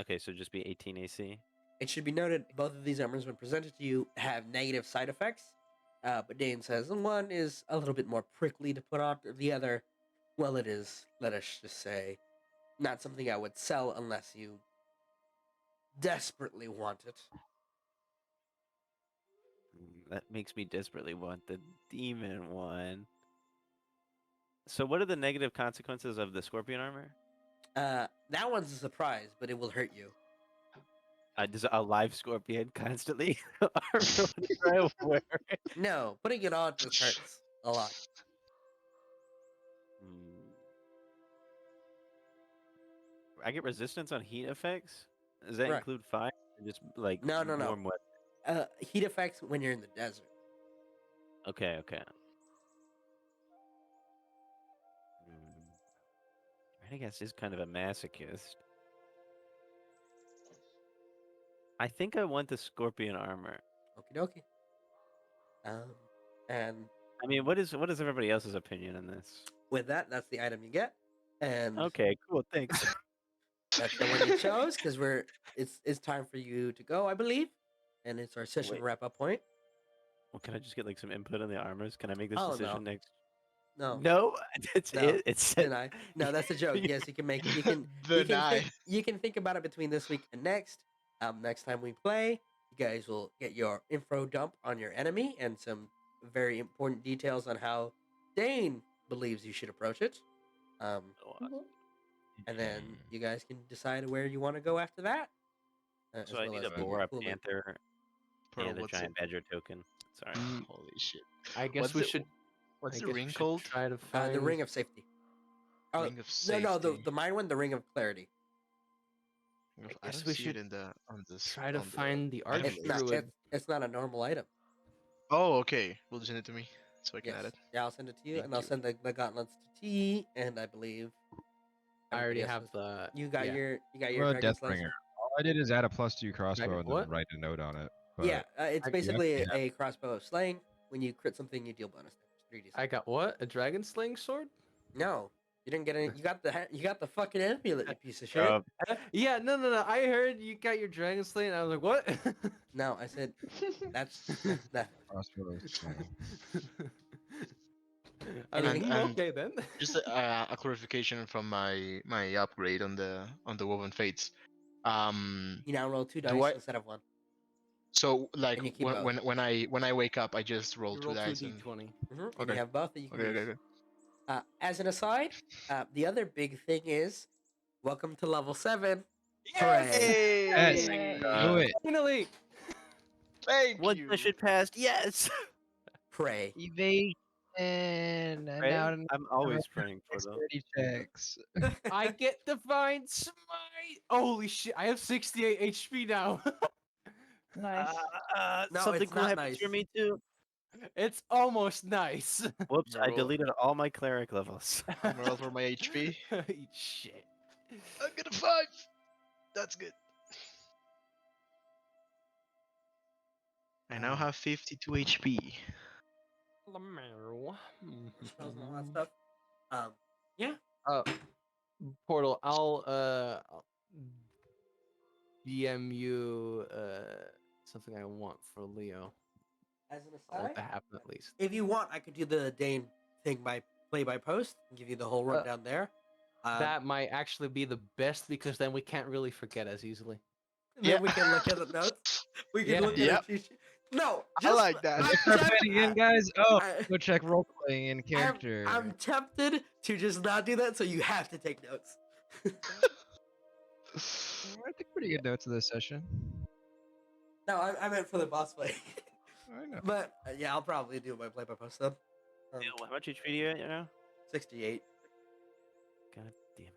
Okay, so just be 18 AC. It should be noted both of these armors, when presented to you, have negative side effects. But Dane says one is a little bit more prickly to put on. The other, well, it is, let us just say, not something I would sell unless you desperately want it. That makes me desperately want the demon one. So what are the negative consequences of the scorpion armor? That one's a surprise, but it will hurt you. Does a live scorpion constantly armor whenever I wear it? No, putting it on just hurts a lot. Hmm. I get resistance on heat effects? Does that Right. include fire? Or just like No. warm weather? Heat effects when you're in the desert. Okay. Radagast is kind of a masochist. I think I want the scorpion armor. Okie dokie. And I mean, what is everybody else's opinion on this? with that, that's the item you get. And Okay, cool. Thanks. that's the one you chose because it's time for you to go, I believe, and it's our session Wait. wrap up point. Well, can I just get like some input on the armors? Can I make this Oh, decision no. next? No, No, it's No. it. It's deny. No, that's a joke. Yes, you can make Deny. you can think about it between this week and next. Next time we play, you guys will get your info dump on your enemy and some very important details on how Dane believes you should approach it. Oh, And then you guys can decide where you want to go after that. As So I well need as a the boar, a cooling. panther, Bro, and a what's giant it? badger token. Sorry. Holy shit. I guess What's we it- should. What's I the guess we ring should called? Try to find The Ring of Safety. Oh, Ring of no, Safety. the mine one, the Ring of Clarity. I guess don't we see should it in the on this. try to on find the item It's list. not. Archdruid. It's not a normal item. Oh, okay. Will you send it to me so I can Yes. add it? Yeah, I'll send it to you, Thank and I'll you. send the gauntlets to T, and I believe I already everybody have else the. You got yeah. your Well, dragon Deathbringer. slicer. All I did is add a +2 crossbow and then what? write a note on it. But Yeah, it's I- basically yeah. a crossbow of slaying. When you crit something, you deal bonus damage. 3d6. I got what? A dragon slaying sword? No, you didn't get any. You got the fucking amulet, you piece of shit. Yeah, no. I heard you got your dragon slaying. And I was like, what? No, I said that's that. crossbow is slaying. I was like, Anything- And- okay then. Just a clarification from my upgrade on the Woven Fates. You now roll 2 dice Do I- instead of 1. So like And you keep when I wake up, I just roll You two roll dice. 2d20. And you Okay. have both that you can Okay, use. okay, okay. As an aside, the other big thing is, welcome to level 7. Yes. Yay. Do it. Finally! Thank One you. session passed. Yes. Pray. Evasion. And Pray? now I'm always praying for them. dexterity checks. I get divine smite! Holy shit, I have 68 HP now. Nice. No, Something it's cool not happened nice. for me too. It's almost nice. Whoops! I Bro. deleted all my cleric levels. I'm gonna roll for my HP. Eat shit. I got a 5. That's good. I now have 52 HP. Spells and all that stuff. Yeah. Portal, I'll DM you something I want for Leo. As an I want aside, to happen at least. if you want, I could do the Dane thing by play by post and give you the whole rundown there. That might actually be the best because then we can't really forget as easily. Then Yeah. we can look at the notes. We can Yeah. look at Yep. a cheat sheet. No, I like that. I'm Start tempted- playing again, guys. Oh, I- go check role playing in character. I'm tempted to just not do that, so you have to take notes. I took pretty good notes of this session. No, I meant for the boss fight. I know. But yeah, I'll probably do my play by post then. How much HP do you get now? 68. God damn it!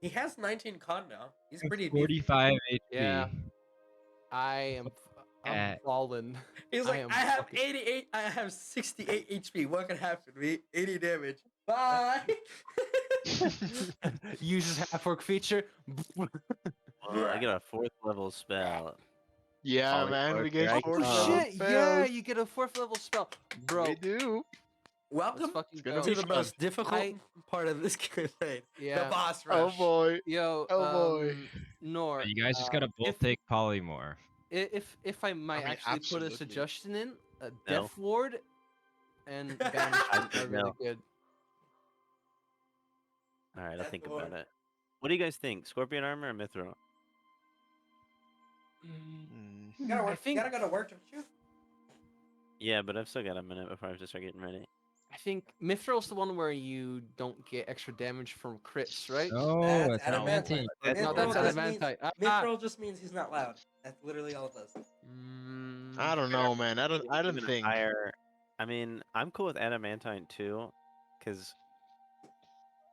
He has 19 con now. He's pretty beefy. 45 HP. Yeah. I'm Cat. fallen. He's I like, am I have fucking- 88. I have 68 HP. What can happen to me? 80 damage. Bye. Uses half orc feature. Well, I get a 4th level spell. Yeah, Holy man, we fuck, get right? 4 Oh Oh, level shit! Yeah, spells. you get a 4th level spell, bro. We do. Welcome fucking It's gonna go. to be the fun. most difficult part of this campaign. Yeah. The boss Oh rush. boy. Yo, Oh boy. Nor, You guys just gotta both take polymorph. if I might mean, actually put a absolutely. suggestion in, No. Death Ward and Banishment I are said really no. good. All right, I'll Death think Ward. about it. What do you guys think? Scorpion armor or mithril? Mm. You gotta I work. think You gotta go to work, don't you? Yeah, but I've still got a minute before I have to start getting ready. I think Mithril's the one where you don't get extra damage from crits, right? No, That's it's adamantine. That's No, what that's it is. adamantine. Mithril just means he's not loud. That's literally all it does. I don't know, man. I don't Even think. higher. I mean, I'm cool with adamantine too, because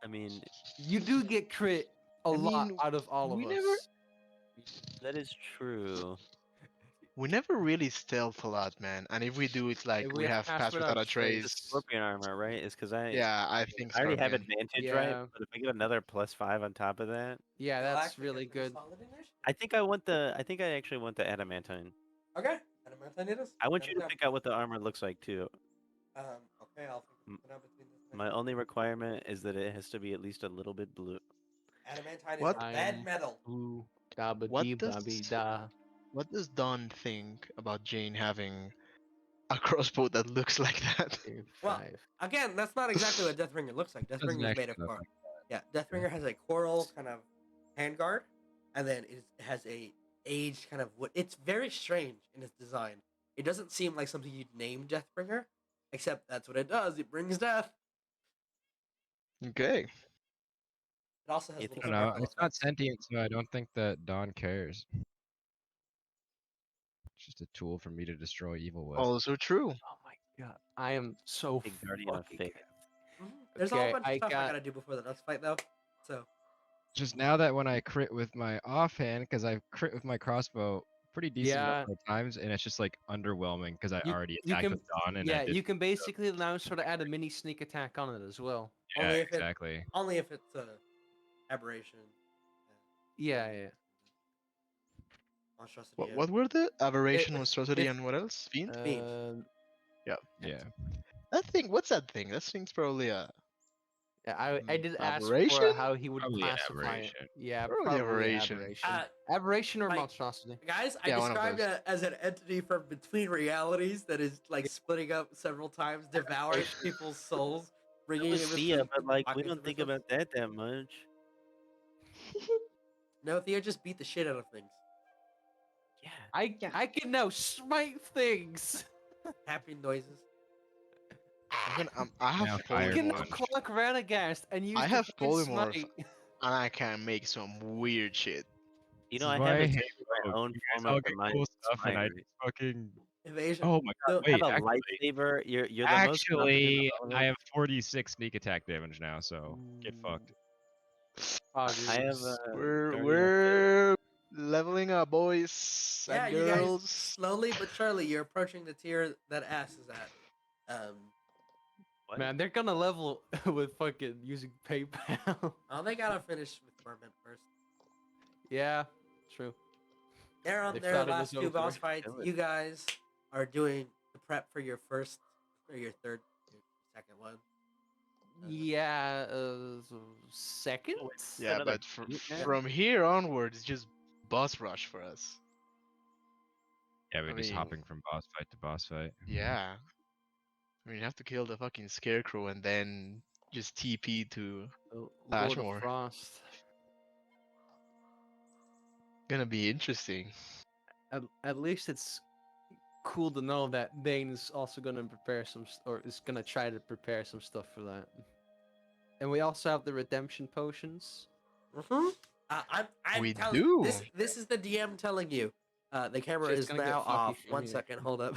I mean You do get crit a I lot mean, out of all we of never- us. that is true. We never really stealth a lot, man. And if we do, it's like If we have pass without a The trace. scorpion armor, right? Is because Yeah, I think I already have Scorpion. advantage, right? Yeah. But if I get another +5 on top of that, Yeah, that's Galactic really is pretty good. solid in there. I think I want the. I think I actually want the adamantine. Okay. Adamantine it is. I want you to Adamantine. pick out what the armor looks like too. Okay, I'll think it out between this. and My only requirement is that it has to be at least a little bit blue. Adamantine is What? a bad I'm- metal. Ooh, da ba What dee ba does- be da. What does Don think about Jane having a crossbow that looks like that? Well, 5. Again, that's not exactly what Deathbringer looks like. Doesn't Deathbringer is made actually of look coral. like Yeah, Deathbringer has a coral kind of handguard, and then it has a aged kind of wood. It's very strange in its design. It doesn't seem like something you'd name Deathbringer, except that's what it does. It brings death. Okay. It also has You little think- I don't know. sparkle It's not effects. sentient, so I don't think that Dawn cares. It's just a tool for me to destroy evil with. Also true. Oh my god, I am so Big guardian of fucking faith. There's a whole Okay, bunch of I stuff I got- gotta do before the next fight, though. So Just now that when I crit with my offhand, because I've crit with my crossbow pretty decent Yeah. number of times, and it's just like underwhelming because I You- already you attacked can- with Dawn and Yeah, I did. you can basically now sort of add a mini sneak attack on it as well. Yeah, only if it- exactly. only if it's a aberration. Yeah, yeah. Monstrosity. What were the aberration, It- monstrosity, it's- and what else? Fiend. Um, Yeah. That thing. What's that thing? That thing's probably a. yeah, I did ask for Aberration? how he would Probably an classify it. aberration. Yeah, Probably probably aberration. aberration. Aberration or like- monstrosity. Guys, I Yeah, one of described those. it as an entity from between realities that is like splitting up several times, devouring people's souls, It bringing was it Thia, between but like we pockets don't of think herself. about that much. No, Thea just beat the shit out of things. Yeah. I can now smite things. Happy noises. I have Now I fire can now punch. clock Radagast and use I the have Divine polymorph. Smite. and I can make some weird shit. You This know, is I why have I a hate my own you guys form all of get divine cool stuff and I smite. just fucking. Evasion. Oh my So- god! Wait, I have a actually, lightsaber. You're the most competent actually, of all of I them. have 46 sneak attack damage now, so get fucked. I have a We're guardian of faith. we're leveling up, boys Yeah, and you guys girls. slowly but surely you're approaching the tier that ass is at. What? Man, they're gonna level with fucking using PayPal. Oh, they gotta finish with Torment first. Yeah, true. They're on They their thought it last was two boss over. fights. Do it. You guys are doing the prep for your first or your third, your second one. Yeah, second. Yeah, another but beat now? from here onwards, it's just boss rush for us. Yeah, we're I just mean- hopping from boss fight to boss fight. Yeah. I mean, you have to kill the fucking scarecrow and then just TP to. Lord Ashmore. of Frost. Gonna be interesting. At least it's cool to know that Dane's also gonna prepare some, or is gonna try to prepare some stuff for that. And we also have the redemption potions. I'm We telling do. This is the DM telling you. The camera Shit's is gonna get now fucky off. from 1 here. second, hold up.